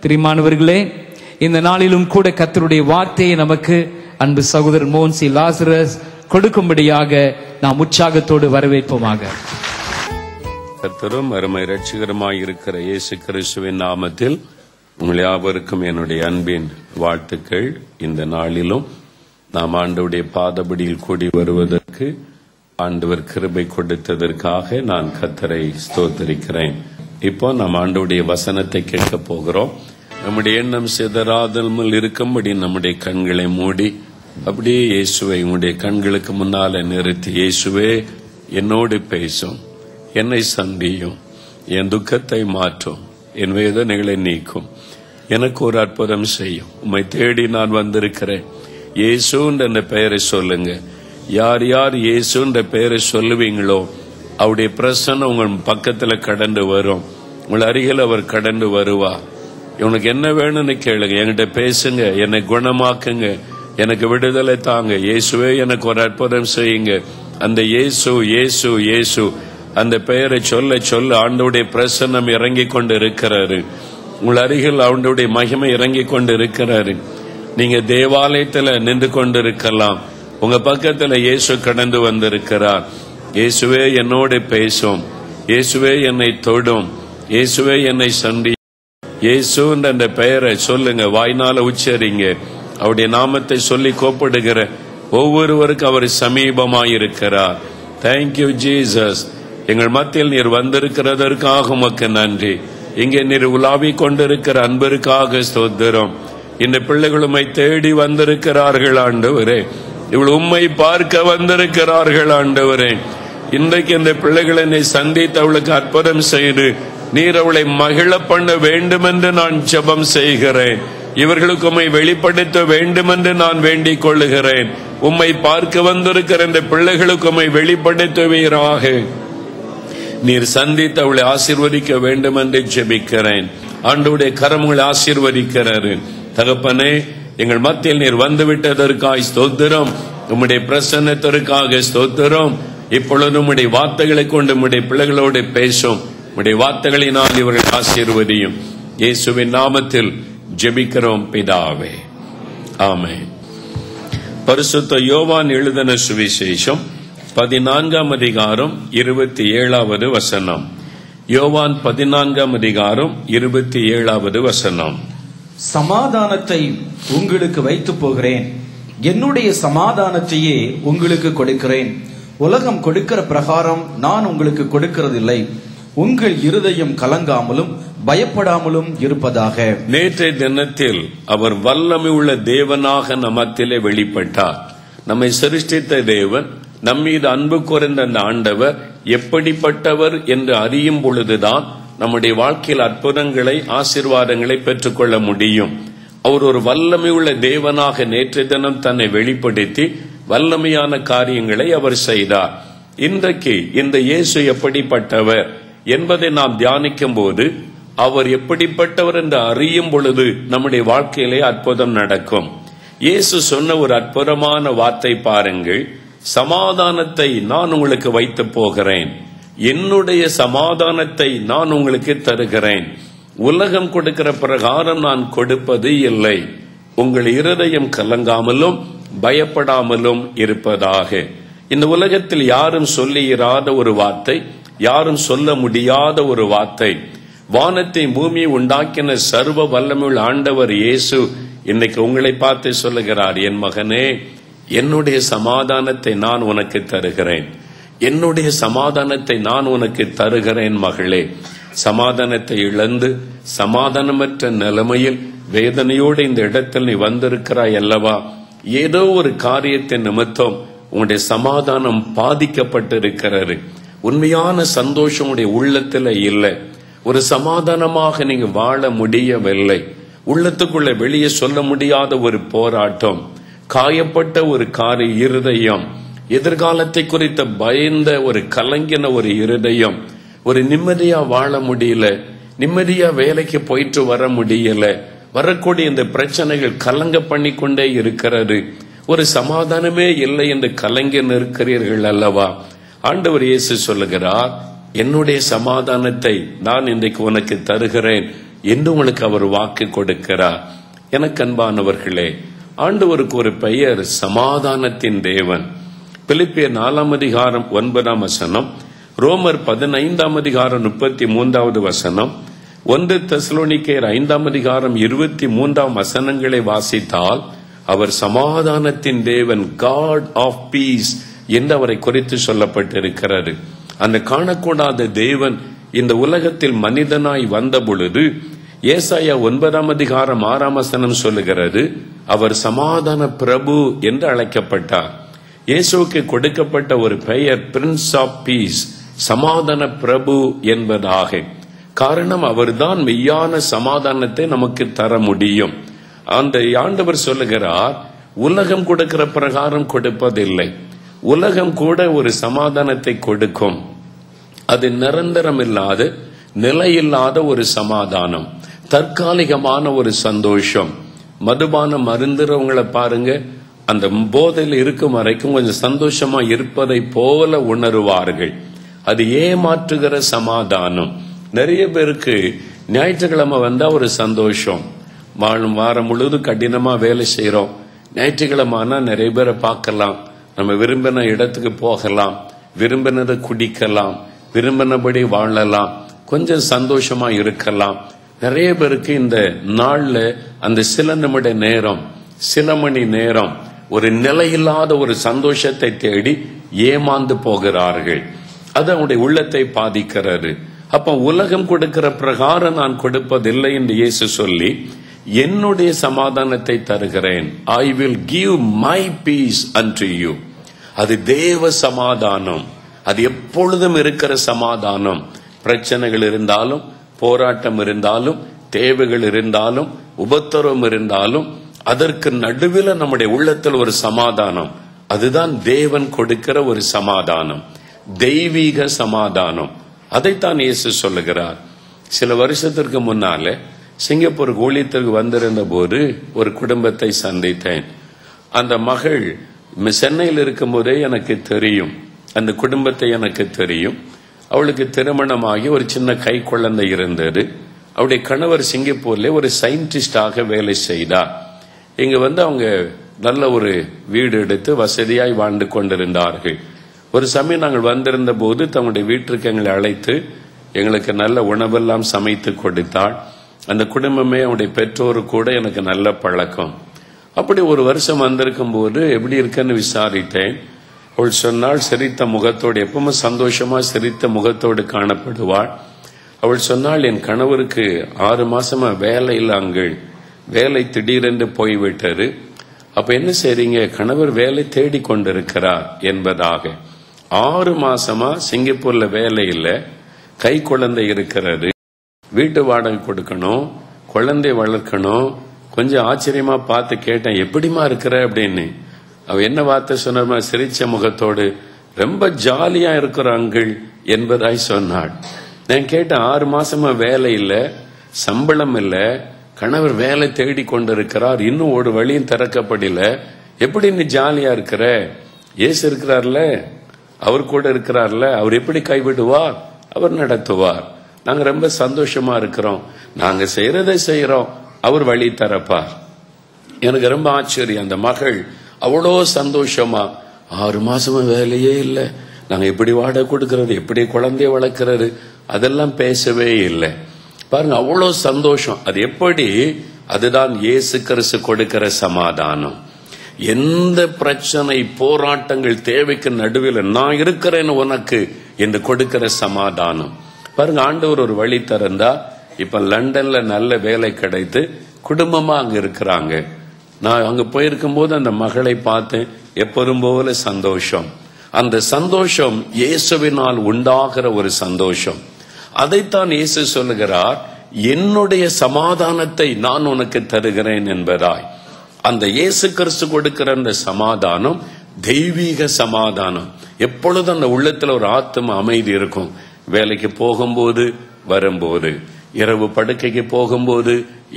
பிரியமானவர்களே, இந்த நாளிலும் கூட கர்த்தருடைய வார்த்தையை நமக்கு அன்பு சகோதரர் மோன்சி லாசரஸ் கொடுக்கும்படியாக நாம் உற்சாகத்தோடு வரவேற்போமாக. கர்த்தரும் அருமை இரட்சகருமாய் இருக்கிற இயேசு கிறிஸ்துவின் நாமத்தில் உங்கள் யாவருக்கும் என்னுடைய அன்பின் வாழ்த்துக்கள். இந்த நாளிலும் நாம் ஆண்டவருடைய பாதபடியில் கூடி வருவதற்கு ஆண்டவர் கிருபை கொடுத்ததற்காக நான் கர்த்தரை ஸ்தோத்திரிக்கிறேன். இப்போ நாம் ஆண்டவருடைய வசனத்தை கேட்க போகிறோம். நம்முடைய எண்ணம் சிதறாதல் இருக்கும்படி நம்முடைய கண்களை மூடி அப்படியே இயேசுவை உங்களுடைய கண்களுக்கு முன்னால நிறுத்தி, இயேசுவே என்னோடு பேசும், என்னை சந்தியும், என் துக்கத்தை மாற்றும், என் வேதனைகளை நீக்கும், எனக்கு ஒரு அற்புதம் செய்யும். உம்மை தேடி நான் வந்திருக்கிறேன். இயேசுன்ற பெயரை சொல்லுங்க. யார் யார் இயேசுன்ற பெயரை சொல்லுவீங்களோ அவருடைய பிரசன்னம் உங்கள் பக்கத்துல கடந்து வரும். உங்கள் அருகில் அவர் கடந்து வருவா. உனக்கு என்ன வேணும்னு கேளுங்க, என்கிட்ட பேசுங்க, என்னை குணமாக்குங்க, எனக்கு விடுதலை தாங்க, இயேசுவே எனக்கு ஒரு அற்புதம் செய்யுங்க. அந்த இயேசு இயேசு இயேசு அந்த பெயரை சொல்ல சொல்ல ஆண்டவருடைய பிரசன்னம் இறங்கி கொண்டு இருக்கிறாரு. உங்கள் அருகில் ஆண்டவருடைய மகிமை இறங்கி கொண்டு இருக்கிறாரு. நீங்க தேவாலயத்துல நின்று கொண்டு இருக்கலாம், உங்க பக்கத்துல இயேசு கடந்து வந்திருக்கிறார். இயேசுவே என்னோடு பேசும், இயேசுவே என்னை தொடும், இயேசுவே என்னை சந்தி. இயேசுன்ற அந்த பெயரை சொல்லுங்க, வாய்னால உச்சரிங்க. அவருடைய நாமத்தை சொல்லி கூப்பிடுகிற ஒவ்வொருவருக்கும் அவர் சமீபமாயிருக்கிறார். Thank you Jesus. எங்கள் மத்தியில் நீர் வந்திருக்கிறதற்காக உமக்கு நன்றி. இங்கே நீர் உலாவி கொண்டிருக்கிற அன்பிற்காக ஸ்தோத்திரம். இந்த பிள்ளைகள் உம்மை தேடி வந்திருக்கிறார்கள் ஆண்டவரே. இவள் உம்மை பார்க்க வந்திருக்கிறார்கள் ஆண்டவரே. இன்றைக்கு இந்த பிள்ளைகளை நீ சந்தித்து அவளுக்கு அற்புதம் செய்து நீர் அவளை மகிழ பண்ண வேண்டும் என்று நான் ஜெபம் செய்கிறேன். இவர்களுக்கு உம்மை வெளிப்படுத்த வேண்டும் என்று நான் வேண்டிக் கொள்ளுகிறேன். உம்மை பார்க்க வந்திருக்கிற இந்த பிள்ளைகளுக்கு உம்மை வெளிப்படுத்துவீராக. நீர் சந்தித்து அவளை ஆசீர்வதிக்க வேண்டும் என்று ஜெபிக்கிறேன். ஆண்டவருடைய கரங்களை ஆசீர்வதிக்கிறாரு. தகப்பனே, எங்கள் மத்தியில் நீர் வந்துவிட்டதற்காக ஸ்தோத்திரம். உம்முடைய பிரசன்னத்திற்காக ஸ்தோத்திரம். இப்பொழுது உம்முடைய வார்த்தைகளை கொண்டு உம்முடைய பிள்ளைகளோடு பேசும். உம்முடைய வார்த்தைகளினால் இவர்கள் ஆசீர்வதியும். இயேசுவின் நாமத்தில் ஜெபிக்கிறோம் பிதாவே, ஆமென். பரிசுத்த யோவான் எழுதின சுவிசேஷம் 14ஆம் அதிகாரம் 27வது வசனம். யோவான் 14ஆம் அதிகாரம் 27வது வசனம். சமாதானத்தை உங்களுக்கு வைத்து போகிறேன், என்னுடைய சமாதானத்தையே உங்களுக்கு கொடுக்கிறேன். உலகம் கொடுக்கிற பிரகாரம் நான் உங்களுக்கு கொடுக்கிறதில்லை. உங்கள் இருதயம் கலங்காமலும் பயப்படாமலும் இருப்பதாக. நேற்றைய தினத்தில் அவர் வல்லமை உள்ள தேவனாக நம்மத்திலே வெளிப்பட்டார். நம்மை சிருஷ்டித்த தேவன், நம்மீது அன்பு கூர்ந்த அந்த ஆண்டவர் எப்படிப்பட்டவர் என்று அறியும் பொழுதுதான் நம்முடைய வாழ்க்கையில் அற்புதங்களை ஆசீர்வாதங்களை பெற்றுக்கொள்ள முடியும். அவர் ஒரு வல்லமை உள்ள தேவனாக நேற்றைய தினம் தன்னை வெளிப்படுத்தி வல்லமையான காரியங்களை அவர் செய்தார். இன்றைக்கு இந்த இயேசு எப்படிப்பட்டவர் என்பதை நாம் தியானிக்கும் போது அவர் எப்படிப்பட்டவர் என்று அறியும் பொழுது நம்முடைய வாழ்க்கையிலே அற்புதம் நடக்கும். இயேசு சொன்ன ஒரு அற்புதமான வார்த்தை பாருங்கள். சமாதானத்தை நான் உங்களுக்கு வைத்து போகிறேன், என்னுடைய சமாதானத்தை நான் உங்களுக்கு தருகிறேன். உலகம் கொடுக்கிற பிரகாரம் நான் கொடுப்பது இல்லை. உங்கள் இருதயம் கலங்காமலும் பயப்படாமலும் இருப்பதாக. இந்த உலகத்தில் யாரும் சொல்லியிராத ஒரு வார்த்தை, யாரும் சொல்ல முடியாத ஒரு வார்த்தை. வானத்தை பூமியை உண்டாக்கின சர்வ வல்லமையுள்ள ஆண்டவர் இயேசு இன்னைக்கு உங்களை பார்த்து சொல்லுகிறார், என் மகனே, என்னுடைய சமாதானத்தை நான் உனக்கு தருகிறேன், என்னுடைய சமாதானத்தை நான் உனக்கு தருகிறேன். மகளே, சமாதானத்தை இழந்து சமாதானமற்ற நிலைமையில் வேதனையோடு இந்த இடத்தில் நீ வந்திருக்கிறாய் அல்லவா? ஏதோ ஒரு காரியத்தின் நிமித்தம் உங்களுடைய சமாதானம் பாதிக்கப்பட்டிருக்கிறது. உண்மையான சந்தோஷம் உடைய உள்ளத்துல இல்லை. ஒரு சமாதானமாக நீங்க வாழ முடியவில்லை. உள்ளத்துக்குள்ள வெளியே சொல்ல முடியாத ஒரு போராட்டம், காயப்பட்ட ஒரு இருதயம், எதிர்காலத்தை குறித்த பயந்த ஒரு கலங்கின ஒரு இருதயம், ஒரு நிம்மதியா வாழ முடியல, நிம்மதியா வேலைக்கு போயிட்டு வர முடியல. வரக்கூடிய இந்த பிரச்சனைகள் கலங்க பண்ணி கொண்டே இருக்கிறது. ஒரு சமாதானமே இல்லை என்று கலங்கி நிற்கிறீர்கள் அல்லவா? ஆண்டவர் இயேசு சொல்லுகிறார், என்னுடைய சமாதானத்தை நான் இன்றைக்கு உனக்கு தருகிறேன், என்று உங்களுக்கு அவர் வாக்கு கொடுக்கிறார். எனக்கு அன்பானவர்களே, ஆண்டவருக்கு ஒரு பெயர் சமாதானத்தின் தேவன். பிலிப்பியர் 4 அதிகாரம் 9 ரோமர் 15 அதிகாரம் 33 1 தெசலோனிக்கேயர் 5 அதிகாரம் 23 வாசித்தால் அவர் சமாதானத்தின் தேவன், காட் ஆஃப் பீஸ் என்று அவரை குறித்து சொல்லப்பட்டிருக்கிறது. அந்த காணக்கூடாத தேவன் இந்த உலகத்தில் மனிதனாய் வந்த பொழுது ஏசாயா 9 அதிகாரம் 6 சொல்லுகிறது, அவர் சமாதான பிரபு என்று அழைக்கப்பட்டார். இயேசுவுக்கு கொடுக்கப்பட்ட ஒரு பெயர் பிரின்ஸ் ஆஃப் பீஸ், சமாதான பிரபு என்பதாக. காரணம், அவர்தான் மெய்யான சமாதானத்தை நமக்கு தர முடியும். அந்த ஆண்டவர் சொல்லுகிறார், உலகம் கொடுக்கிற பிரகாரம் கொடுப்பதில்லை. உலகம் கூட ஒரு சமாதானத்தை கொடுக்கும், அது நிரந்தரம் இல்லாத, நிலையில்லாத ஒரு சமாதானம், தற்காலிகமான ஒரு சந்தோஷம். மதுபானம் அருந்துறவங்களை பாருங்க, அந்த போதையில் இருக்கும் வரைக்கும் கொஞ்சம் சந்தோஷமா இருப்பதை போல உணருவார்கள். அது ஏமாற்றுகிற சமாதானம். நிறைய பேருக்கு ஞாயிற்றுக்கிழமை வந்தா ஒரு சந்தோஷம். வாரம் முழுவதும் கடினமா வேலை செய்யறோம், ஞாயிற்றுக்கிழமைனா நிறைய பேரை பார்க்கலாம், நம்ம விரும்பின இடத்துக்கு போகலாம், விரும்பினதை குடிக்கலாம், விரும்பினபடி வாழலாம், கொஞ்சம் சந்தோஷமா இருக்கலாம். நிறைய பேருக்கு இந்த நாள்ல அந்த சில நிமிட நேரம், சில மணி நேரம் ஒரு நிலையில்லாத ஒரு சந்தோஷத்தை தேடி ஏமாந்து போகிறார்கள். அது அவனுடைய உள்ளத்தை பாதிக்கிறது. அப்ப உலகம் கொடுக்கிற பிரகாரம் நான் கொடுப்பதில்லை என்று இயேசு சொல்லி, என்னுடைய சமாதானத்தை தருகிறேன், I will give my peace unto you. அது தேவ சமாதானம், அது எப்பொழுதும் இருக்கிற சமாதானம். பிரச்சனைகள் இருந்தாலும், போராட்டம் இருந்தாலும், தேவைகள் இருந்தாலும், உபத்திரவம் இருந்தாலும், அதற்கு நடுவில் நம்முடைய உள்ளத்தில் ஒரு சமாதானம். அதுதான் தேவன் கொடுக்கிற ஒரு சமாதானம், தெய்வீக சமாதானம். அதைத்தான் இயேசு சொல்லுகிறார். சில வருஷத்திற்கு முன்னால சிங்கப்பூர் ஊழியத்திற்கு வந்திருந்த போது ஒரு குடும்பத்தை சந்தித்தேன். அந்த மகள் சென்னையில் இருக்கும் போதே எனக்கு தெரியும், அந்த குடும்பத்தை எனக்கு தெரியும். அவளுக்கு திருமணமாகி ஒரு சின்ன கை குழந்தை இருந்தது. அவருடைய கணவர் சிங்கப்பூர்ல ஒரு சயின்டிஸ்டாக வேலை செய்தார். இங்க அவங்க நல்ல ஒரு வீடு எடுத்து வசதியாய் வாழ்ந்து கொண்டிருந்தார்கள். ஒரு சமயம் நாங்கள் வந்திருந்த போது தங்களுடைய வீட்டிற்கு எங்களை அழைத்து எங்களுக்கு நல்ல உணவெல்லாம் சமைத்து கொடுத்தாள். அந்த குடும்பமே அவருடைய பெற்றோரு கூட எனக்கு நல்ல பழக்கம். அப்படி ஒரு வருஷம் வந்திருக்கும் போது எப்படி இருக்குன்னு விசாரித்தேன். அவள் சொன்னாள், சிரித்த முகத்தோடு, எப்பவுமே சந்தோஷமா சிரித்த முகத்தோடு காணப்படுவாள். அவள் சொன்னாள், என் கணவருக்கு 6 மாசமா வேலை இல்லை அங்கள், வேலை திடீரென்று போய்விட்டது. அப்ப என்ன செய்றீங்க? கணவர் வேலை தேடி கொண்டிருக்கிறார் என்பதாக. 6 மாசமா சிங்கப்பூர்ல வேலை இல்லை, கை குழந்தை இருக்கிறது, வீட்டு வாடகை கொடுக்கணும், குழந்தை வளர்க்கணும். கொஞ்சம் ஆச்சரியமா பார்த்து கேட்டேன், எப்படிமா இருக்கிற அப்படின்னு. அவ என்ன வார்த்தை சொன்ன, சிரிச்ச முகத்தோடு, ரொம்ப ஜாலியா இருக்கிற அங்கிள் என்பதாய் சொன்னாள். நான் கேட்டேன், 6 மாசமா வேலை இல்லை, சம்பளம் இல்லை, கணவர் வேலை தேடி கொண்டிருக்கிறார், இன்னும் ஒரு வழியும் திறக்கப்படல, எப்படி நீ ஜாலியா இருக்கிற? ஏசு இருக்கிறார்ல, அவர் கூட இருக்கிறார்ல, அவர் எப்படி கைவிடுவார்? அவர் நடத்துவார். நாங்க ரொம்ப சந்தோஷமா இருக்கிறோம், நாங்க செய்யறதை செய்யறோம், அவர் வழி தரப்பார். எனக்கு ரொம்ப ஆச்சரியம். அந்த மகள் அவ்வளோ சந்தோஷமா, 6 மாசமா வேலையே இல்லை, நாங்க எப்படி வாடகை கொடுக்கறது, எப்படி குழந்தைய வளர்க்கிறது, அதெல்லாம் பேசவே இல்லை. பாருங்க, அவ்வளோ சந்தோஷம். அது எப்படி? அதுதான் இயேசு கிறிஸ்து கொடுக்கிற சமாதானம். எந்த பிரச்சனை, போராட்டங்கள், தேவைக்கு நடுவில் நான் இருக்கிறேன் உனக்கு என்று கொடுக்கிற சமாதானம். பாருங்க, ஆண்டவர் ஒரு வழி திறந்தா இப்ப லண்டன்ல நல்ல வேலை கிடைத்து குடும்பமா அங்க இருக்கிறாங்க. நான் அங்க போயிருக்கும் போது அந்த மகளை பார்த்தேன், எப்போதும் போல சந்தோஷம். அந்த சந்தோஷம் இயேசுவினால் உண்டாகிற ஒரு சந்தோஷம். அதைத்தான் இயேசு சொல்லுகிறார், என்னுடைய சமாதானத்தை நான் உனக்கு தருகிறேன் என்பதாய். அந்த இயேசு கிறிஸ்து கொடுக்கிற அந்த சமாதானம் தெய்வீக சமாதானம். எப்பொழுதும் அந்த உள்ளத்துல ஒரு ஆத்ம அமைதி இருக்கும். வேலைக்கு போகும்போது, வரும்போது, இரவு படுக்கைக்கு போகும்போது,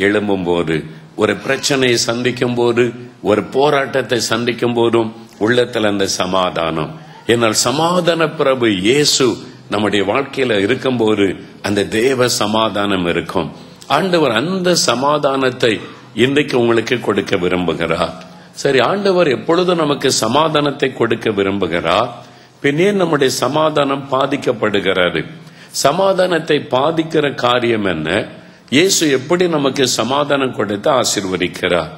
எழும்பும் போது, ஒரு பிரச்சனையை சந்திக்கும் போது, ஒரு போராட்டத்தை சந்திக்கும் போதும் உள்ளத்துல அந்த சமாதானம். என்னால் சமாதான பிரபு இயேசு நம்முடைய வாழ்க்கையில இருக்கும்போது அந்த தேவ சமாதானம் இருக்கும். ஆண்டவர் அந்த சமாதானத்தை இன்றைக்கு உங்களுக்கு கொடுக்க விரும்புகிறார். சரி, ஆண்டவர் எப்பொழுதும் நமக்கு சமாதானத்தை கொடுக்க விரும்புகிறார், பின்னே நம்முடைய சமாதானம் பாதிக்கப்படுகிறது. சமாதானத்தை பாதிக்கிற காரியம் என்ன? இயேசு எப்படி நமக்கு சமாதானம் கொடுத்து ஆசீர்வதிக்கிறார்?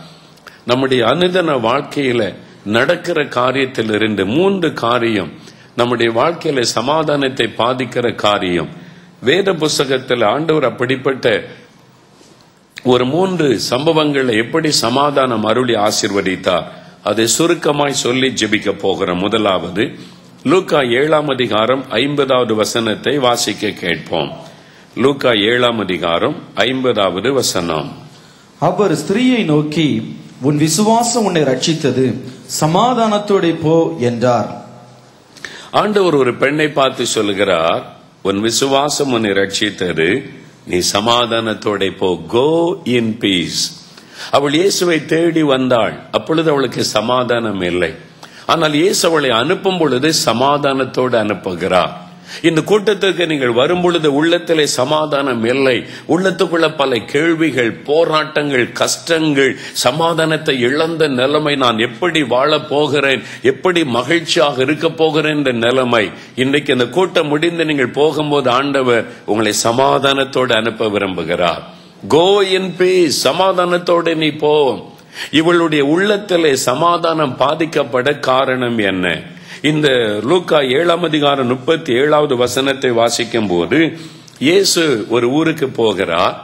நம்முடைய அனுதின வாழ்க்கையில நடக்கிற காரியத்திலிருந்து 3 காரியம் நம்முடைய வாழ்க்கையில சமாதானத்தை பாதிக்கிற காரியம். வேத புஸ்தகத்தில் ஆண்டவர் அப்படிப்பட்ட ஒரு 3 சம்பவங்களை எப்படி சமாதானம் அருளி ஆசீர்வதித்தார், அதை சுருக்கமாய் சொல்லி ஜெபிக்க போகிறோம். முதலாவது லூக்கா 7ஆம் அதிகாரம் 50வது வசனத்தை வாசிக்க கேட்போம். லூக்கா 7ஆம் அதிகாரம் 50வது வசனம். அவர் ஸ்திரீயை நோக்கி, உன் விசுவாசம் உன்னை ரட்சித்தது, சமாதானத்தோட போ என்றார். ஆண்டவர் ஒரு பெண்ணை பார்த்து சொல்லுகிறார், உன் விசுவாசம் உன்னை ரட்சித்தது, நீ சமாதானத்தோட போ. கோ இன் பீஸ். அவள் இயேசுவை தேடி வந்தாள். அப்பொழுது அவளுக்கு சமாதானம் இல்லை. ஆனால் இயேசு அவளை அனுப்பும் பொழுது சமாதானத்தோடு அனுப்புகிறார். இந்த கூட்டத்திற்கு நீங்கள் வரும் பொழுது உள்ளத்திலே சமாதானம் இல்லை. உள்ளத்துக்குள்ள பல கேள்விகள், போராட்டங்கள், கஷ்டங்கள், சமாதானத்தை இழந்த நிலைமை, நான் எப்படி வாழ போகிறேன், எப்படி மகிழ்ச்சியாக இருக்க போகிறேன் என்ற நிலைமை. இன்றைக்கு இந்த கூட்டம் முடிந்து நீங்கள் போகும்போது ஆண்டவர் உங்களை சமாதானத்தோடு அனுப்ப விரும்புகிறார். கோ இன் பீஸ். சமாதானத்தோடு நீ போ. இவளுடைய உள்ளத்திலே சமாதானம் பாதிக்கப்பட காரணம் என்ன? இந்த லூக்கா 7ஆம் அதிகாரம் 37வது வசனத்தை வாசிக்கும் போது, இயேசு ஒரு ஊருக்கு போகிறார்.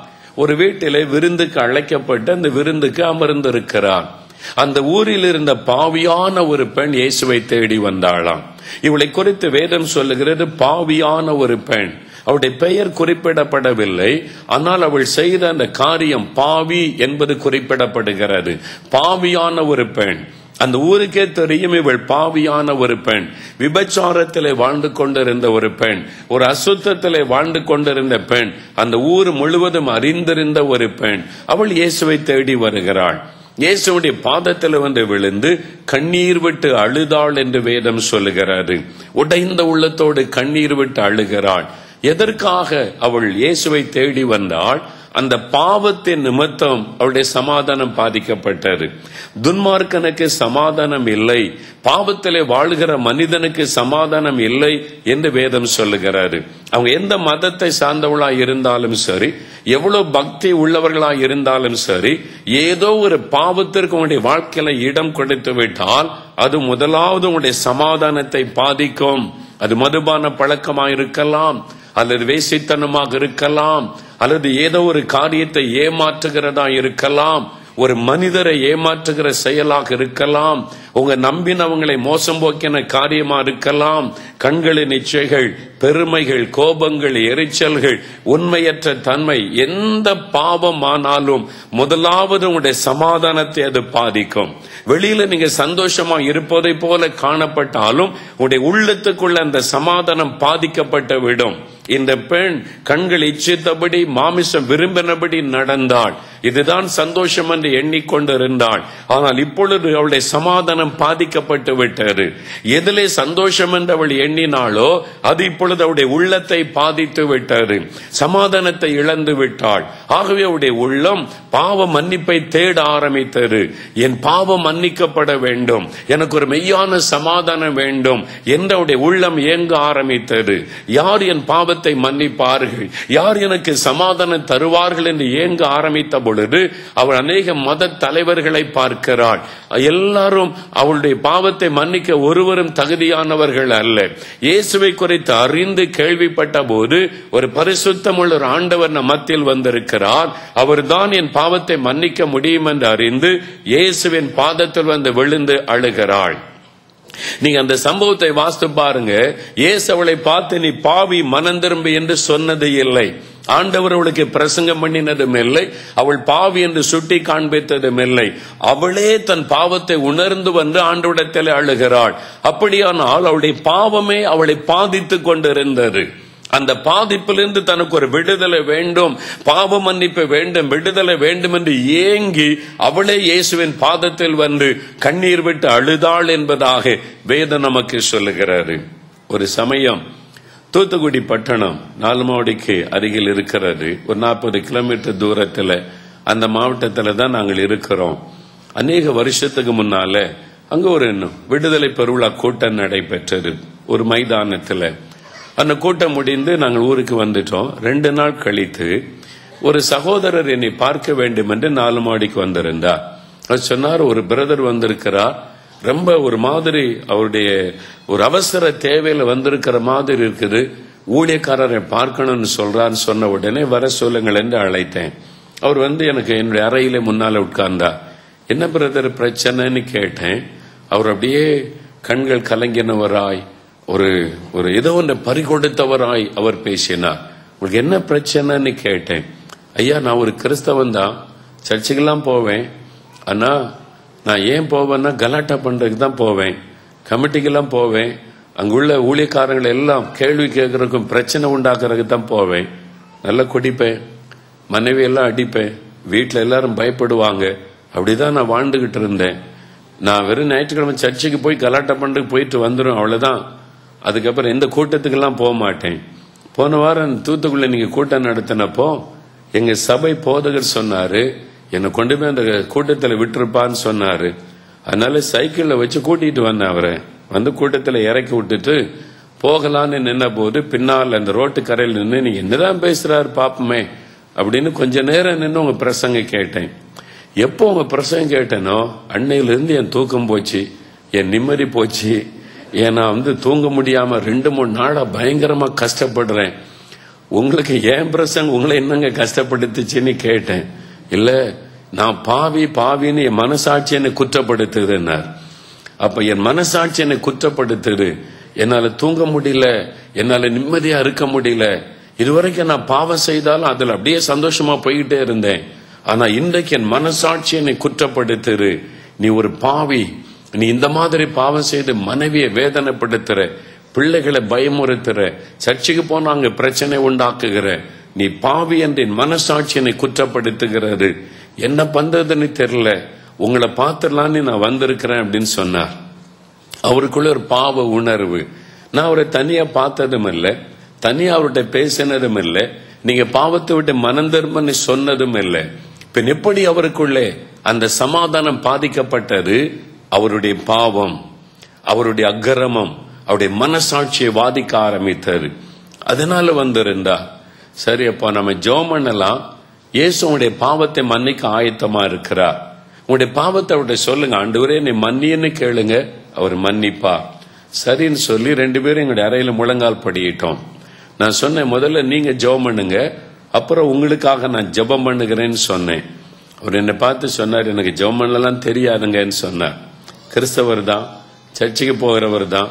ஒரு வீட்டிலே விருந்துக்கு அழைக்கப்பட்டு அந்த விருந்துக்கு அமர்ந்திருக்கிறார். அந்த ஊரில் இருந்த பாவியான ஒரு பெண் இயேசுவை தேடி வந்தாளாம். இவளை குறித்து வேதம் சொல்லுகிறது, பாவியான ஒரு பெண். அவளுடைய பெயர் குறிப்பிடப்படவில்லை, ஆனால் அவள் செய்த அந்த காரியம் பாவி என்பது குறிப்பிடப்படுகிறது. பாவியான ஒரு பெண். அந்த ஊருக்கே தெரியும் இவள் பாவியான ஒரு பெண். விபச்சாரத்திலே வாழ்ந்து கொண்டிருந்த ஒரு பெண், ஒரு அசுத்தத்திலே வாழ்ந்து கொண்டிருந்த பெண், அந்த ஊர் முழுவதும் அறிந்திருந்த ஒரு பெண். அவள் இயேசுவை தேடி வருகிறாள். இயேசுடைய பாதத்தில் வந்து விழுந்து கண்ணீர் விட்டு அழுதாள் என்று வேதம் சொல்லுகிறது. உடைந்த உள்ளத்தோடு கண்ணீர் விட்டு அழுகிறாள். எதற்காக அவள் இயேசுவை தேடி வந்தாள்? அந்த பாவத்தின் நிமித்தம் அவளுடைய சமாதானம் பாதிக்கப்பட்டது. துன்மார்க்கனுக்கு சமாதானம் இல்லை, பாவத்திலே வாழ்கிற மனிதனுக்கு சமாதானம் இல்லை என்று வேதம் சொல்லுகிறாரு. அவங்க எந்த மதத்தை சார்ந்தவளா இருந்தாலும் சரி, எவ்வளவு பக்தி உள்ளவர்களா இருந்தாலும் சரி, ஏதோ ஒரு பாவத்திற்கு உங்களுடைய வாழ்க்கையில இடம் கொடுத்து விட்டால் அது முதலாவது உங்களுடைய சமாதானத்தை பாதிக்கும். அது மதுபான பழக்கமாக இருக்கலாம், அல்லது வேசித்தனமாக இருக்கலாம், அல்லது ஏதோ ஒரு காரியத்தை ஏமாற்றுகிறதா இருக்கலாம், ஒரு மனிதரை ஏமாற்றுகிற செயலாக இருக்கலாம், உங்க நம்பினவங்களை மோசம் போக்கின காரியமா இருக்கலாம். கண்களின் இச்சைகள், பெருமைகள், கோபங்கள், எரிச்சல்கள், உண்மையற்ற தன்மை, எந்த பாவமானாலும் முதலாவது உங்களுடைய சமாதானத்தை அது பாதிக்கும். வெளியில நீங்க சந்தோஷமா இருப்பதை போல காணப்பட்டாலும் உங்களுடைய உள்ளத்துக்குள்ள அந்த சமாதானம் பாதிக்கப்பட்டு விடும். இந்த பெண் கண்கள் இச்சித்தபடி, மாமிசம் விரும்பினபடி நடந்தாள். இதுதான் சந்தோஷம் என்று எண்ணிக்கொண்டிருந்தாள். ஆனால் இப்பொழுது அவளுடைய சமாதானம் பாதிக்கப்பட்டு விட்டது. எதிலே சந்தோஷம் என்று அவள் எண்ணினாளோ அது இப்பொழுது அவளுடைய உள்ளத்தை பாதித்து விட்டது. சமாதானத்தை இழந்து விட்டாள். ஆகவே அவளுடைய உள்ளம் பாவ மன்னிப்பை தேட ஆரம்பித்தது. என் பாவம் மன்னிக்கப்பட வேண்டும், எனக்கு ஒரு மெய்யான சமாதானம் வேண்டும் என்று அவளுடைய உள்ளம் ஏங்க ஆரம்பித்தது. யார் என் பாவத்தை மன்னிப்பார்கள், யார் எனக்கு சமாதானம் தருவார்கள் என்று ஏங்க ஆரம்பித்த பொழுது அவள் அநேக மத தலைவர்களை பார்க்கிறாள். எல்லாரும் அவளுடைய பாவத்தை மன்னிக்க ஒருவரும் தகுதியானவர்கள் அல்ல. இயேசுவை குறித்து அறிந்து கேள்விப்பட்ட போது ஒரு பரிசுத்தமுள்ள ஒரு ஆண்டவர் நம் மத்தியில் வந்திருக்கிறார், அவர்தான் என் பாவத்தை மன்னிக்க முடியும் என்று அறிந்து இயேசுவின் பாதத்தில் வந்து விழுந்து அழுகிறாள். நீங்க அந்த சம்பவத்தை வாசித்து பாருங்க. இயேசு அவளை பார்த்து நீ பாவி மனம் திரும்பு என்று சொன்னது இல்லை. ஆண்டவர் அவளுக்கு பிரசங்கம் பண்ணினதும் இல்லை, அவள் பாவி என்று சுட்டி காண்பித்ததும் இல்லை. அவளே தன் பாவத்தை உணர்ந்து வந்து ஆண்டவரிடத்தில் அழுகிறாள். அப்படியானால் அவளுடைய பாவமே அவளை பாதித்து கொண்டிருந்தது. அந்த பாதிப்பிலிருந்து தனக்கு ஒரு விடுதலை வேண்டும், பாவ மன்னிப்பு வேண்டும், விடுதலை வேண்டும் என்று ஏங்கி அவளே இயேசுவின் பாதத்தில் வந்து கண்ணீர் விட்டு அழுதாள் என்பதாக வேதம் நமக்கு சொல்லுகிறாரு. ஒரு சமயம் தூத்துக்குடி பட்டணம் 4 மாவடிக்கு அருகில் இருக்கிறது. ஒரு 40 கிலோமீட்டர் தூரத்துல அந்த மாவட்டத்துல தான் நாங்கள் இருக்கிறோம். அநேக வருஷத்துக்கு முன்னால அங்க ஒரு விடுதலை பெருவிழா கூட்டம் நடைபெற்றது ஒரு மைதானத்துல. அந்த கூட்டம் முடிந்து நாங்கள் ஊருக்கு வந்துட்டோம். 2 நாள் கழித்து ஒரு சகோதரர் என்னை பார்க்க வேண்டும் என்று 4 மாடிக்கு வந்திருந்தார். அவர் சொன்னார், ஒரு பிரதர் வந்திருக்கிறார், ரொம்ப ஒரு மாதிரி அவருடைய ஒரு அவசர தேவையில வந்திருக்கிற மாதிரி இருக்குது, ஊழியக்காரரை பார்க்கணும்னு சொல்றான்னு சொன்ன உடனே வர சொல்லுங்கள் என்று அழைத்தேன். அவர் எனக்கு என்னுடைய அறையில முன்னால உட்கார்ந்தார். என்ன பிரதர் பிரச்சனைன்னு கேட்டேன். அவர் அப்படியே கண்கள் கலங்கினவராய் ஒரு ஏதோ ஒன்று பறிகொடுத்தவராய் அவர் பேசினார். உங்களுக்கு என்ன பிரச்சனைன்னு கேட்டேன். ஐயா, நான் ஒரு கிறிஸ்தவன் தான், சர்ச்சுக்கெல்லாம் போவேன். ஆனா நான் ஏன் போவேன்னா கலாட்டா பண்றதுக்கு தான் போவேன், கமிட்டிக்கெல்லாம் போவேன், அங்குள்ள ஊழியக்காரங்களை எல்லாம் கேள்வி கேட்கறதுக்கும் பிரச்சனை உண்டாக்குறதுக்கு தான் போவேன். நல்லா குடிப்பேன், மனைவி எல்லாம் அடிப்பேன், வீட்டில் எல்லாரும் பயப்படுவாங்க. அப்படிதான் நான் வாழ்ந்துகிட்டு இருந்தேன். நான் வெறும் ஞாயிற்றுக்கிழமை சர்ச்சுக்கு போய் கலாட்டா பண்றதுக்கு போயிட்டு வந்துடும், அவ்வளவுதான். அதுக்கப்புறம் எந்த கூட்டத்துக்கெல்லாம் போக மாட்டேன். போன வாரம் தூத்துக்குள்ள நீங்க கூட்டம் நடத்தினப்போ எங்க சபை போதகர் சொன்னாரு, என்னை கொண்டு போய் அந்த கூட்டத்துல விட்டுருப்பான்னு சொன்னாரு. அதனால சைக்கிள்ல வச்சு கூட்டிட்டு வந்தேன். அவரை கூட்டத்துல இறக்கி விட்டுட்டு போகலான்னு நின்ன போது பின்னால் அந்த ரோட்டு கரையில் நின்று, நீங்க என்னதான் பேசுறாரு பாப்பமே அப்படின்னு கொஞ்ச நேரம் நின்று உங்க பிரசங்க கேட்டேன். எப்போ உங்க பிரசங்கம் கேட்டேனோ அன்னையிலிருந்து என் தூக்கம் போச்சு, என் நிம்மதி போச்சு. ஏன்னா தூங்க முடியாம 2-3 நாளா பயங்கரமா கஷ்டப்படுறேன். உங்களுக்கு ஏன் பிரசங்கம் உங்களை என்னங்க கஷ்டப்படுத்துச்சுன்னு கேட்டேன். இல்ல, நான் பாவின்னு என் மனசாட்சி என்னை குற்றப்படுத்துதுன்னார். அப்ப என் மனசாட்சி என்னை குற்றப்படுத்துது, என்னால தூங்க முடியல, என்னால நிம்மதியா இருக்க முடியல. இதுவரைக்கும் நான் பாவம் செய்தாலும் அதுல அப்படியே சந்தோஷமா போய்கிட்டே இருந்தேன். ஆனா இன்றைக்கு என் மனசாட்சி என்னை குற்றப்படுத்துரு, நீ ஒரு பாவி, நீ இந்த மாதிரி பாவம் செய்து மனைவியை வேதனைப்படுத்துற, பிள்ளைகளை பயமுறுத்துற, சர்ச்சுக்கு போனா அங்க பிரச்சனை உண்டாக்குகிற, நீ பாவி என்று என் மனசாட்சி என்னை குற்றப்படுத்துகிறது. என்ன பண்றதுன்னு தெரியல, உங்களை பார்த்துடலான்னு நான் வந்திருக்கிறேன் அப்படின்னு சொன்னார். அவருக்குள்ள ஒரு பாவ உணர்வு. நான் அவரை தனியா பார்த்ததும் இல்லை, தனியா அவர்கிட்ட பேசினதும் இல்லை, நீங்க பாவத்தை விட்டு மனம் திரும்பன்னு சொன்னதும் இல்லை. இப்ப எப்படி அவருக்குள்ளே அந்த சமாதானம் பாதிக்கப்பட்டது? அவருடைய பாவம், அவருடைய அக்கிரமம் அவருடைய மனசாட்சியை வாதிக்க ஆரம்பித்தது. அதனால வந்திருந்தா சரி, அப்ப நம்ம ஜெபம் பண்ணலாம். இயேசு உங்களுடைய பாவத்தை மன்னிக்க ஆயத்தமா இருக்கிறார். உங்களுடைய பாவத்தை அவருடைய சொல்லுங்க, ஆண்டவரே நீ மன்னின்னு கேளுங்க, அவர் மன்னிப்பா. சரின்னு சொல்லி 2 பேரும் எங்களுடைய அறையில முழங்கால் படியிட்டோம். நான் சொன்னேன், முதல்ல நீங்க ஜெபம் பண்ணுங்க, அப்புறம் உங்களுக்காக நான் ஜெபம் பண்ணுகிறேன்னு சொன்னேன். அவர் என்னை பார்த்து சொன்னார், எனக்கு ஜெபம் பண்ணலாம் தெரியாதுங்கன்னு சொன்னார். கிறிஸ்தவர் தான், சர்ச்சுக்கு போகிறவர் தான்,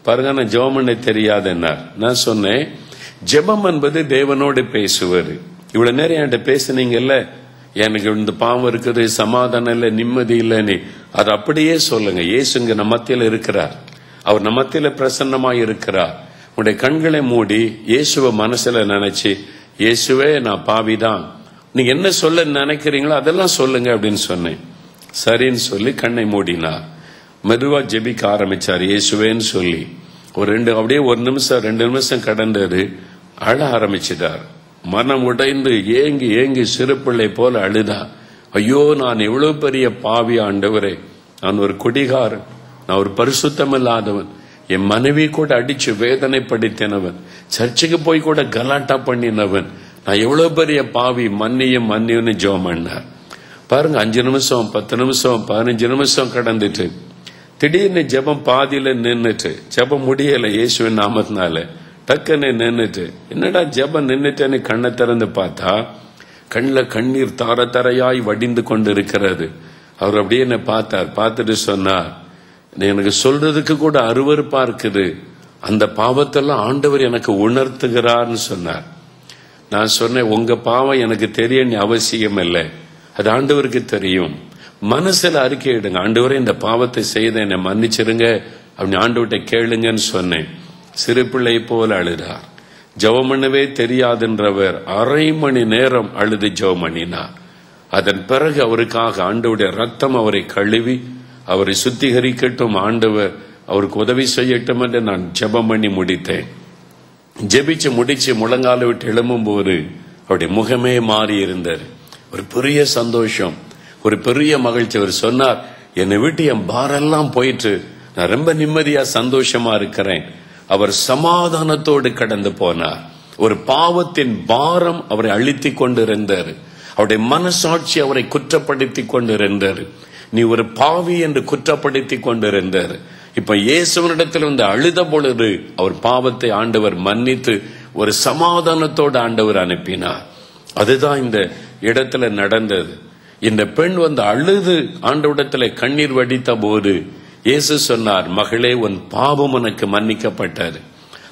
பாருங்க நான் ஜெபம் பண்ண தெரியாதுன்னார். நான் சொன்னேன், ஜெபம் என்பது தேவனோடு பேசுவாரு. இவ்வளவு நேரம் என்கிட்ட பேசுனீங்கல்ல, எனக்கு இந்த பாவம் இருக்குது, சமாதானம் இல்லை, நிம்மதி இல்லைன்னு, அது அப்படியே சொல்லுங்க. இயேசுங்க நம்ம மத்தியில இருக்கிறார், அவர் நம்ம மத்தியில பிரசன்னமாய் இருக்கிறார். உங்களுடைய கண்களை மூடி இயேசுவை மனசுல நினைச்சு, இயேசுவே நான் பாவிதான், நீங்க என்ன சொல்ல நினைக்கிறீங்களோ அதெல்லாம் சொல்லுங்க அப்படின்னு சொன்னேன். சரின்னு சொல்லி கண்ணை மூடினார். மெதுவா ஜெபிக்க ஆரம்பிச்சார் இயேசுவேன்னு சொல்லி. அப்படியே 1 நிமிஷம் 2 நிமிஷம் கடந்தது. அழ ஆரம்பிச்சிட்டார். மனம் உடைந்து ஏங்கி ஏங்கி சிறு பிள்ளை போல அழுதா. ஐயோ, நான் எவ்வளவு பெரிய பாவி ஆண்டவரே, நான் ஒரு குடிகாரன், நான் ஒரு பரிசுத்தம் இல்லாதவன், என் மனைவி கூட அடிச்சு வேதனைப்படுத்தினவன், சர்ச்சுக்கு போய் கூட கலாட்டா பண்ணினவன், நான் எவ்வளவு பெரிய பாவி, மன்னியும் ஜெபம் பண்ணார். பாருங்க, 5 நிமிஷம் 10 நிமிஷம் 15 நிமிஷம் கடந்துட்டு திடீர்னு ஜெபம் பாதியில நின்னுட்டு, ஜெபம் முடியல இயேசுவின் நாமத்தினால, டக்குன்னு நின்னுட்டு, என்னடா ஜெபம் நின்னுட்டேன்னு கண்ணை திறந்து பார்த்தா கண்ணில் கண்ணீர் தார தரையாய் வடிந்து கொண்டு இருக்கிறது. அவர் அப்படியே என்ன பார்த்தார். பார்த்துட்டு சொன்னார், எனக்கு சொல்றதுக்கு கூட அருவருப்பா இருக்குது, அந்த பாவத்தெல்லாம் ஆண்டவர் எனக்கு உணர்த்துகிறார்னு சொன்னார். நான் சொன்னேன், உங்க பாவம் எனக்கு தெரிய அவசியம் இல்லை, அது ஆண்டவருக்கு தெரியும். மனசுல அறிக்கையிடுங்க, ஆண்டவரே இந்த பாவத்தை செய்த என்னை மன்னிச்சிருங்க அப்படின்னு ஆண்டவர்கிட்ட கேளுங்கன்னு சொன்னேன். சிறு பிள்ளை போல அழுதார். ஜெபம் பண்ணவே தெரியாதுன்றவர் 1/2 மணி நேரம் அழுது ஜெபம் பண்ணினார். அதன் பிறகு அவருக்காக ஆண்டவருடைய ரத்தம் அவரை கழுவி அவரை சுத்திகரிக்கட்டும், ஆண்டவர் அவருக்கு உதவி செய்யட்டும் என்று நான் ஜெபம் பண்ணி முடித்தேன். ஜெபிச்சு முடிச்சு முழங்கால விட்டு எழும்பும் போது அவருடைய முகமே மாறி இருந்தார். ஒரு பெரிய சந்தோஷம், ஒரு பெரிய மகிழ்ச்சி. அவர் சொன்னார், என்னை விட்டு என் பாரெல்லாம் போயிட்டு நான் ரொம்ப நிம்மதியா சந்தோஷமா இருக்கிறேன். அவர் சமாதானத்தோடு கடந்து போனார். ஒரு பாவத்தின் பாரம் அவரை அழுத்தி கொண்டிருந்தார். அவருடைய மனசாட்சி அவரை குற்றப்படுத்தி கொண்டிருந்தார். நீ ஒரு பாவி என்று குற்றப்படுத்தி கொண்டிருந்தார். இப்ப இயேசுவனிடத்தில் வந்து அழுத பொழுது அவர் பாவத்தை ஆண்டவர் மன்னித்து ஒரு சமாதானத்தோடு ஆண்டவர் அனுப்பினார். அதுதான் இந்த இடத்துல நடந்தது. இந்த பெண் வந்து அழுது ஆண்டவரிடத்துல கண்ணீர் வடித்த போது இயேசு சொன்னார், மகளே, உன் பாவம் உனக்கு மன்னிக்கப்பட்டது.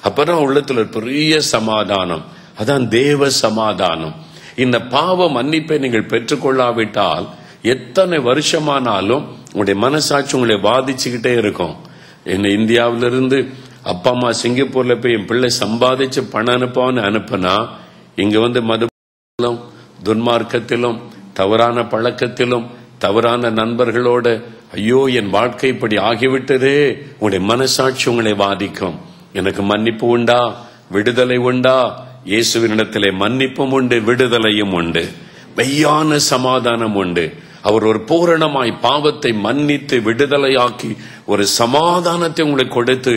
அப்பதான் உள்ளத்துல ஒரு பெரிய சமாதானம். அதான் தேவ சமாதானம். இந்த பாவ மன்னிப்பை நீங்கள் பெற்றுக்கொள்ளாவிட்டால் எத்தனை வருஷமானாலும் உங்களுடைய மனசாட்சி உங்களை பாதிச்சுக்கிட்டே இருக்கும். என்ன இந்தியாவிலிருந்து அப்பா அம்மா சிங்கப்பூர்ல போய் என் பிள்ளை சம்பாதிச்சு பணம் அனுப்பான்னு அனுப்புனா, இங்க வந்து மதுவிலும் துன்மார்க்கத்திலும் தவறான பழக்கத்திலும் தவறான நண்பர்களோட ஐயோ என் வாழ்க்கை இப்படி ஆகிவிட்டதே, உங்களுடைய மனசாட்சி உங்களை பாதிக்கும். எனக்கு மன்னிப்பு உண்டா, விடுதலை உண்டா? இயேசுவினிடத்திலே மன்னிப்பும் உண்டு, விடுதலையும் உண்டு, மெய்யான சமாதானம் உண்டு. அவர் ஒரு பூரணமாய் பாவத்தை மன்னித்து விடுதலையாக்கி ஒரு சமாதானத்தை உங்களுக்கு கொடுத்து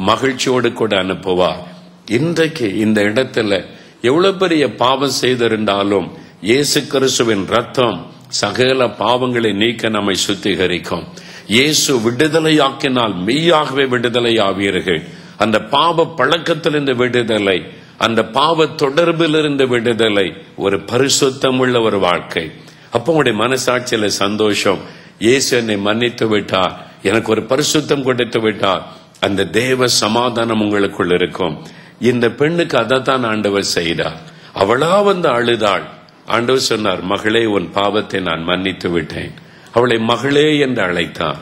மகிழ்ச்சியோடு கூட அனுப்புவார். இன்றைக்கு இந்த இடத்துல எவ்வளவு பெரிய பாவம் செய்திருந்தாலும் இயேசு கிறிஸ்துவின் ரத்தம் சகல பாவங்களை நீக்க நம்மை சுத்திகரிக்கும். இயேசு விடுதலையாக்கினால் மெய்யாகவே விடுதலை ஆவீர்கள். அந்த பாவ பழக்கத்திலிருந்து விடுதலை, அந்த பாவ தொடர்பிலிருந்து விடுதலை, ஒரு பரிசுத்தம் உள்ள ஒரு வாழ்க்கை. அப்போ உங்களுடைய மனசாட்சியில சந்தோஷம். இயேசு என்னை மன்னித்து விட்டார், எனக்கு ஒரு பரிசுத்தம் கொடுத்து விட்டார். அந்த தேவ சமாதானம் உங்களுக்குள் இருக்கும். இந்த பெண்ணுக்கு அதைத்தான் ஆண்டவர் செய்தார். அவளா வந்து அழுதாள். ஆண்டவர் சொன்னார், மகளே, உன் பாவத்தை நான் மன்னித்து விட்டேன். அவளை மகளே என்று அழைத்தார்.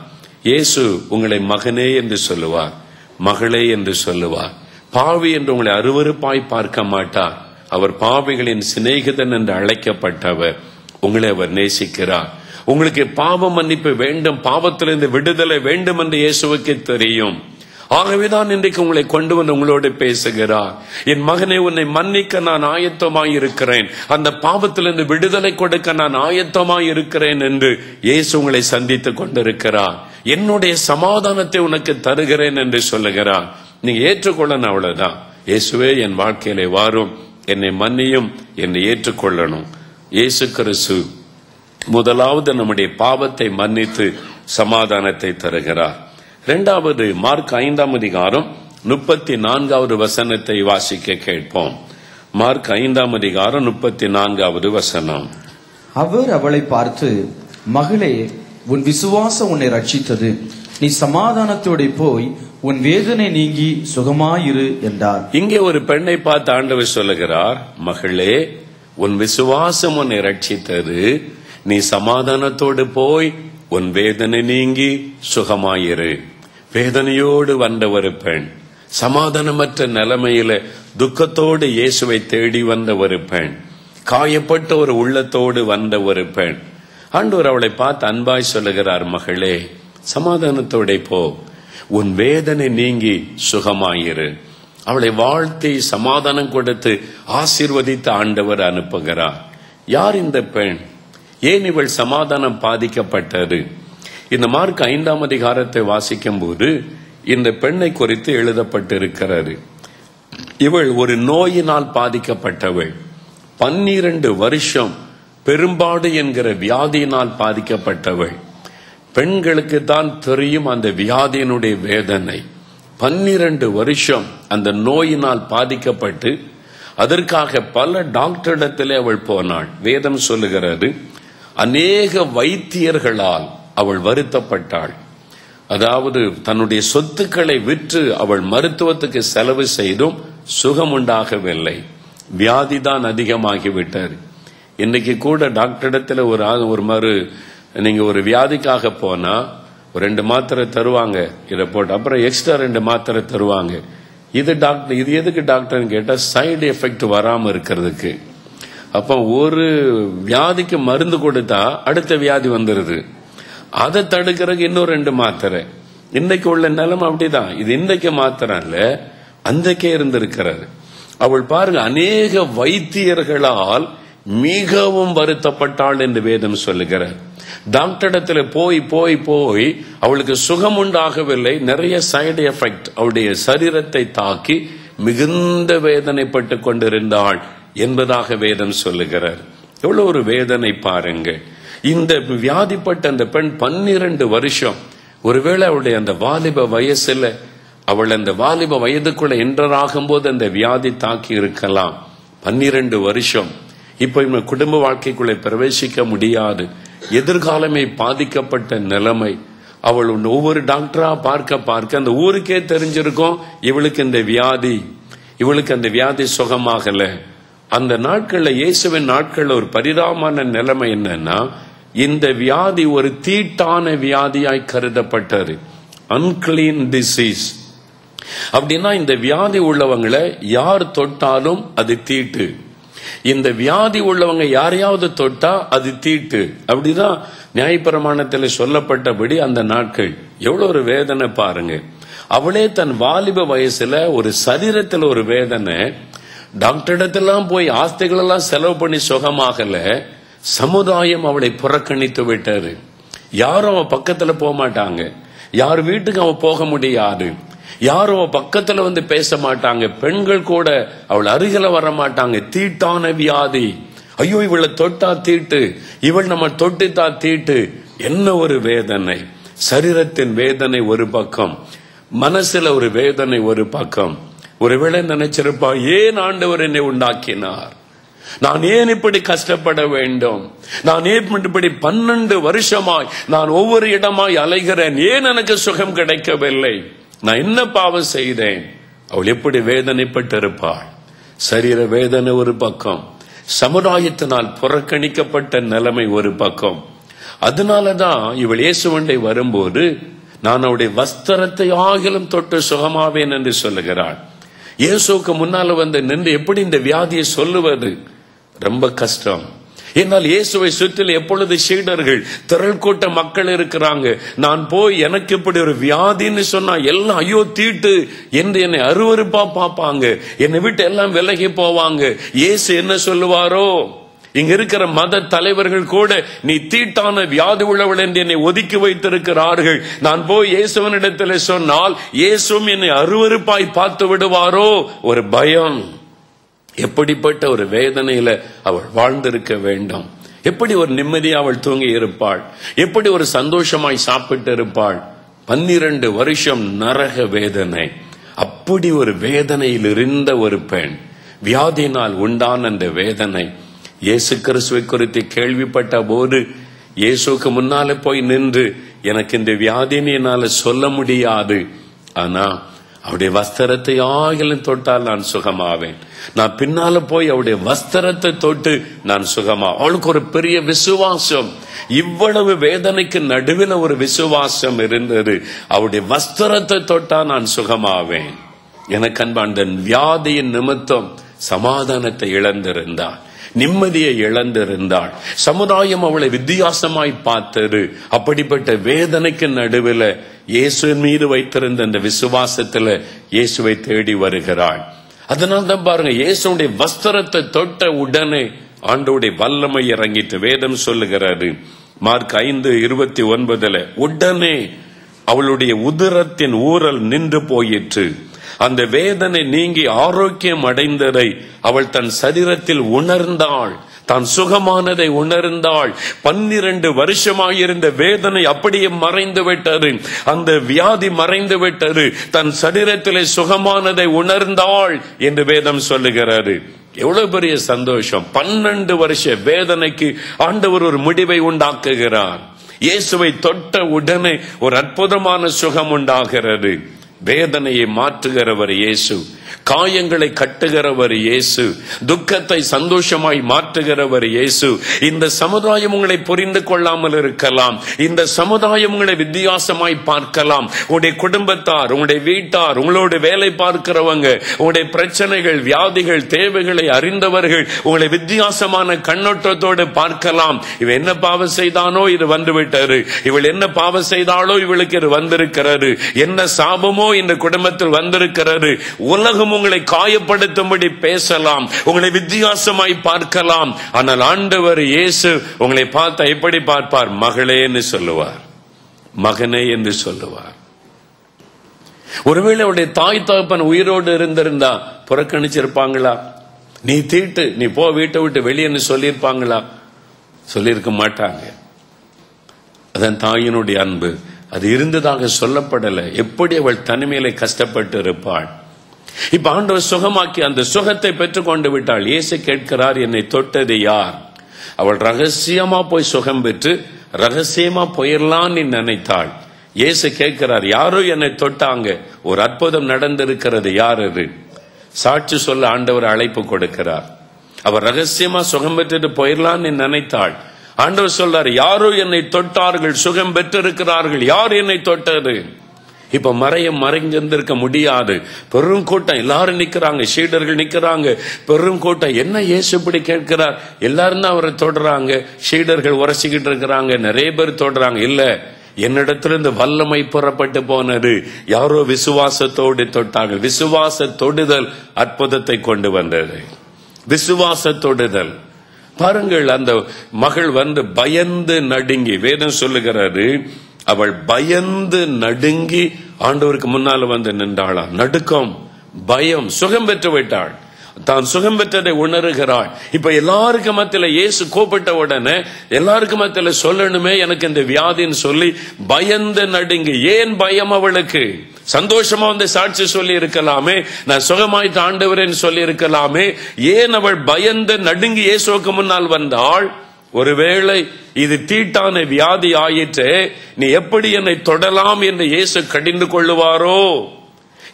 இயேசு உங்களை மகனே என்று சொல்லுவார், மகளே என்று சொல்லுவார். பாவி என்று உங்களை அருவருப்பாய் பார்க்க மாட்டார். அவர் பாவிகளின் சிநேகிதன் என்று அழைக்கப்பட்டவர். உங்களை அவர் நேசிக்கிறார். உங்களுக்கு பாவ மன்னிப்பு வேண்டும், பாவத்திலிருந்து விடுதலை வேண்டும் என்று இயேசுவுக்கு தெரியும். ஆகவேதான் இன்றைக்கு உங்களை கொண்டு வந்து உங்களோடு பேசுகிறார். என் மகனை, உன்னை மன்னிக்க நான் ஆயத்தமாய் இருக்கிறேன், அந்த பாவத்திலிருந்து விடுதலை கொடுக்க நான் ஆயத்தமாய் இருக்கிறேன் என்று இயேசு உங்களை சந்தித்துக் கொண்டிருக்கிறார். என்னுடைய சமாதானத்தை உனக்கு தருகிறேன் என்று சொல்லுகிறார். நீங்க ஏற்றுக்கொள்ளணும், அவ்வளவுதான். இயேசுவே என் வாழ்க்கையிலே வாரும், என்னை மன்னியும், என்னை ஏற்றுக்கொள்ளணும். இயேசு கிறிஸ்து முதலாவது நம்முடைய பாவத்தை மன்னித்து சமாதானத்தை தருகிறார். இரண்டாவது, மார்க் 5ஆம் அதிகாரம் 34வது வசனத்தை வாசிக்க கேட்போம். மார்க் 5ஆம் அதிகாரம் 34வது வசனம். அவர் அவளை பார்த்து, மகளே, உன் விசுவாசம் உன்னை ரட்சித்தது, நீ சமாதானத்தோட போய் உன் வேதனை நீங்கி சுகமாயிரு என்றார். இங்கே ஒரு பெண்ணை பார்த்து ஆண்டவர் சொல்லுகிறார், மகளே, உன் விசுவாசம் உன்னை ரட்சித்தது, நீ சமாதானத்தோடு போய் உன் வேதனை நீங்கி சுகமாயிரு. வேதனையோடு வந்த ஒரு பெண், சமாதானமற்ற நிலைமையில துக்கத்தோடு இயேசுவை தேடி வந்த ஒரு பெண், காயப்பட்ட ஒரு உள்ளத்தோடு வந்த ஒரு பெண். ஆண்டவர் அவளை பார்த்து அன்பாய் சொல்லுகிறார், மகளே, சமாதானத்தோட போ, உன் வேதனை நீங்கி சுகமாயிரு. அவளை வாழ்த்தி சமாதானம் கொடுத்து ஆசீர்வதித்து ஆண்டவர் அனுப்புகிறார். யார் இந்த பெண்? ஏன் இவள் சமாதானம் பாதிக்கப்பட்டது? இந்த மார்க் 5ஆம் அதிகாரத்தை வாசிக்கும் போது இந்த பெண்ணை குறித்து எழுதப்பட்டிருக்கிறது. இவள் ஒரு நோயினால் பாதிக்கப்பட்டவள். 12 வருஷம் பெரும்பாடு என்கிற வியாதியினால் பாதிக்கப்பட்டவள். பெண்களுக்கு தான் தெரியும் அந்த வியாதியினுடைய வேதனை. 12 வருஷம் அந்த நோயினால் பாதிக்கப்பட்டு அதற்காக பல டாக்டரிடத்திலே அவள் போனாள். வேதம் சொல்லுகிறது, அநேக வைத்தியர்களால் அவள் வருத்தப்பட்டாள். அதாவது தன்னுடைய சொத்துக்களை விற்று அவள் மருத்துவத்துக்கு செலவு செய்தும் சுகம் உண்டாகவில்லை. வியாதிதான் அதிகமாகிவிட்டது. இன்னைக்கு கூட டாக்டரிடத்துல நீங்க ஒரு வியாதிக்காக போனா 2 மாத்திரை தருவாங்க, இதை போட்டு அப்புறம் எக்ஸ்ட்ரா 2 மாத்திரை தருவாங்க. இது எதுக்கு டாக்டர்னு கேட்டா சைடு எஃபெக்ட் வராம இருக்கிறதுக்கு. அப்ப ஒரு வியாதிக்கு மருந்து கொடுத்தா அடுத்த வியாதி வந்துருது, அதை தடுக்கிறதுக்கு இன்னும் 2 மாத்திரை. இன்னைக்கு உள்ள நிலைமை அப்படிதான். இது இன்னைக்கு மாத்திரம் இல்ல, அன்றைக்கே இருந்திருக்கிறது. அவள் பாருங்க, அநேக வைத்தியர்களால் மிகவும் வருத்தப்பட்டாள் என்று வேதம் சொல்லுகிறார். டாக்டரிடத்துல போய் போய் போய் அவளுக்கு சுகம் உண்டாகவில்லை. நிறைய சைடு எஃபெக்ட் அவளுடைய சரீரத்தை தாக்கி மிகுந்த வேதனைப்பட்டு கொண்டிருந்தாள் என்பதாக வேதம் சொல்லுகிறார். எவ்வளவு ஒரு வேதனை பாருங்க. இந்த வியாதிப்பட்ட அந்த பெண் 12 வருஷம், ஒருவேளை அவளுடைய அந்த வாலிப வயசுல, அவள் அந்த வாலிப வயதுக்குள்ள என்டராகும் போது அந்த வியாதி தாக்கி இருக்கலாம். 12 வருஷம். இப்ப இவங்க குடும்ப வாழ்க்கைக்குள்ளே பிரவேசிக்க முடியாது. எதிர்காலமே பாதிக்கப்பட்ட நிலைமை. அவள் ஒவ்வொரு டாக்டரா பார்க்க அந்த ஊருக்கே தெரிஞ்சிருக்கும் இவளுக்கு அந்த வியாதி சுகமாகல. அந்த நாட்கள்ல, இயேசுவின் நாட்கள்ல ஒரு பரிதாபமான நிலைமை என்னன்னா, இந்த வியாதி ஒரு தீட்டான வியாதியாய் கருதப்பட்டது. Unclean disease. அப்படின்னா இந்த வியாதி உள்ளவங்களை யார் தொட்டாலும் அது தீட்டு. இந்த வியாதி உள்ளவங்க யாரையாவது தொட்டா அது தீட்டு. அப்படிதான் நியாயப்பிரமாணத்தில் சொல்லப்பட்டபடி அந்த நாட்கள். எவ்வளவு ஒரு வேதனை பாருங்க. அவளே தன் வாலிப வயசுல ஒரு சரீரத்தில் ஒரு வேதனை, டாக்டரிடத்தெல்லாம் போய் ஆஸ்திகள் எல்லாம் செலவு பண்ணி சுகமாகல. சமுதாயம் அவளை புறக்கணித்து விட்டாரு. யாரும் அவன் பக்கத்துல போக மாட்டாங்க. யார் வீட்டுக்கு அவன் போக முடியாது. யாரும் அவன் பக்கத்துல வந்து பேச மாட்டாங்க. பெண்கள் கூட அவள் அருகில வர மாட்டாங்க. தீட்டான வியாதி. ஐயோ, இவளை தொட்டா தீட்டு, இவள் நம்ம தொட்டுத்தா தீட்டு. என்ன ஒரு வேதனை. சரீரத்தின் வேதனை ஒரு பக்கம், மனசுல ஒரு வேதனை ஒரு பக்கம். ஒருவேளை நினைச்சிருப்பா, ஏன் ஆண்டவர் என்னை உண்டாக்கினார்? நான் ஏன் இப்படி கஷ்டப்பட வேண்டும்? நான் ஏன் இப்படி 12 வருஷமாய் நான் ஒவ்வொரு இடமாய் அலைகிறேன்? ஏன் எனக்கு சுகம் கிடைக்கவில்லை? நான் என்ன பாவம் செய்தேன்? அவள் எப்படி வேதனைப்பட்டிருப்பாள். சரீர வேதனை ஒரு பக்கம், சமுதாயத்தினால் புறக்கணிக்கப்பட்ட நிலைமை ஒரு பக்கம். அதனாலதான் இவள் இயேசுவண்டை வரும்போது, நான் அவருடைய வஸ்திரத்தை ஆகிலும் தொட்டு சுகமாவேன் என்று சொல்லுகிறாள். இயேசுக்கு முன்னால வந்து நின்று எப்படி இந்த வியாதியை சொல்லுவது? ரொம்ப கஷ்டம். என்னால் இயேசுவை சுற்றில் எப்பொழுது சீடர்கள், திரள் கூட்ட மக்கள் இருக்கிறாங்க. நான் போய் எனக்கு இப்படி ஒரு வியாதின்னு சொன்னா எல்லாம் ஐயோ தீட்டு என்று என்னை அருவருப்பா பார்ப்பாங்க. என்னை விட்டு எல்லாம் விலகி போவாங்க. இயேசு என்ன சொல்லுவாரோ? இங்க இருக்கிற மத தலைவர்கள் கூட நீ தீட்டான வியாதி உள்ளவள் என்று என்னை ஒதுக்கி வைத்திருக்கிறார்கள். நான் போய் இயேசுவனிடத்தில் சொன்னால் இயேசுவும் என்னை அருவருப்பாய் பார்த்து விடுவாரோ? ஒரு பயம். எப்படிப்பட்ட ஒரு வேதனையில அவள் வாழ்ந்திருக்க வேண்டும். எப்படி ஒரு நிம்மதியா அவள் தூங்கி இருப்பாள்? எப்படி ஒரு சந்தோஷமாய் சாப்பிட்டு இருப்பாள்? 12 வருஷம் நரக வேதனை. அப்படி ஒரு வேதனையில் இருந்த ஒரு பெண், வியாதியினால் உண்டான அந்த வேதனை. இயேசு கிறிஸ்துவை குறித்து கேள்விப்பட்ட போது இயேசுக்கு முன்னால போய் நின்று, எனக்கு இந்த வியாதின்னு என்னால சொல்ல முடியாது, ஆனா அவருடைய வஸ்திரத்தை ஆகிலும் தொட்டால் நான் சுகமாவேன். நான் பின்னால போய் அவருடைய வஸ்திரத்தை தொட்டு நான் சுகமா. அவளுக்கு ஒரு பெரிய விசுவாசம். இவ்வளவு வேதனைக்கு நடுவில் ஒரு விசுவாசம் இருந்தது. அவருடைய வஸ்திரத்தை தொட்டா நான் சுகமாவேன். எனக்கு அன்பான வியாதியின் நிமித்தம் சமாதானத்தை இழந்திருந்தாள், நிம்மதியை இழந்திருந்தாள். சமுதாயம் அவளை வித்தியாசமாய் பார்த்தது. அப்படிப்பட்ட வேதனைக்கு நடுவில் இயேசுவின் மீது வைத்திருந்த அந்த விசுவாசத்துல இயேசுவை தேடி வருகிறாள். அதனால தான் பாருங்க, இயேசுடைய வஸ்திரத்தை தொட்ட உடனே ஆண்டவருடைய வல்லமை இறங்கிட்டு வேதம் சொல்லுகிறாரு. மார்க் 5:29, உடனே அவளுடைய உதரத்தின் ஊறல் நின்று போயிற்று. அந்த வேதனை நீங்கி ஆரோக்கியம் அடைந்ததை அவள் தன் சரீரத்தில் உணர்ந்தாள். தான் சுகமானதை உணர்ந்தாள். 12 வருஷமாயிருந்த வேதனை அப்படியே மறைந்து விட்டது. அந்த வியாதி மறைந்து விட்டது. தன் சரீரத்திலே சுகமானதை உணர்ந்தாள் என்று வேதம் சொல்லுகிறாரு. எவ்வளவு பெரிய சந்தோஷம். 12 வருஷ வேதனைக்கு ஆண்டவர் ஒரு முடிவை உண்டாக்குகிறார். இயேசுவை தொட்ட உடனே ஒரு அற்புதமான சுகம் உண்டாகிறது. வேதனையை மாற்றுகிறவர் இயேசு, காயங்களை கட்டுகிறவர் இயேசு, துக்கத்தை சந்தோஷமாய் மாற்றுகிறவர் இயேசு. இந்த சமுதாயம் உங்களை புரிந்து கொள்ளாமல் இருக்கலாம். இந்த சமுதாயம் உங்களை வித்தியாசமாய் பார்க்கலாம். உங்களுடைய குடும்பத்தார், உங்களுடைய வீட்டார், உங்களோட வேலை பார்க்கிறவங்க, உங்களுடைய பிரச்சனைகள், வியாதிகள், தேவைகளை அறிந்தவர்கள் உங்களை வித்தியாசமான கண்ணோட்டத்தோடு பார்க்கலாம். இவன் என்ன பாவம் செய்தானோ இது வந்து விட்டாரு, இவள் என்ன பாவம் செய்தாலோ இவளுக்கு இது வந்திருக்கிறது, என்ன சாபமோ இந்த குடும்பத்தில் வந்திருக்கிறது. உலக உலகம் உங்களை காயப்படுத்தும்படி பேசலாம், உங்களை வித்தியாசமாய் பார்க்கலாம். ஆனால் ஆண்டவர் இயேசு உங்களை பார்த்தா எப்படி பார்ப்பார்? மகளே என்று சொல்லுவார், மகனே என்று சொல்லுவார். ஒருவேளை அவருடைய தாய் தகப்பன் உயிரோடு இருந்திருந்தா புறக்கணிச்சிருப்பாங்களா? நீ தீட்டு, நீ போ, வீட்டை விட்டு வெளியேன்னு சொல்லியிருப்பாங்களா? சொல்லியிருக்க மாட்டாங்க. அதன் தாயினுடைய அன்பு அது இருந்ததாக சொல்லப்படலை. எப்படி அவள் தனிமையில கஷ்டப்பட்டு இருப்பாள். இப்ப ஆண்டவர் சுகமாக்கி அந்த சுகத்தை பெற்றுக் கொண்டு விட்டாள். இயேசு கேட்கிறார், என்னை தொட்டது யார்? அவள் ரகசியமா போய் சுகம் பெற்று ரகசியமா போயிடலாம் நீ நினைத்தாள். இயேசு கேட்கிறார், யாரோ என்னை தொட்டாங்க, ஒரு அற்புதம் நடந்திருக்கிறது, யார் அது? சாட்சி சொல்ல ஆண்டவர் அழைப்பு கொடுக்கிறார். அவர் ரகசியமா சுகம் பெற்றுட்டு போயிடலாம் நீ நினைத்தாள். ஆண்டவர் சொல்றார், யாரோ என்னை தொட்டார்கள், சுகம் பெற்றிருக்கிறார்கள். யார் என்னை தொட்டது? இப்ப மறைஞ்சிருந்திருக்க முடியாது. பெரும் கூட்டம் எல்லாரும் நிக்கிறாங்க, சீடர்கள் நிக்கிறாங்க, பெரும் கூட்டம். என்ன இயேசு இப்படி கேட்கிறார்? எல்லாரும் தான் அவரை தொடுறாங்க, சீடர்கள் உரசிக்கிட்டு இருக்கிறாங்க, நிறைய பேர் தொடுறாங்க. இல்ல, என்னிடத்திலிருந்து வல்லமை புறப்பட்டு போனது. யாரோ விசுவாசத்தோடு தொட்டார்கள். விசுவாச தொடுதல் அற்புதத்தை கொண்டு வந்தது. விசுவாச தொடுதல். பாருங்கள், அந்த மகள் வந்து பயந்து நடுங்கி, வேதம் சொல்லுகிறது, அவள் பயந்து நடுங்கி ஆண்டவருக்கு முன்னால வந்து நின்றாளாம். நடுக்கம், பயம், சுகம் பெற்று விட்டாள். தான் சுகம் பெற்றதை உணர்கிறாள். இப்ப எல்லாருக்கும் மத்தியில இயேசு கூப்பிட்ட உடனே எல்லாருக்கும் மத்தியில சொல்லணுமே எனக்கு இந்த வியாதின்னு சொல்லி பயந்து நடுங்கி. ஏன் பயம் அவளுக்கு? சந்தோஷமா வந்து சாட்சி சொல்லி இருக்கலாமே, நான் சுகமாயிட்டு ஆண்டவரேன்னு சொல்லி இருக்கலாமே. ஏன் அவள் பயந்து நடுங்கி இயேசுவுக்கு முன்னால் வந்தாள்? ஒருவேளை இது தீட்டான வியாதி ஆயிற்று, நீ எப்படி என்னை தொடலாம் என்று இயேசு கடிந்து கொள்ளுவாரோ?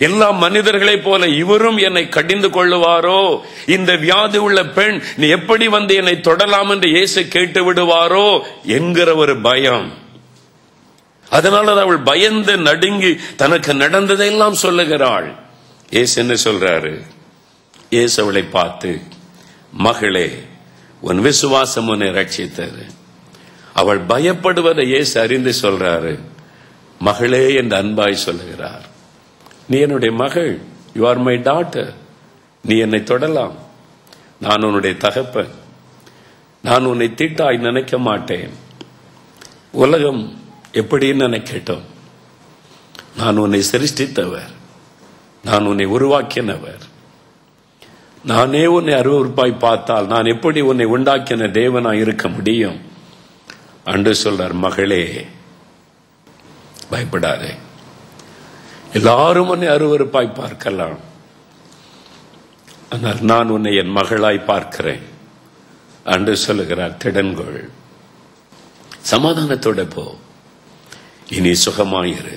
எல்லா மனிதர்களைப் போல இவரும் என்னை கடிந்து கொள்ளுவாரோ? இந்த வியாதி உள்ள பெண் நீ எப்படி வந்து என்னை தொடலாம் என்று இயேசு கேட்டு விடுவாரோ என்கிற ஒரு பயம். அதனால அவள் பயந்து நடுங்கி தனக்கு நடந்ததெல்லாம் சொல்லுகிறாள். இயேசு என்ன சொல்றாரு? இயேசு அவளை பார்த்து, மகளே, உன் விசுவாசம் உன்னை ரட்சித்தது. அவள் பயப்படுவதை இயேசு அறிந்து சொல்றாரு, மகளே என்று அன்பாய் சொல்லுகிறார். நீ என்னுடைய மகள், யூ ஆர் மை டாட்டர். நீ என்னை தொடலாம், நான் உன்னுடைய தகப்பன். நான் உன்னை தீட்டாய் நினைக்க மாட்டேன். உலகம் எப்படி நினைக்கட்டும், நான் உன்னை சிருஷ்டித்தவர், நான் உன்னை உருவாக்கினவர். நானே உன்னை அருவருப்பாய் பார்த்தால் நான் எப்படி உன்னை உண்டாக்கின தேவனாய் இருக்க முடியும்? அன்று சொல்றார், மகளே பயப்படாதே. எல்லாரும் உன்னை அருவருப்பாய் பார்க்கலாம், ஆனால் நான் உன்னை என் மகளாய் பார்க்கிறேன் அன்று சொல்லுகிறார். திடன்கொள், சமாதானத்தோட போ, இனி சுகமாயிரு.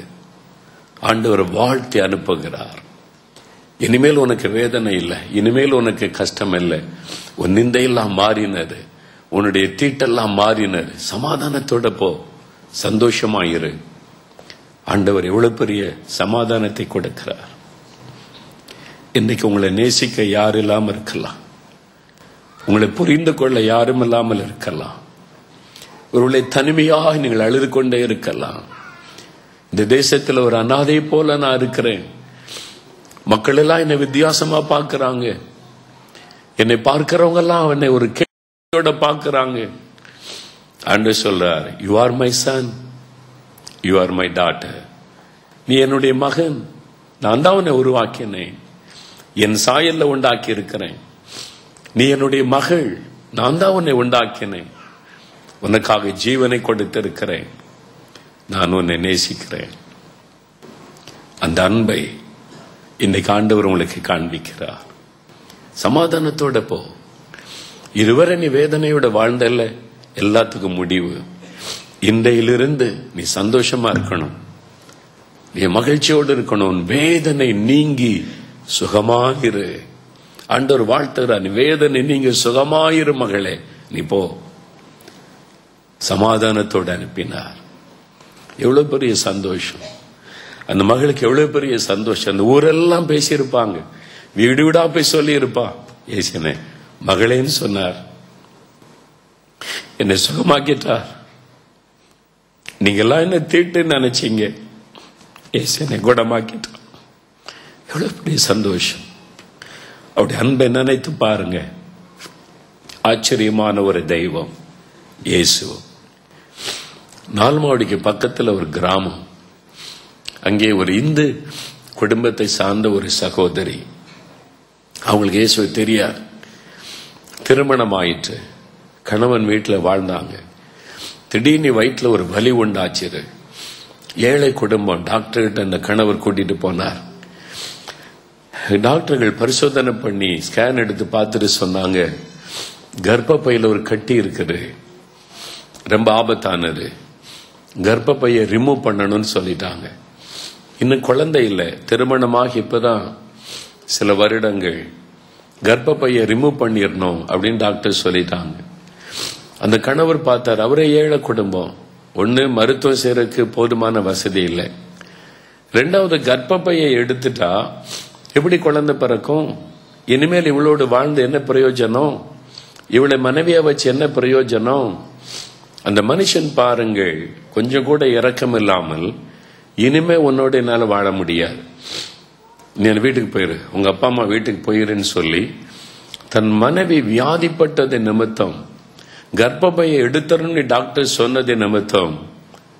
ஆண்டவர் வாழ்த்தி அனுப்புகிறார். இனிமேல் உனக்கு வேதனை இல்லை, இனிமேல் உனக்கு கஷ்டம் இல்லை. உன் நிந்தையெல்லாம் மாறினது, உன்னுடைய தீட்டெல்லாம் மாறினது. சமாதானத்தோட போ, சந்தோஷமாயிரு. ஆண்டவர் எவ்வளவு பெரிய சமாதானத்தை கொடுக்கிறார். இன்னைக்கு உங்களை நேசிக்க யார் இல்லாமல் இருக்கலாம், உங்களை புரிந்து கொள்ள யாரும் இல்லாமல் இருக்கலாம். ஒருவேளை தனிமையாக நீங்கள் அழுது கொண்டே இருக்கலாம். இந்த தேசத்தில் ஒரு அனாதை போல நான் இருக்கிறேன், மக்கள் எல்லாம் என்னை வித்தியாசமா பார்க்கிறாங்க, என்னை பார்க்கிறவங்க எல்லாம் என்னை ஒரு கேள்வியோட பார்க்கிறாங்க. ஆண்டவர் சொல்றார், you are my son, you are my daughter. நீ என்னுடைய மகன், நான் தான் உன்னை உருவாக்கினேன், என் சாயல்ல உண்டாக்கி இருக்கிறேன். நீ என்னுடைய மகள், நான் தான் உன்னை உண்டாக்கினேன், உனக்காக ஜீவனை கொடுத்திருக்கிறேன், நான் உன்னை நேசிக்கிறேன். அந்த அன்பை இன்னைக்கு ஆண்டவர் உங்களுக்கு காண்பிக்கிறார். சமாதானத்தோட போ. இதுவரை நீ வேதனையோட வாழ்ந்தல்ல, எல்லாத்துக்கும் முடிவு. இன்றையிலிருந்து நீ சந்தோஷமா இருக்கணும், நீ மகிழ்ச்சியோடு இருக்கணும். வேதனை நீங்கி சுகமாயிரு. ஆண்டவர் வாழ்த்துகிறார், நீ வேதனை நீங்க சுகமாயிரு மகளே, நீ போ. சமாதானத்தோடு அனுப்பினார். எவ்வளவு பெரிய சந்தோஷம் அந்த மகளுக்கு, எவ்வளவு பெரிய சந்தோஷம். அந்த ஊரெல்லாம் பேசியிருப்பாங்க, வீடு வீடா போய் சொல்லி இருப்பா, ஏசினே மகளேன்னு சொன்னார், என்னை சுகமாக்கிட்டார். நீங்க எல்லாம் என்ன தீட்டு நினைச்சீங்க, ஏசினே குணமாக்கிட்டார். எவ்வளவு பெரிய சந்தோஷம். அப்படி அன்பை நினைத்து பாருங்க. ஆச்சரியமான ஒரு தெய்வம் இயேசு. நால்மாவடிக்கு பக்கத்தில் ஒரு கிராமம். அங்கே ஒரு இந்து குடும்பத்தை சார்ந்த ஒரு சகோதரி. அவங்களுக்கு இயேசுவை தெரியாது. திருமணம் ஆயிற்று. கணவன் வீட்டில் வாழ்ந்தாங்க. திடீர்னு வயிற்றில் ஒரு வலி உண்டாச்சு. ஏழை குடும்பம். டாக்டர்கிட்ட அந்த கணவர் கூட்டிட்டு போனார். டாக்டர்கள் பரிசோதனை பண்ணி ஸ்கேன் எடுத்து பார்த்துட்டு சொன்னாங்க, கர்ப்பப்பையில் ஒரு கட்டி இருக்குது, ரொம்ப ஆபத்தானது, கர்ப்பப்பையை ரிமூவ் பண்ணணும்னு சொல்லிட்டாங்க. இன்னும் குழந்தை இல்லை, திருமணமாக இப்பதான் சில வருடங்கள், கர்ப்பப்பையை ரிமூவ் பண்ணிடணும் அப்படின்னு டாக்டர் சொல்லிட்டாங்க. அந்த கணவர் பார்த்தார். அவரே ஏழை குடும்பம். ஒண்ணு, மருத்துவம் செய்யறதுக்கு போதுமான வசதி இல்லை. ரெண்டாவது, கர்ப்பப்பையை எடுத்துட்டா எப்படி குழந்தை பிறக்கும்? இனிமேல் இவளோடு வாழ்ந்து என்ன பிரயோஜனம்? இவளை மனைவியை வச்சு என்ன பிரயோஜனம்? அந்த மனுஷன் பாருங்கள், கொஞ்சம் கூட இரக்கம் இல்லாமல், இனிமே உன்னோட என்னால வாழ முடியாது, நீ வீட்டுக்கு போயிரு, உங்க அப்பா அம்மா வீட்டுக்கு போயிருன்னு சொல்லி தன் மனைவி வியாதிப்பட்டது நிமித்தம், கர்ப்பப்பையை எடுத்தருன்னு டாக்டர் சொன்னது நிமித்தம்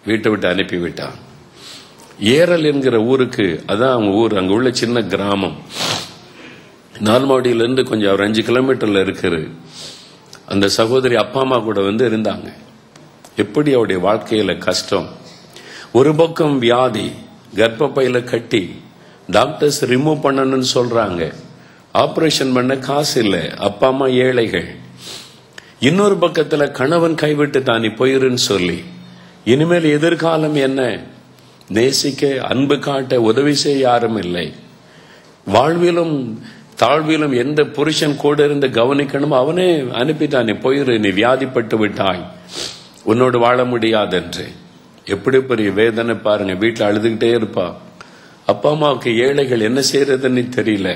வீட்டை விட்டு அனுப்பிவிட்டான். ஏரல் என்கிற ஊருக்கு, அதான் அவங்க ஊர், அங்க உள்ள சின்ன கிராமம். நால்மாவடியிலிருந்து கொஞ்சம் ஒரு 5 கிலோமீட்டர்ல இருக்குது. அந்த சகோதரி அப்பா அம்மா கூட இருந்தாங்க. எப்படி அவருடைய வாழ்க்கையில கஷ்டம். ஒரு பக்கம் வியாதி, கர்ப்பப்பையில கட்டி, டாக்டர்ஸ் ரிமூவ் பண்ணணும்னு சொல்றாங்க, ஆபரேஷன் பண்ண காசு இல்லை, அப்பா அம்மா ஏழைகள். இன்னொரு பக்கத்துல கணவன் கைவிட்டு தானே போயிருன்னு சொல்லி, இனிமேல் எதிர்காலம் என்ன? நேசிக்க, அன்பு காட்ட, உதவி செய்ய யாரும் இல்லை. வாழ்விலும் தாழ்விலும் எந்த புருஷன் கூட இருந்து கவனிக்கணும் அவனே அனுப்பிட்டானே, போயிரு, நீ வியாதிப்பட்டு விட்டாய், உன்னோடு வாழ முடியாதென்று. எப்படி பெரிய வேதனை பாருங்க. வீட்டில் அழுதுகிட்டே இருப்பா. அப்பா அம்மாவுக்கு ஏழைகள் என்ன செய்யறதுன்னு தெரியல.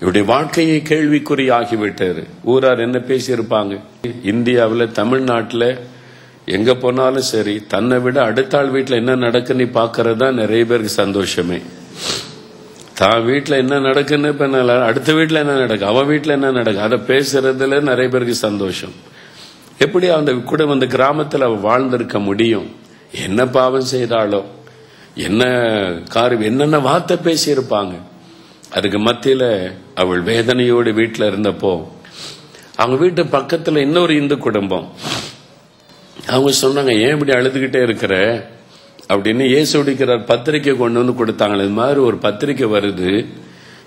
இவருடைய வாழ்க்கையை கேள்விக்குறி ஆகிவிட்டாரு. ஊரார் என்ன பேசியிருப்பாங்க? இந்தியாவில், தமிழ்நாட்டில் எங்க போனாலும் சரி, தன்னை விட அடுத்த ஆள் வீட்டில் என்ன நடக்குன்னு பாக்குறதா நிறைய பேருக்கு சந்தோஷமே. தான் வீட்டில் என்ன நடக்குன்னு இப்ப அடுத்த வீட்டில் என்ன நடக்கு, அவன் வீட்டில் என்ன நடக்கு, அதை பேசுறதுல நிறைய பேருக்கு சந்தோஷம். எப்படி அந்த கூட அந்த கிராமத்தில் அவ வாழ்ந்திருக்க முடியும்? என்ன பாவம் செய்தாலோ, என்ன காரியம், என்னென்ன வார்த்தை பேசியிருப்பாங்க. அதுக்கு மத்தியில அவள் வேதனையோடு வீட்டில் இருந்தப்போ, அவங்க வீட்டு பக்கத்துல இன்னொரு இந்து குடும்பம். அவங்க சொன்னாங்க, ஏன் இப்படி அழுதுகிட்டே இருக்கிற அப்படின்னு. இயேசு உடிக்கிறார் பத்திரிக்கை கொண்டு வந்து கொடுத்தாங்க. இது மாதிரி ஒரு பத்திரிக்கை வருது,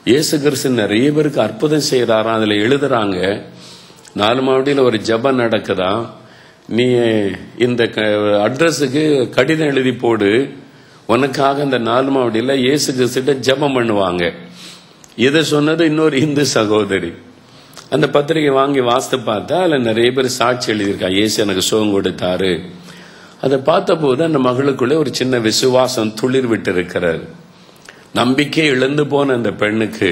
இயேசு கிறிஸ்து நிறைய பேருக்கு அற்புதம் செய்யறாராம். அதுல எழுதுறாங்க, நால்மாவடியில் ஒரு ஜெபம் நடக்குதா, நீ இந்த அட்ரஸுக்கு கடிதம் எழுதி போடு, உனக்காக இந்த நால்மாவடியில் இயேசு கிறிஸ்துட்ட ஜெபம் பண்ணுவாங்க. இதை சொன்னது இன்னொரு இந்து சகோதரி. அந்த பத்திரிகை வாங்கி வாசித்து பார்த்தா அதுல நிறைய பேர் சாட்சி எழுதியிருக்கா, இயேசு எனக்கு சுகம் கொடுத்தாரு. அதை பார்த்த போது அந்த மகளுக்குள்ளே ஒரு சின்ன விசுவாசம் துளிர் விட்டு இருக்கிறார். நம்பிக்கை இழந்து போன அந்த பெண்ணுக்கு,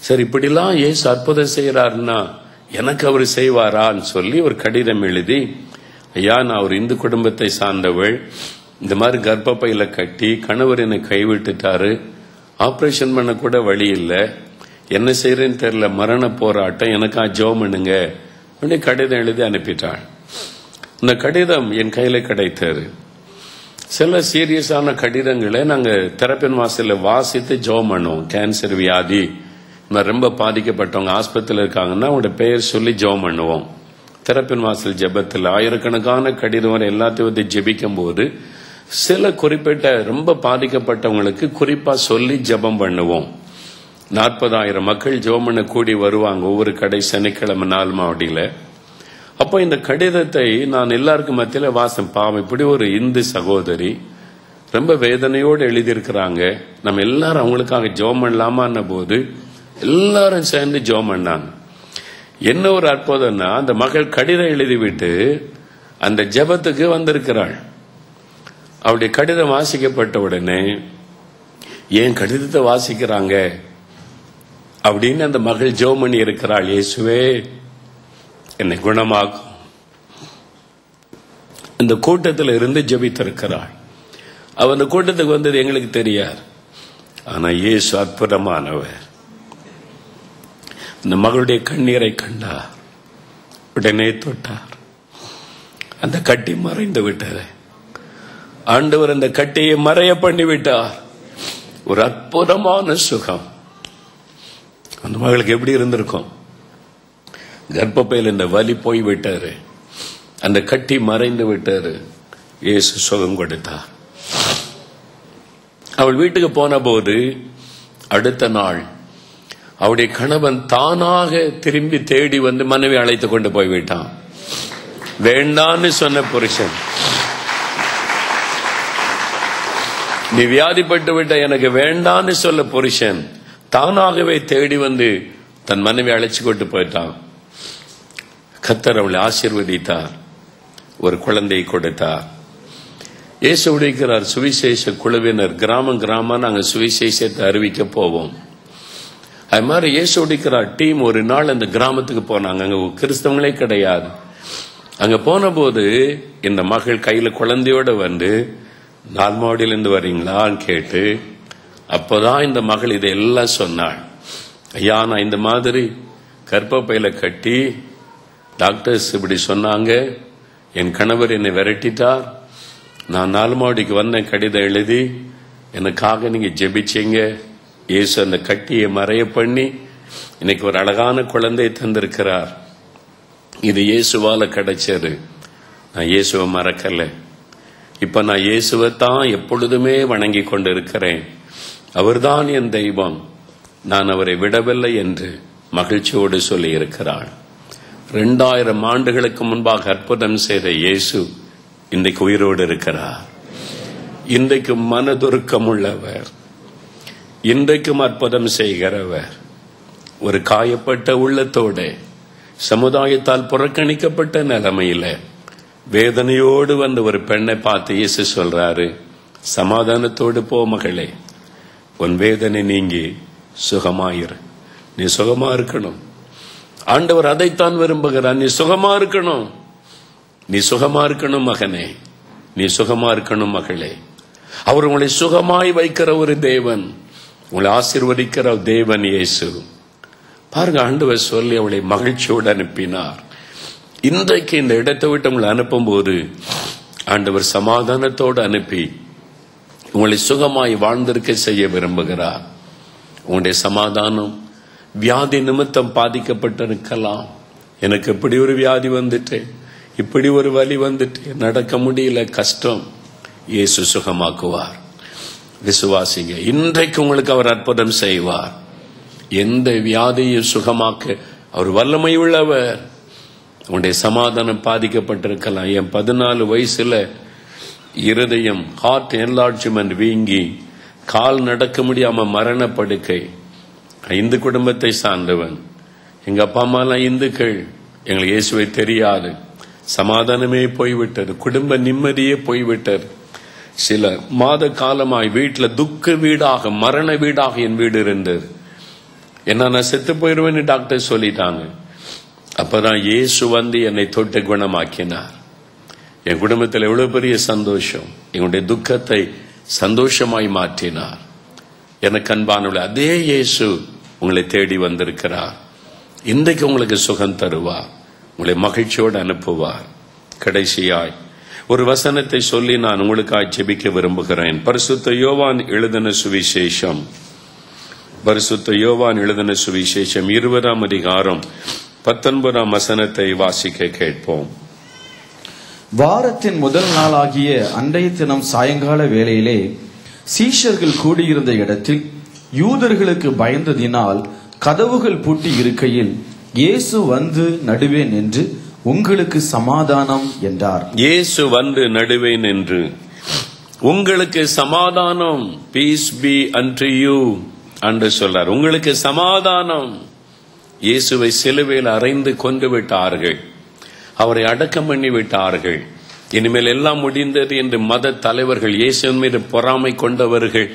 சரி இப்படிலாம் இயேசு அற்புதம் செய்யறாருன்னா எனக்கு அவர் செய்வாரான்னு சொல்லி ஒரு கடிதம் எழுதி, ஐயா நான் ஒரு இந்து குடும்பத்தை சார்ந்தவள், இந்த மாதிரி கர்ப்பப்பையில கட்டி கணவர் என்னை கைவிட்டுட்டாரு, ஆபரேஷன் பண்ண கூட வழி இல்லை, என்ன செய்யறேன்னு தெரியல, மரண போராட்டம், எனக்கா ஜெபம் பண்ணுங்க அப்படி கடிதம் எழுதி அனுப்பிட்டாள். இந்த கடிதம் என் கையில கிடைத்தது. சில சீரியஸான கடிதங்களை நாங்க தெரப்பின் வாசல்ல வாசித்து ஜெபம் பண்ணுவோம். கேன்சர் வியாதி ரொம்ப பாதிக்கப்பட்டவங்க ஆஸ்பத்திரியில் இருக்காங்கன்னா அவங்களோட பெயர் சொல்லி ஜெபம் பண்ணுவோம். தெரப்பின் வாசல் ஜெபத்தில் ஆயிரக்கணக்கான கடிதம் வரை எல்லாத்தையும் ஜெபிக்கும் போது சில குறிப்பிட்ட ரொம்ப பாதிக்கப்பட்டவங்களுக்கு குறிப்பா சொல்லி ஜெபம் பண்ணுவோம். 40,000 மக்கள் ஜெபம் பண்ண கூடி வருவாங்க ஒவ்வொரு கடை சனிக்கிழமை நால்மாவடியில. அப்போ இந்த கடிதத்தை நான் எல்லாருக்கும் மத்தியில வாசம், பாவம் இப்படி ஒரு இந்து சகோதரி ரொம்ப வேதனையோடு எழுதியிருக்கிறாங்க, நம்ம எல்லாரும் அவங்களுக்காக ஜெபம் பண்ணலாமான்ன போது எல்லாரும் சேர்ந்து ஜெபம் பண்ணாங்க. என்ன ஒரு அற்புதம்னா, அந்த மகள் கடிதம் எழுதிவிட்டு அந்த ஜெபத்துக்கு வந்திருக்கிறாள். அவருடைய கடிதம் வாசிக்கப்பட்ட உடனே, ஏன் கடிதத்தை வாசிக்கிறாங்க அப்படின்னு அந்த மகள் ஜெபம் பண்ணி இருக்கிறாள், இயேசுவே என்னை குணமாக்கும். இந்த கூட்டத்தில் இருந்து ஜெபித்திருக்கிறாள். அவ அந்த கூட்டத்துக்கு வந்தது எங்களுக்கு தெரியாது, ஆனா இயேசு அற்புதமானவர். இந்த மகளுடைய கண்ணீரை கண்டார், உடனே தொட்டார். அந்த கட்டி மறைந்து விட்டது. ஆண்டவர் அந்த கட்டியை மறைய பண்ணி விட்டார். ஒரு அற்புதமான சுகம். அந்த மகளுக்கு எப்படி இருந்திருக்கும்? கர்ப்பப்பையில் இந்த வலி போய் விட்டாரு, அந்த கட்டி மறைந்து விட்டாரு. இயேசு சுகம் கொடுத்தார். அவள் வீட்டுக்கு போன போது அடுத்த நாள் அவருடைய கணவன் தானாக திரும்பி தேடி வந்து மனைவி அழைத்து கொண்டு போய்விட்டான். வேண்டான்னு சொன்ன புருஷன், நீ வியாதிப்பட்டு விட்ட, எனக்கு வேண்டான்னு சொல்ல புருஷன் தானாகவே தேடி வந்து தன் மனைவி அழைச்சு கொண்டு போயிட்டான். கர்த்தர் அவளை ஆசீர்வதித்தார், ஒரு குழந்தையை கொடுத்தார். இயேசு உடைக்கிறார். சுவிசேஷ குழுவினர் கிராமம் நாங்கள் சுவிசேஷத்தை அறிவிக்க போவோம். அது மாதிரி இயேசு உடைக்கிறார் டீம் ஒரு நாள் அந்த கிராமத்துக்கு போனாங்க. அங்க கிறிஸ்தவங்களே கிடையாது. அங்க போன போது இந்த மகள் கையில குழந்தையோட வந்து, நால்மாடியிலிருந்து வரீங்களான்னு கேட்டு, அப்போதான் இந்த மகள் இதெல்லாம் சொன்னாள். ஐயா, நான் இந்த மாதிரி கர்ப்பப்பையில கட்டி டாக்டர்ஸ் இப்படி சொன்னாங்க, என் கணவர் என்னை விரட்டிட்டார், நான் 4 மாடிக்கு வந்தேன், கடிதம் எழுதி எனக்காக நீங்க ஜெபிச்சீங்க, இயேசு அந்த கட்டியை மறைய பண்ணி இன்னைக்கு ஒரு அழகான குழந்தையை தந்திருக்கிறார், இது இயேசுவால கிடைச்சது, நான் இயேசுவை மறக்கல, இப்ப நான் இயேசுவை தான் எப்பொழுதுமே வணங்கி கொண்டு இருக்கிறேன், அவர்தான் என் தெய்வம், நான் அவரை விடவில்லை என்று மகிழ்ச்சியோடு சொல்லி இருக்கிறாள். 2000 ஆண்டுகளுக்கு முன்பாக அற்புதம் செய்த இயேசு இன்றைக்கு உயிரோடு இருக்கிறார். இன்றைக்கு மனதுருக்கம் உள்ளவர், இன்றைக்கும் அற்புதம் செய்கிறவர். ஒரு காயப்பட்ட உள்ளத்தோட, சமுதாயத்தால் புறக்கணிக்கப்பட்ட நிலைமையில வேதனையோடு வந்து ஒரு பெண்ணை பார்த்து இயேசு சொல்றாரு, சமாதானத்தோடு போ மகளே, உன் வேதனை நீங்கி சுகமாயிரு. நீ சுகமா இருக்கணும். ஆண்டவர் அதைத்தான் விரும்புகிறார். நீ சுகமா இருக்கணும், நீ சுகமா இருக்கணும் மகனே, நீ சுகமா இருக்கணும் மகளே. அவர் உங்களை சுகமாய் வைக்கிற ஒரு தேவன், உங்களை ஆசீர்வதிக்கிற தேவன் இயேசு. பாருங்க, ஆண்டவர் சொல்லி அவளை மகிழ்ச்சியோடு அனுப்பினார். இன்றைக்கு இந்த இடத்தை விட்டு உங்களை அனுப்பும் போது ஆண்டவர் சமாதானத்தோடு அனுப்பி உங்களை சுகமாய் வாழ்ந்திருக்க செய்ய விரும்புகிறார். உங்களுடைய சமாதானம் வியாதி நிமித்தம் பாதிக்கப்பட்டிருக்கலாம். எனக்கு இப்படி ஒரு வியாதி வந்துட்டு, இப்படி ஒரு வலி வந்துட்டு, நடக்க முடியல, கஷ்டம். இயேசு சுகமாக்குவார். விசுவாசிங்க, இன்றைக்கு உங்களுக்கு அவர் அற்புதம் செய்வார். எந்த வியாதியும் சுகமாக்க அவர் வல்லமை உள்ளவர். உங்களுடைய சமாதானம் பாதிக்கப்பட்டிருக்கலாம். என் 14 வயசுல இருதயம் ஹார்ட் என்லார்ஜ்மெண்ட் வீங்கி கால் நடக்க முடியாம மரணப்படுக்கை. இந்து குடும்பத்தை சார்ந்தவன், எங்க அப்பா அம்மாலாம் இந்துக்கள், எங்களுக்கு இயேசுவை தெரியாது, சமாதானமே போய்விட்டது, குடும்ப நிம்மதியே போய்விட்டது. சில மாத காலமாய் வீட்டில் துக்க வீடாக, மரண வீடாக என் வீடு இருந்தது. என்ன, நான் செத்து போயிடுவேன்னு டாக்டர் சொல்லிட்டாங்க. அப்பதான் இயேசு வந்து என்னை தொட்டு குணமாக்கினார். என் குடும்பத்தில் எவ்வளவு பெரிய சந்தோஷம். எங்களுடைய துக்கத்தை சந்தோஷமாய் மாற்றினார். எனக்கு அன்பானவர்களே, அதே இயேசு உங்களை தேடி வந்திருக்கிறார். இன்றைக்கு உங்களுக்கு சுகம் தருவார், உங்களை மகிழ்ச்சியோடு அனுப்புவார். கடைசியாய் ஒரு வசனத்தை சொல்லி நான் உங்களுக்காக ஜெபிக்க விரும்புகிறேன். பரிசுத்த யோவான் எழுதின சுவிசேஷம் 20ஆம் அதிகாரம் 19ஆம் வசனத்தை வாசிக்க கேட்போம். வாரத்தின் முதல் நாளாகிய அன்றைய தினம் சாயங்கால வேளையிலே சீஷர்கள் கூடியிருந்த இடத்தில் யூதர்களுக்கு பயந்ததினால் கதவுகள் பூட்டி இருக்கையில் இயேசு வந்து நடுவே நின்று, உங்களுக்கு சமாதானம் என்றார். இயேசு வந்து நடுவே நின்று, உங்களுக்கு சமாதானம், பீஸ் பி அன்டு யூ என்று சொல்றார். உங்களுக்கு சமாதானம். இயேசுவை சிலுவையில் அறைந்து கொண்டு விட்டார்கள், அவரை அடக்கம் பண்ணி விட்டார்கள். இனிமேல் எல்லாம் முடிந்தது என்று மத தலைவர்கள், இயேசுவின் மீது பொறாமை கொண்டவர்கள்,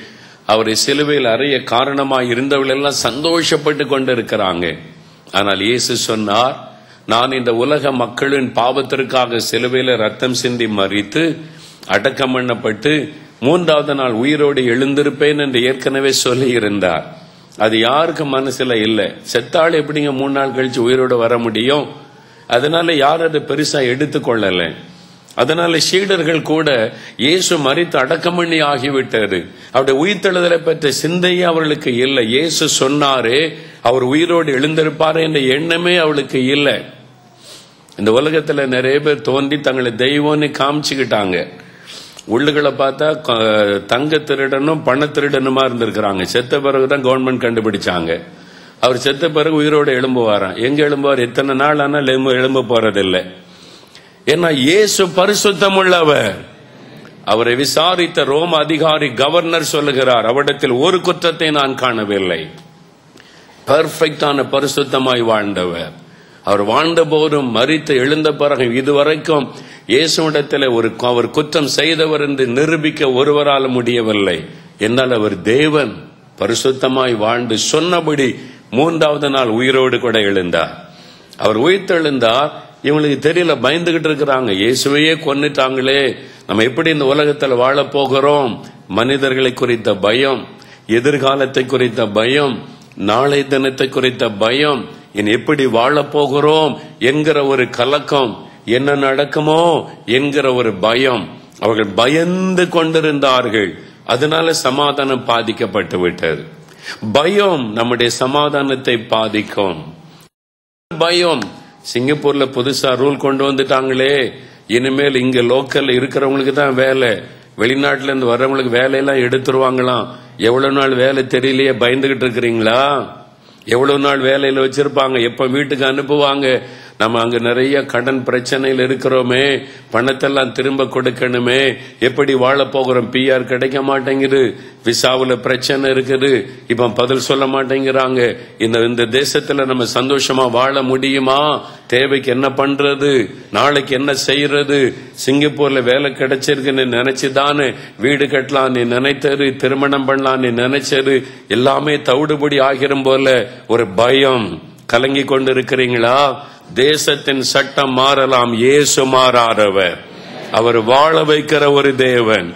அவரை சிலுவையில் அறைய காரணமாய் இருந்தவர்கள் எல்லாம் சந்தோஷப்பட்டு கொண்டிருக்கிறாங்க. ஆனால் இயேசு சொன்னார், நான் இந்த உலக மக்களின் பாவத்திற்காக சிலுவையில் ரத்தம் சிந்தி மரித்து அடக்கம் பண்ணப்பட்டு 3ஆவது நாள் உயிரோடு எழுந்திருப்பேன் என்று ஏற்கனவே சொல்லி இருந்தார். அது யாருக்கு மனசுல இல்ல. செத்தாள் எப்படிங்க 3 நாள் கழிச்சு உயிரோட வர முடியும்? அதனால யாரும் அதை பெருசா எடுத்துக்கொள்ளல. அதனால சீடர்கள் கூட இயேசு மரித்து அடக்கம் பண்ணி ஆகிவிட்டாரு, அவருடைய உயிர்த்தெழுதலை பற்ற சிந்தையே அவர்களுக்கு இல்லை. இயேசு சொன்னாரே அவர் உயிரோடு எழுந்திருப்பாரு என்ற எண்ணமே அவளுக்கு இல்லை. இந்த உலகத்துல நிறைய பேர் தோன்றி தங்களை தெய்வம்னு காமிச்சுக்கிட்டாங்க. உள்ளுகளை பார்த்தா தங்க திருடனும் பண திருடனுமா இருந்திருக்கிறாங்க. செத்த பிறகுதான் கவர்மெண்ட் கண்டுபிடிச்சாங்க. அவர் செத்த பிறகு உயிரோடு எழும்புவாராம். எங்க எழும்புவார்? எத்தனை நாள் ஆனால் எழும்ப போறதில்லை. ஏன்னா இயேசு பரிசுத்தம் உள்ளவர். அவரை விசாரித்த ரோம அதிகாரி கவர்னர் சொல்லுகிறார், அவரிடத்தில் ஒரு குற்றத்தை நான் காணவில்லை. பெர்ஃபெக்டான பரிசுத்தமாய் வாழ்ந்தவர். அவர் வாழ்ந்த போதும் மரித்து எழுந்த பிறகு இதுவரைக்கும் இயேசுவிடத்தில் அவர் குற்றம் செய்தவர் என்று நிரூபிக்க ஒருவரால் முடியவில்லை. என்னால் அவர் தேவன், பரிசுத்தமாய் வாழ்ந்து சொன்னபடி 3வது நாள் உயிரோடு கூட எழுந்தார். அவர் உயிர்த்தெழுந்தார். இவங்களுக்கு தெரியல, பயந்துகிட்டு இருக்கிறாங்க. இயேசுவையே கொன்னுட்டாங்களே, நம்ம எப்படி இந்த உலகத்தில் வாழ போகிறோம்? மனிதர்களை குறித்த பயம், எதிர்காலத்தை குறித்த பயம், நாளை தினத்தை குறித்த பயம், இனி எப்படி வாழ போகிறோம் என்கிற ஒரு கலக்கம், என்ன நடக்குமோ என்கிற ஒரு பயம். அவர்கள் பயந்து கொண்டிருந்தார்கள். அதனால சமாதானம் பாதிக்கப்பட்டு விட்டது. பயம் நம்முடைய சமாதானத்தை பாதிக்கும். பயம். சிங்கப்பூர்ல புதுசா ரூல் கொண்டு வந்துட்டாங்களே, இனிமேல் இங்க லோக்கல்ல இருக்கிறவங்களுக்கு தான் வேலை, வெளிநாட்டுல இருந்து வர்றவங்களுக்கு வேலையெல்லாம் எடுத்துருவாங்களாம். எவ்வளவு நாள் வேலை தெரியலையே, பயந்துகிட்டு இருக்கிறீங்களா? எவ்வளவு நாள் வேலையில வச்சிருப்பாங்க, எப்ப வீட்டுக்கு அனுப்புவாங்க? நம்ம அங்க நிறைய கடன் பிரச்சனையில் இருக்கிறோமே, பணத்தெல்லாம் திரும்ப கொடுக்கணுமே, எப்படி வாழ போகிறோம்? பிஆர் கிடைக்க மாட்டேங்குது, விசாவுல பிரச்சனை இருக்குது, இப்ப பதில் சொல்ல மாட்டேங்கிறாங்க. இந்த தேசத்துல நம்ம சந்தோஷமா வாழ முடியுமா? தேவைக்கு என்ன பண்றது? நாளைக்கு என்ன செய்யறது? சிங்கப்பூர்ல வேலை கிடைச்சிருக்குன்னு நினைச்சுதானே வீடு கட்டலாம் நீ நினைத்தது, திருமணம் பண்ணலாம் நீ நினைச்சது எல்லாமே தவிடுபடி ஆகிரும் போல ஒரு பயம். கலங்கி கொண்டு இருக்கிறீங்களா? தேசத்தின் சட்டம் மாறலாம், இயேசு மாறாதவர். அவர் வாழ வைக்கிற ஒரு தேவன்.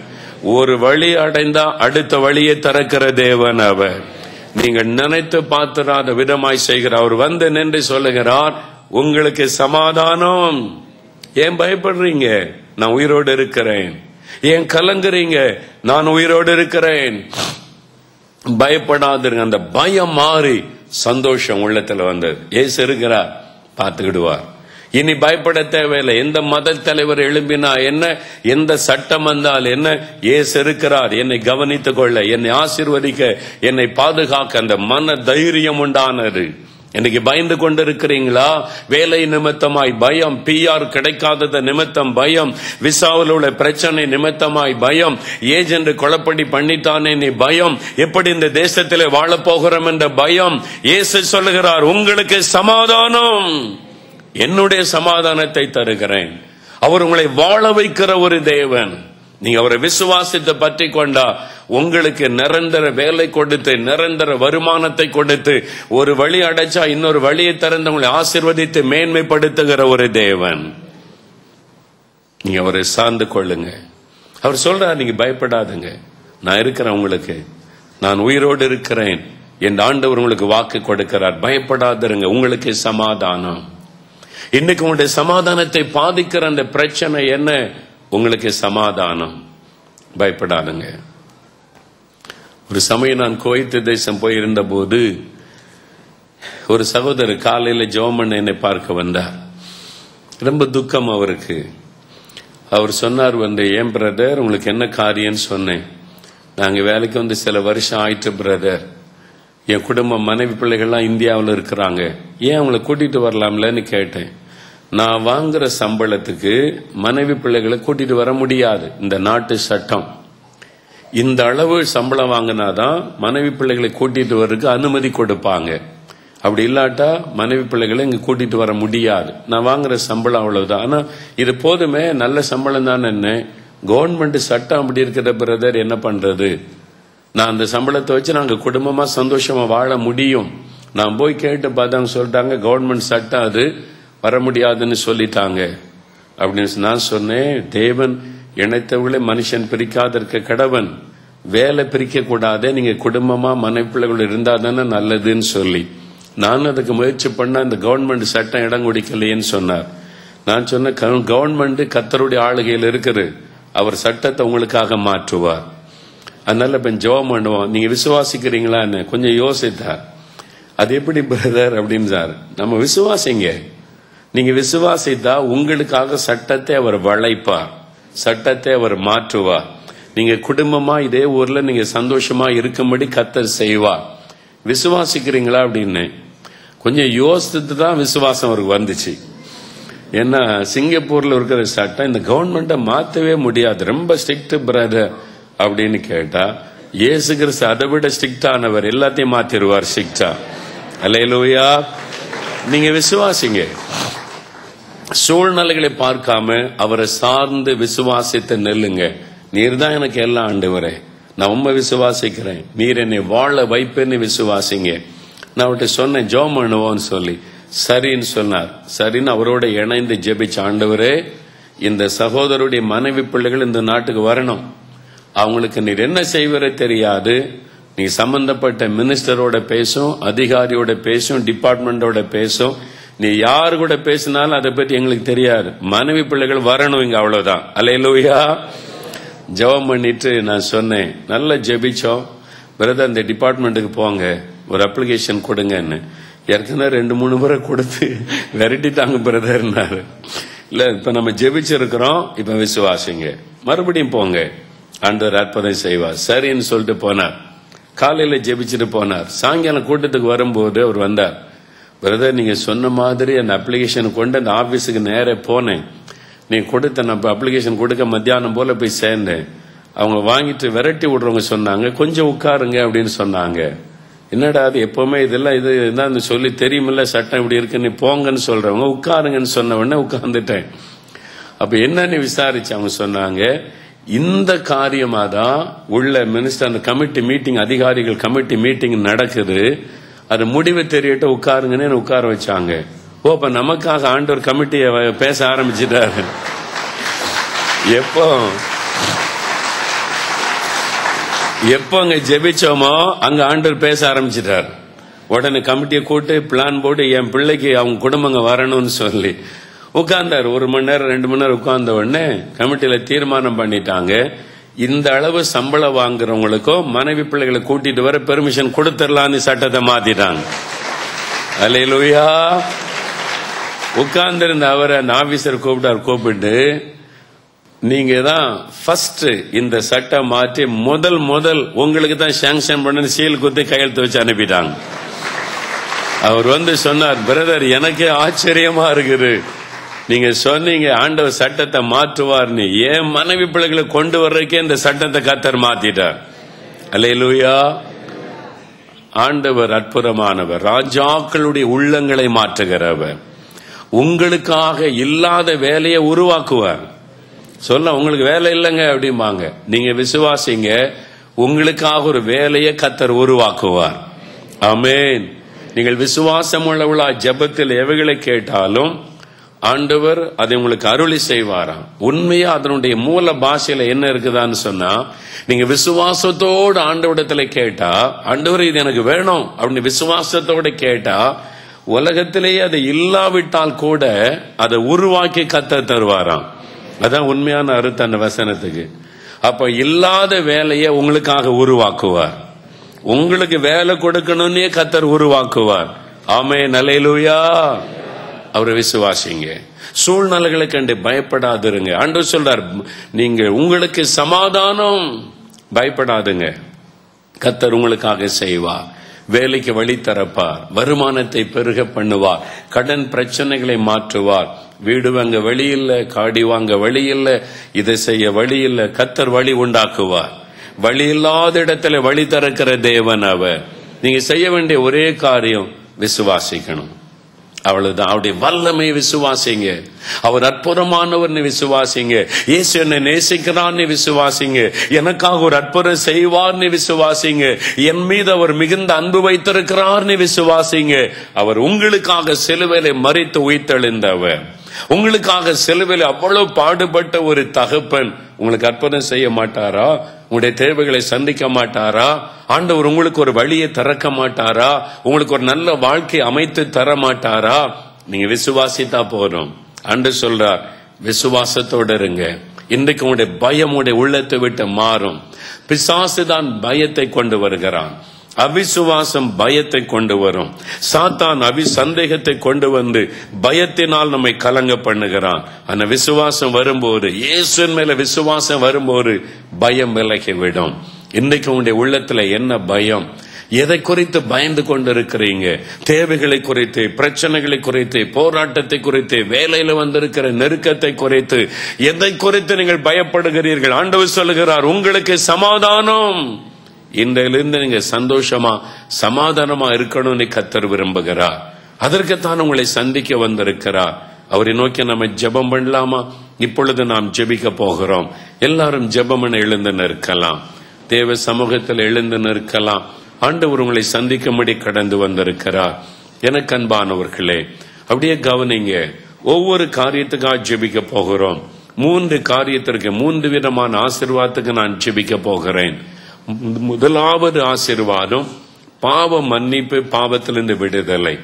ஒரு வழி அடைந்தா அடுத்த வழியை திறக்கிற தேவன் அவர். நீங்கள் நினைத்து பார்த்திராத விதமாய் செய்கிறார். அவர் வந்து நின்று சொல்லுகிறார், உங்களுக்கு சமாதானம். ஏன் பயப்படுறீங்க? நான் உயிரோடு இருக்கிறேன். ஏன் கலங்குறீங்க? நான் உயிரோடு இருக்கிறேன். பயப்படாதிருங்க. அந்த பயம் மாறி சந்தோஷம் உள்ளத்துல வந்தது. இயேசு இருக்கிறார், பார்த்துக்கிடுவார். இனி பயப்பட தேவையில்லை. எந்த மத தலைவர் எழும்பினா என்ன, எந்த சட்டம் வந்தால் என்ன, இயேசு இருக்கிறார். என்னை கவனித்துக் கொள்ள, என்னை ஆசீர்வதிக்க, என்னை பாதுகாக்க அந்த மன தைரியம் உண்டானது. இன்னைக்கு பயந்து கொண்டிருக்கிறீங்களா? வேலை நிமித்தமாய் பயம், பிஆர் கிடைக்காதது நிமித்தம் பயம், விசாவில் உள்ள பிரச்சனை நிமித்தமாய் பயம், ஏஜென்ட் கொலைப்படி பண்ணித்தானே நீ பயம், எப்படி இந்த தேசத்திலே வாழ போகிறோம் என்ற பயம். இயேசு சொல்லுகிறார், உங்களுக்கு சமாதானம், என்னுடைய சமாதானத்தை தருகிறேன். அவர் உங்களை வாழ வைக்கிற ஒரு தேவன். நீங்க அவரை விசுவாசித்து பற்றி கொண்டா உங்களுக்கு நிரந்தர வேலை கொடுத்து, நிரந்தர வருமானத்தை கொடுத்து, ஒரு வழி அடைச்சா இன்னொரு வழியை திறந்து உங்களை ஆசீர்வதித்து மேன்மைப்படுத்துகிற ஒரு தேவன். நீங்க அவரை சார்ந்து கொள்ளுங்க. அவர் சொல்றார், நீங்க பயப்படாதுங்க, நான் இருக்கிறேன் உங்களுக்கு, நான் உயிரோடு இருக்கிறேன் என் ஆண்டவர் உங்களுக்கு வாக்கு கொடுக்கிறார். பயப்படாதிருங்க, உங்களுக்கு சமாதானம். இன்னைக்கு உங்களுடைய சமாதானத்தை பாதிக்கிற அந்த பிரச்சனை என்ன? உங்களுக்கு சமாதானம். பயப்படாதுங்க. ஒரு சமயம் நான் குவைத் தேசம் போயிருந்த போது ஒரு சகோதரர் காலையில ஜெபம் என்னை பார்க்க வந்தார். ரொம்ப துக்கம் அவருக்கு. அவர் சொன்னார், ஏன் பிரதர் உங்களுக்கு என்ன காரியம்னு சொன்னேன். நாங்க வேலைக்கு வந்து சில வருஷம் ஆயிட்டு பிரதர், என் குடும்பம் மனைவி பிள்ளைகள்லாம் இந்தியாவில் இருக்கிறாங்க, ஏன் அவங்களை கூட்டிட்டு வரலாம்லன்னு கேட்டேன். நான் வாங்குற சம்பளத்துக்கு மனைவி பிள்ளைகளை கூட்டிட்டு வர முடியாது, இந்த நாட்டு சட்டம். இந்த அளவு சம்பளம் வாங்கினாதான் மனைவி பிள்ளைகளை கூட்டிட்டு வர்றதுக்கு அனுமதி கொடுப்பாங்க. அப்படி இல்லாட்டா மனைவி பிள்ளைகளை இங்க கூட்டிட்டு வர முடியாது. நான் வாங்குற சம்பளம் அவ்வளவுதான். ஆனா இது போதுமே, நல்ல சம்பளம் தான். என்ன கவர்மெண்ட் சட்டம் அப்படி இருக்கிற பிரதர், என்ன பண்றது? நான் அந்த சம்பளத்தை வச்சு நாங்க குடும்பமா சந்தோஷமா வாழ முடியும். நான் போய் கேட்டு பார்த்தாங்க, சொல்லிட்டாங்க கவர்மெண்ட் சட்டம் அது வர முடியாதுன்னு சொல்லிட்டாங்க அப்படின்னு. நான் சொன்னேன், தேவன் இணைத்தவர்களே மனுஷன் பிரிக்காதிருக்க கடவன். வேலை பிரிக்க கூடாது, நீங்க குடும்பமா மனைப்பிள்ளைகள் இருந்தா தானே நல்லதுன்னு சொல்லி நான் அதுக்கு முயற்சி பண்ண இந்த கவர்மெண்ட் சட்டம் இடம் கொடுக்கலையேன்னு சொன்னார். நான் சொன்ன கவர்மெண்ட் கர்த்தருடைய ஆளுகையில் இருக்குது, அவர் சட்டத்தை உங்களுக்காக மாற்றுவார். அதனால இப்ப ஜெபம் பண்ணுவோம். நீங்க விசுவாசிக்கிறீங்களான்னு கொஞ்சம் யோசித்தார். அது எப்படி பிரதர் அப்படின்னு சார், நம்ம விசுவாசிங்க. நீங்க விசுவாசித்தா உங்களுக்காக சட்டத்தை அவர் வளைப்பார், சட்டத்தை அவர் மாற்றுவார். நீங்க குடும்பமா இதே ஊர்ல நீங்க சந்தோஷமா இருக்கும்படி கர்த்தர் செய்வார். விசுவாசிக்கிறீங்களா அப்படின்னு கொஞ்சம் யோசித்து தான் விசுவாசம் அவருக்கு வந்துச்சு. ஏன்னா சிங்கப்பூர்ல இருக்கிற சட்டம் இந்த கவர்மெண்ட்டை மாற்றவே முடியாது, ரொம்ப ஸ்ட்ரிக்ட் பிரதர் அப்படின்னு கேட்டா, இயேசு கிறிஸ்து அதை விட ஸ்ட்ரிக்டானவர், எல்லாத்தையும் மாத்திருவார் ஸ்ட்ரிக்டா. அல்லேலூயா. நீங்க விசுவாசிங்க. சூழ்நிலைகளை பார்க்காம அவரை சார்ந்து விசுவாசித்து நெல்லுங்க. நீர் தான் எனக்கு எல்லாம் ஆண்டவரே, நான் உண்மை விசுவாசிக்கிறேன், நீர் என்னை வாழ வைப்பேன்னு விசுவாசிங்க. நான் அவர்கிட்ட சொன்னேன் ஜெபம் பண்ணுவோன்னு சொல்லி, சரின்னு சொன்னார். சரின்னு அவரோட இணைந்து ஜெபிச்ச, ஆண்டவரே இந்த சகோதரருடைய மனைவி பிள்ளைகள் இந்த நாட்டுக்கு வரணும், அவங்களுக்கு நீர் என்ன செய்வரே தெரியாது, நீ சம்பந்தப்பட்ட மினிஸ்டரோட பேசும், அதிகாரியோட பேசும், டிபார்ட்மெண்டோட பேசும், நீ யாரு கூட பேசினாலும் அதை பற்றி எங்களுக்கு தெரியாது, மனைவி பிள்ளைகள் வரணும் இங்க, அவ்வளவுதான். அல்லேலூயா. ஜெபம் பண்ணிட்டு நான் சொன்னேன், நல்லா ஜெபிச்சோம் பிரதர், அந்த டிபார்ட்மெண்ட்டுக்கு போங்க, ஒரு அப்ளிகேஷன் கொடுங்கன்னு. ஏற்கனவே 2-3 முறை கொடுத்து விரட்டிட்டாங்க பிரதர்னாரு. இல்ல இப்ப நம்ம ஜெபிச்சிருக்கிறோம், இப்ப விசுவாசிங்க, மறுபடியும் போங்க, ஆண்டவர் அற்புதம் செய்வார். சரின்னு சொல்லிட்டு போனார். காலையில ஜெபிச்சுட்டு போனார். சாயங்காலம் கூட்டத்துக்கு வரும்போது அவர் வந்தார். பிரதர், நீங்க சொன்ன மாதிரி அந்த அப்ளிகேஷன் கொண்டு அந்த ஆபீஸுக்கு நேர போனேன், நீங்க கொடுத்த நம்ம அப்ளிகேஷன் கொடுக்க மத்தியானம் போல போய் சேர்ந்தேன். அவங்க வாங்கிட்டு விரட்டி விடுறவங்க சொன்னாங்க, கொஞ்சம் உட்காருங்க அப்படின்னு சொன்னாங்க. என்னடா அது எப்பவுமே இதெல்லாம் இது சொல்லி தெரியுமில்ல சட்டம் இப்படி இருக்கு, நீ போங்கன்னு சொல்றவங்க உட்காருங்கன்னு சொன்ன உடனே உட்கார்ந்துட்டேன். அப்ப என்னன்னு விசாரிச்சு அவங்க சொன்னாங்க, இந்த காரியமா தான் உள்ள மினிஸ்டர் அந்த கமிட்டி மீட்டிங், அதிகாரிகள் கமிட்டி மீட்டிங் நடக்குது, அது முடிவு தெரியட்ட உட்காருங்கன்னு உட்கார வச்சாங்க. ஓ, அப்ப நமக்காக ஆண்டவர் கமிட்டியை பேச ஆரம்பிச்சிட்டாரு. எப்போ அங்க ஜெபிச்சோமோ அங்க ஆண்டவர் பேச ஆரம்பிச்சிட்டார். உடனே கமிட்டியை கூட்டு பிளான் போட்டு என் பிள்ளைக்கு அவங்க குடும்பங்க வரணும்னு சொல்லி உட்கார்ந்தார். 1 மணி நேரம் 2 மணி நேரம் உட்கார்ந்த உடனே கமிட்டியில தீர்மானம் பண்ணிட்டாங்க, இந்த அளவு சம்பளம் வாங்குறவங்களுக்கும் மனைவி பிள்ளைகளை கூட்டிட்டு வர பெர்மிஷன் கொடுத்துடலான்னு சட்டத்தை மாத்திட்டாங்க. அல்லேலூயா. உட்கார்ந்து இருந்த அவரை அந்த ஆபீசர் கூப்பிட்டு, நீங்க தான் ஃபர்ஸ்ட் இந்த சட்டம் மாற்றி முதல் உங்களுக்கு தான் சாங்ஷன் பண்ணு சீல் குத்தி கையெழுத்து வச்சு அனுப்பிட்டாங்க. அவர் வந்து சொன்னார், பிரதர் எனக்கே ஆச்சரியமா இருக்குது, நீங்க சொன்னீங்க ஆண்டவர் சட்டத்தை மாற்றுவார்னு, ஏன் மனைவி பிள்ளைகளை கொண்டு வர்றதுக்கே இந்த சட்டத்தை கர்த்தர் மாத்திட்டார். அல்லேலூயா. ஆண்டவர் அற்புதமானவர், ராஜாக்களுடைய உள்ளங்களை மாற்றுகிறவர், உங்களுக்காக இல்லாத வேலையை உருவாக்குவார். சொல்ல உங்களுக்கு வேலை இல்லைங்க அப்படிம்பாங்க, நீங்க விசுவாசிங்க, உங்களுக்காக ஒரு வேலையை கர்த்தர் உருவாக்குவார். ஆமென். நீங்கள் விசுவாசம் உள்ளவளா ஜெபத்தில் எவைகளை கேட்டாலும் ஆண்டவர் அதை உங்களுக்கு அருளி செய்வாராம். உண்மையா அதனுடைய மூல பாஷையில என்ன இருக்குதான்னு சொன்னா, நீங்க விசுவாசத்தோடு ஆண்டவரிடத்துல கேட்டா, ஆண்டவர் இது எனக்கு வேணும் அப்படின்னு விசுவாசத்தோடு கேட்டா, உலகத்திலேயே அதை இல்லாவிட்டால் கூட அதை உருவாக்கி கர்த்தர் தருவாராம். அதான் உண்மையான அர்த்தம் அந்த வசனத்துக்கு. அப்ப இல்லாத வேலையை உங்களுக்காக உருவாக்குவார், உங்களுக்கு வேலை கொடுக்கணும்னே கர்த்தர் உருவாக்குவார். ஆமென். அல்லேலூயா. அவரை விசுவாசிங்க. சூழ்நிலைகளை கண்டு பயப்படாதிருங்க. ஆண்டவர் சொல்றார், நீங்க உங்களுக்கு சமாதானம், பயப்படாதுங்க, கர்த்தர் உங்களுக்காக செய்வார், வேலைக்கு வழி தரப்பார், வருமானத்தை பெருக பண்ணுவார், கடன் பிரச்சனைகளை மாற்றுவார், வீடு வாங்க வழி இல்ல, காடி வாங்க வழி இல்ல, இதை செய்ய வழி இல்ல, கர்த்தர் வழி உண்டாக்குவார். வழி இல்லாத இடத்துல வழி திறக்கிற தேவன் அவர். நீங்க செய்ய வேண்டிய ஒரே காரியம் விசுவாசிக்கணும், அவ்வளவுதான். அவருடைய வல்லமை விசுவாசிங்க, அவர் அற்புதமானவர்னு விசுவாசிங்க, இயேசு என்னை நேசிக்கிறான்னு விசுவாசிங்க, எனக்காக ஒரு அற்புதம் செய்வார்னு விசுவாசிங்க, என் மீது அவர் மிகுந்த அன்பு வைத்திருக்கிறார்னு விசுவாசிங்க. அவர் உங்களுக்காக சிலுவையிலே மரித்து உயிர்த்தெழுந்தவர், உங்களுக்காக சிலுவையில் அவ்வளவு பாடுபட்ட ஒரு தகப்பன் உங்களுக்கு அற்புதம் செய்ய மாட்டாரா? உங்களுடைய தேவைகளை சந்திக்க மாட்டாரா? ஆண்டவர் உங்களுக்கு ஒரு வழியை திறக்க மாட்டாரா? உங்களுக்கு ஒரு நல்ல வாழ்க்கை அமைத்து தர மாட்டாரா? நீங்க விசுவாசித்தா போறோம். ஆண்டவர் சொல்றார், விசுவாசத்தோட இருங்க. இன்றைக்கு உங்களுடைய பயம் உங்களுடைய உள்ளத்தை விட்டு மாறும். பிசாசு தான் பயத்தை கொண்டு வருகிறான். அவிசுவாசம் பயத்தை கொண்டு வரும். சாத்தான் சந்தேகத்தை கொண்டு வந்து பயத்தினால் நம்மை கலங்க பண்ணுகிறான். ஆனா விசுவாசம் வரும்போது, இயேசுவின் மேல விசுவாசம் வரும்போது பயம் விலகிவிடும். இன்றைக்கு உங்களுடைய உள்ளத்துல என்ன பயம்? எதை குறித்து பயந்து கொண்டிருக்கிறீங்க? தேவைகளை குறித்து, பிரச்சனைகளை குறித்து, போராட்டத்தை குறித்து, வேலையில வந்திருக்கிற நெருக்கத்தை குறித்து, எதை குறித்து நீங்கள் பயப்படுகிறீர்கள்? ஆண்டவர் சொல்லுகிறார், உங்களுக்கு சமாதானம். இன்றையிலிருந்து நீங்க சந்தோஷமா சமாதானமா இருக்கணும்னு கர்த்தர் விரும்புகிறார். அதற்குத்தான் உங்களை சந்திக்க வந்திருக்கிறார். அவரை நோக்கி நம்ம ஜெபம் பண்ணலாமா? இப்பொழுது நாம் ஜெபிக்க போகிறோம். எல்லாரும் ஜெபம் எழுந்து நிற்கலாம். தேவ சமூகத்தில் எழுந்து நிற்கலாம். ஆண்டவர் உங்களை சந்திக்கும்படி கடந்து வந்திருக்கிறார். எனக்கு அன்பானவர்களே, அப்படியே கவனிங்க. ஒவ்வொரு காரியத்துக்காக ஜெபிக்க போகிறோம். 3 காரியத்திற்கு 3 விதமான ஆசீர்வாதத்துக்கு நான் ஜெபிக்க போகிறேன். முதலாவது ஆசீர்வாதம் பாவ மன்னிப்பு, பாவத்திலிருந்து விடுதலை,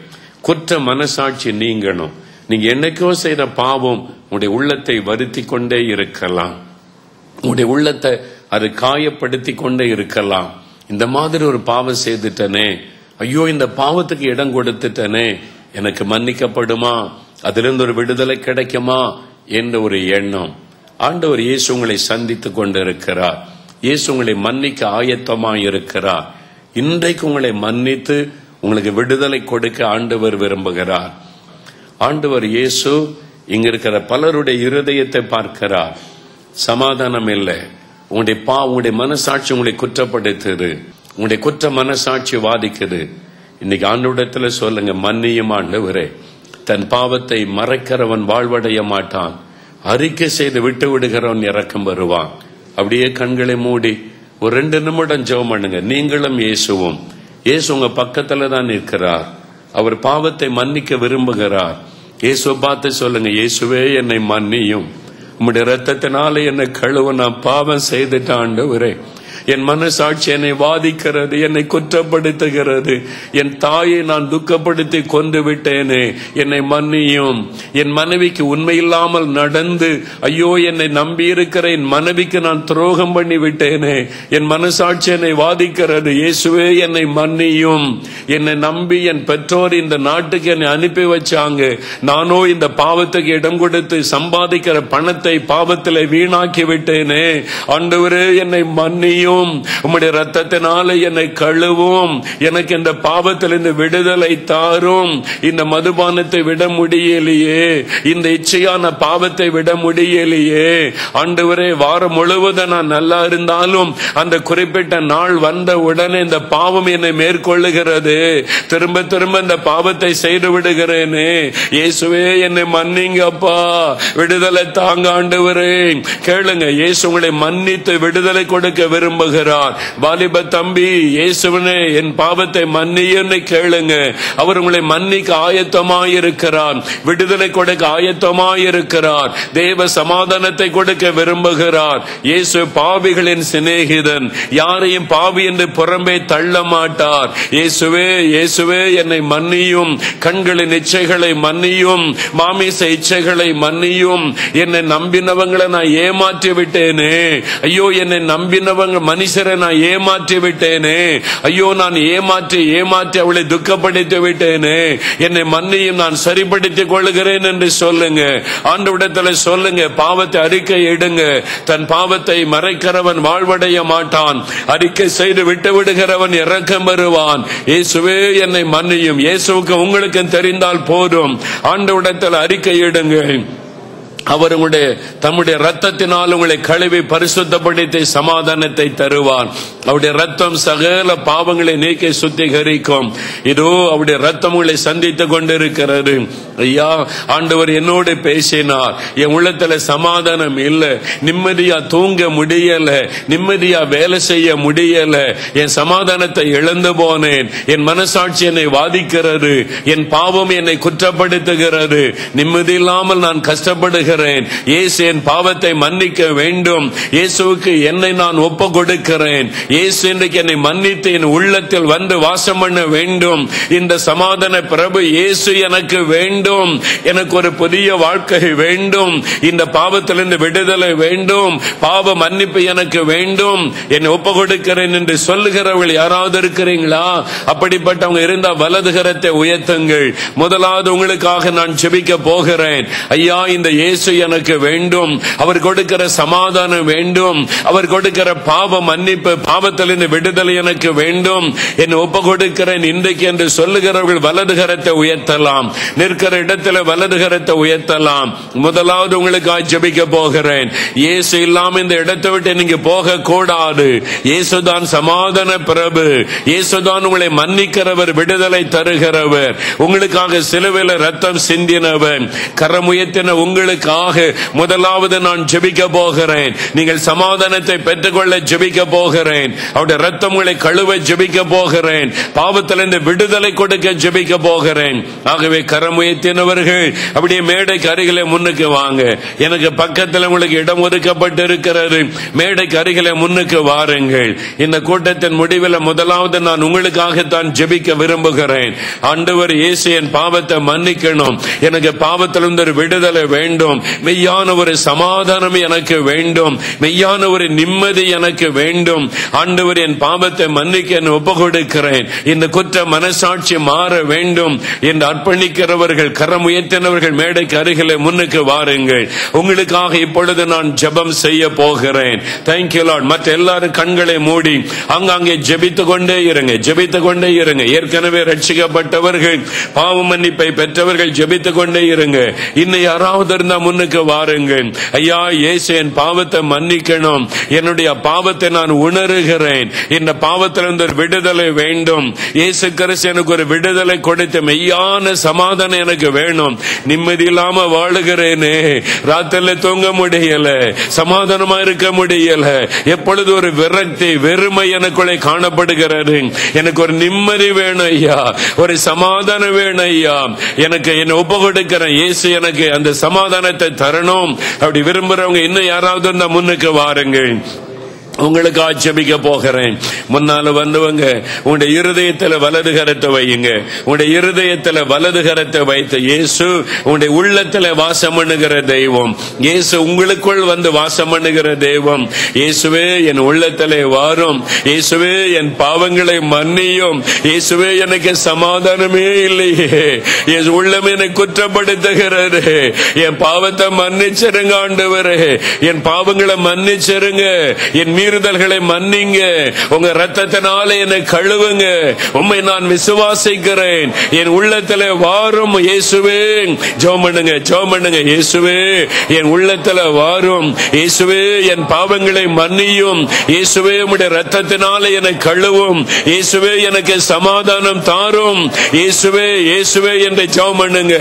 குற்ற மனசாட்சி நீங்கணும். நீங்க என்னைக்கோ செய்த பாவம் உங்களுடைய உள்ளத்தை வருத்தி கொண்டே இருக்கலாம். உங்களுடைய உள்ளத்தை அது காயப்படுத்தி கொண்டே இருக்கலாம். இந்த மாதிரி ஒரு பாவம் செய்துட்டனே, ஐயோ இந்த பாவத்துக்கு இடம் கொடுத்துட்டனே, எனக்கு மன்னிக்கப்படுமா, அதிலிருந்து ஒரு விடுதலை கிடைக்குமா என்ற ஒரு எண்ணம். ஆண்டவர் இயேசு உங்களை சந்தித்து கொண்டிருக்கிறார். இயேசு உங்களை மன்னிக்க ஆயத்தமாய் இருக்கிறார். இன்றைக்கு உங்களை மன்னித்து உங்களுக்கு விடுதலை கொடுக்க ஆண்டவர் விரும்புகிறார். ஆண்டவர் இயேசு இங்க இருக்கிற பலருடைய இருதயத்தை பார்க்கிறார். சமாதானம் இல்லை. உங்களுடைய மனசாட்சி உங்களை குற்றப்படுத்துது. உங்களுடைய குற்ற மனசாட்சி வாதிக்குது. இன்னைக்கு ஆண்டவரிடத்துல சொல்லுங்க, மன்னியும் ஆண்டவரே. தன் பாவத்தை மறைக்கிறவன் வாழ்வடைய மாட்டான். அறிக்கை செய்து விட்டு விடுகிறவன் இரக்கம் வருவான். அப்படியே கண்களை மூடி ஒரு 2 நிமிடம் ஜெபம் பண்ணுங்க. நீங்களும் இயேசுவும். இயேசு உங்க பக்கத்துல தான் இருக்கிறார். அவர் பாவத்தை மன்னிக்க விரும்புகிறார். இயேசுவை பார்த்து சொல்லுங்க, இயேசுவே என்னை மன்னியும். உம்முடைய ரத்தத்தினால என்னை கழுவ, நான் பாவம் செய்துட்டேன் ஆண்டவரே. என் மனசாட்சி என்னை வாதிக்கிறது, என்னை குற்றப்படுத்துகிறது. என் தாயை நான் துக்கப்படுத்தி கொண்டு விட்டேனே, என்னை மன்னியும். என் மனைவிக்கு உண்மையில்லாமல் நடந்து, ஐயோ என்னை நம்பி இருக்கிற என் மனைவிக்கு நான் துரோகம் பண்ணி விட்டேனே, என் மனசாட்சி என்னை வாதிக்கிறது. இயேசுவே என்னை மன்னியும். என்னை நம்பி என் பெற்றோர் இந்த நாட்டுக்கு என்னை அனுப்பி வச்சாங்க. நானோ இந்த பாவத்துக்கு இடம் கொடுத்து சம்பாதிக்கிற பணத்தை பாவத்தில் வீணாக்கி விட்டேனே. ஆண்டவரே என்னை மன்னியும். உம்முடைய ரத்தத்தினால என்னை கழுவும். எனக்கு இந்த பாவத்திலிருந்து விடுதலை தாரும். இந்த மதுபானத்தை விட முடியலையே, இந்த இச்சையான பாவத்தை விட முடியலையே. ஆண்டவரே, வாரம் முழுவதும் நான் நல்லா இருந்தாலும் அந்த குறிப்பிட்ட நாள் வந்த உடனே இந்த பாவம் என்னை மேற்கொள்ளுகிறது. திரும்ப திரும்ப இந்த பாவத்தை செய்து விடுகிறேனே. இயேசுவே என்னை மன்னிங்க அப்பா, விடுதலை தாங்க ஆண்டவரே. கேளுங்க, இயேசு உங்களை மன்னித்து விடுதலை கொடுக்க விரும்புகிறார். வாலிப தம்பி, இயேசுவனே என் பாவத்தை மன்னியுன்னு கேளுங்க. அவர் உங்களை மன்னிக்க ஆயத்தமாயிருக்கிறார். விடுதலை கொடுக்க ஆயத்தமாயிருக்கிறார். தேவ சமாதானத்தை கொடுக்க விரும்புகிறார். இயேசு பாவிகளின் சிநேகிதன். யாரையும் பாவி என்று புறம்பே தள்ள மாட்டார். இயேசுவே இயேசுவே என்னை மன்னியும். கண்களின் இச்சைகளை மன்னியும். மாமிச இச்சைகளை மன்னியும். என்னை நம்பினவங்களை நான் ஏமாற்றி விட்டேனே. ஐயோ என்னை நம்பினவங்க மனுஷரை நான் ஏமாற்றி விட்டேனே. ஐயோ நான் ஏமாற்றி அவளை துக்கப்படுத்தி விட்டேனே. என்னை மன்னியும், நான் சரிப்படுத்திக் கொள்ளுகிறேன் என்று சொல்லுங்க. ஆண்டவரிடத்தில் சொல்லுங்க. பாவத்தை அறிக்கை இடுங்க. தன் பாவத்தை மறைக்கிறவன் வாழ்வடைய மாட்டான். அறிக்கை செய்து விட்டு விடுகிறவன் இரக்கம் வருவான். இயேசுவே என்னை மன்னியும். இயேசுவுக்கு உங்களுக்கு தெரிந்தால் போதும். ஆண்டவரிடத்தில் அறிக்கை இடுங்க. அவர் தம்முடைய ரத்தத்தினால் உங்களை கழுவி பரிசுத்தப்படுத்தி சமாதானத்தை தருவார். அவருடைய ரத்தம் சகல பாவங்களை நீக்கி சுத்திகரிக்கும். இதோ அவருடைய ரத்தம் உங்களை சந்தித்துக் கொண்டிருக்கிறது. ஐயா, ஆண்டவர் என்னோடு பேசினார். என் உள்ளத்துல சமாதானம் இல்ல, நிம்மதியா தூங்க முடியல, நிம்மதியா வேலை செய்ய முடியல, என் சமாதானத்தை இழந்து போனேன், என் மனசாட்சி என்னை வாதிக்கிறது, என் பாவம் என்னை குற்றப்படுத்துகிறது, நிம்மதி இல்லாமல் நான் கஷ்டப்படுகிறேன். இயேசு என் பாவத்தை மன்னிக்க வேண்டும். இயேசுவுக்கு என்னை நான் ஒப்பு கொடுக்கிறேன். இயேசு இன்றைக்கு என்னை மன்னித்து என் உள்ளத்தில் வந்து வாசம் பண்ண வேண்டும். இந்த சமாதான பிரபு இயேசு எனக்கு வேண்டும். எனக்கு ஒரு புதிய வாழ்க்கை வேண்டும். இந்த பாவத்திலிருந்து விடுதலை வேண்டும். பாவ மன்னிப்பு எனக்கு வேண்டும். என்னை ஒப்பு கொடுக்கிறேன் என்று சொல்லுகிறவர்கள் யாராவது இருக்கிறீங்களா? அப்படிப்பட்டவங்க இருந்தா வலது கரத்தை உயர்த்துங்கள். முதலாவது உங்களுக்காக நான் ஜெபிக்க போகிறேன். ஐயா, இந்த இயேசு எனக்கு வேண்டும். அவர் கொடுக்கிற சமாதானம் வேண்டும். அவர் கொடுக்கிற பாவ மன்னிப்பு, பாவத்திலிருந்து விடுதலை எனக்கு வேண்டும். என்னை ஒப்பு கொடுக்கிறேன் இன்றைக்கு என்று சொல்லுகிறவர்கள் வலது கரத்தை உயர்த்தலாம். நிற்கிற இடத்துல வலது கரத்தை உயர்த்தலாம். முதலாவது உங்களுக்காக ஜெபிக்க போகிறேன். இயேசு இல்லாம இந்த இடத்தை விட்டு நீங்க போக கூடாது. இயேசுதான் சமாதான பிரபு. இயேசுதான் உங்களை மன்னிக்கிறவர், விடுதலை தருகிறவர், உங்களுக்காக சிலுவையில் ரத்தம் சிந்தினவர். கரம் உயர்த்தின உங்களுக்காக முதலாவது நான் ஜெபிக்க போகிறேன். நீங்கள் சமாதானத்தை பெற்றுக்கொள்ள ஜெபிக்க போகிறேன். அவருடைய ரத்தம் உங்களை கழுவ ஜெபிக்க போகிறேன். பாவத்திலிருந்து விடுதலை கொடுக்க ஜெபிக்க போகிறேன். ஆகவே கரம் உயர்த்தினவர்கள் அப்படியே மேடைக்கு அருகிலே முன்னுக்கு வாங்க. எனக்கு பக்கத்தில் உங்களுக்கு இடம் ஒதுக்கப்பட்டு இருக்கிறது. மேடைக்கு அருகிலே முன்னுக்கு வாருங்கள். இந்த கூட்டத்தின் முடிவில் முதலாவது நான் உங்களுக்காகத்தான் ஜெபிக்க விரும்புகிறேன். ஆண்டவர் இயேசு என் பாவத்தை மன்னிக்கணும், எனக்கு பாவத்திலிருந்து ஒரு விடுதலை வேண்டும், மெய்யான ஒரு சமாதானம் எனக்கு வேண்டும், மெய்யான ஒரு நிம்மதி எனக்கு வேண்டும். ஆண்டவர் என் பாவத்தை மன்னிக்க ஒப்பு கொடுக்கிறேன். இந்த குற்ற மனசாட்சி மாற வேண்டும் என்று அர்ப்பணிக்கிறவர்கள், கரம் உயர்த்தினவர்கள் மேடைக்கு அருகிலே முன்னுக்கு வாருங்கள். உங்களுக்காக இப்பொழுது நான் ஜெபம் செய்ய போகிறேன். Thank you Lord. மற்ற எல்லாரும் கண்களை மூடி அங்காங்கே ஜெபித்துக் கொண்டே இருங்க, ஜெபித்துக் கொண்டே இருங்க. ஏற்கனவே ரட்சிக்கப்பட்டவர்கள், பாவ மன்னிப்பை பெற்றவர்கள் ஜெபித்துக் கொண்டே இருங்க. இன்னும் யாராவது இருந்தா முன்னுக்கு வாருங்கள். ஐயா, இயேசு என் பாவத்தை மன்னிக்கணும், என்னுடைய பாவத்தை நான் உணர்கிறேன், இந்த பாவத்திலிருந்து ஒரு விடுதலை வேண்டும். இயேசு கிறிஸ்து எனக்கு ஒரு விடுதலை கொடுத்த மெய்யான சமாதானம் எனக்கு வேணும். நிம்மதி இல்லாம வாழுகிறேனே, ராத்திரில தூங்க முடியல, சமாதானமா இருக்க முடியல, எப்பொழுது ஒரு விரக்தி, வெறுமை எனக்குள்ளே காணப்படுகிறது. எனக்கு ஒரு நிம்மதி வேணும் ஐயா, ஒரு சமாதானம் வேணும் ஐயா. எனக்கு என்ன ஒப்பு கொடுக்கிறேன். இயேசு எனக்கு அந்த சமாதானத்தை தரணும். அப்படி விரும்புறவங்க இன்னும் யாராவது இருந்தா முன்னுக்கு வாருங்கள். உங்களுக்கு ஆட்சேபிக்க போகிறேன். முன்னால வந்தவங்க உங்களுடைய இருதயத்தில் வலது கரத்தை வையுங்க. உங்களுடைய இருதயத்தில் வலது கரத்தை வைத்து, இயேசு உங்களுடைய உள்ளத்தில் வாசம் பண்ணுகிற தெய்வம், இயேசு உங்களுக்குள் வந்து வாசம் பண்ணுகிற தெய்வம். இயேசுவே என் உள்ளத்திலே வாரும், இயேசுவே என் பாவங்களை மன்னியும், இயேசுவே எனக்கு சமாதானமே இல்லையே, என் உள்ளம் என்னை குற்றப்படுத்துகிறது, என் பாவத்தை மன்னிச்சிருங்க ஆண்டவரே, என் பாவங்களை மன்னிச்சிருங்க, என் மீறுதல்களை மன்னிங்க, உங்க ரத்தத்தினாலே என்னை கழுவுங்க, உம்மை நான் விசுவாசிக்கிறேன், என் உள்ளத்திலே வாரும் இயேசுவே. ஜெபம் பண்ணுங்க, ஜெபம் பண்ணுங்க. இயேசுவே என் உள்ளத்திலே வாரும், இயேசுவே என் பாவங்களை மன்னியும், இயேசுவே உம்முடைய ரத்தத்தினாலே என்னை கழுவும், இயேசுவே எனக்கு சமாதானம் தாரும், இயேசுவே இயேசுவே என்று ஜெபம் பண்ணுங்க.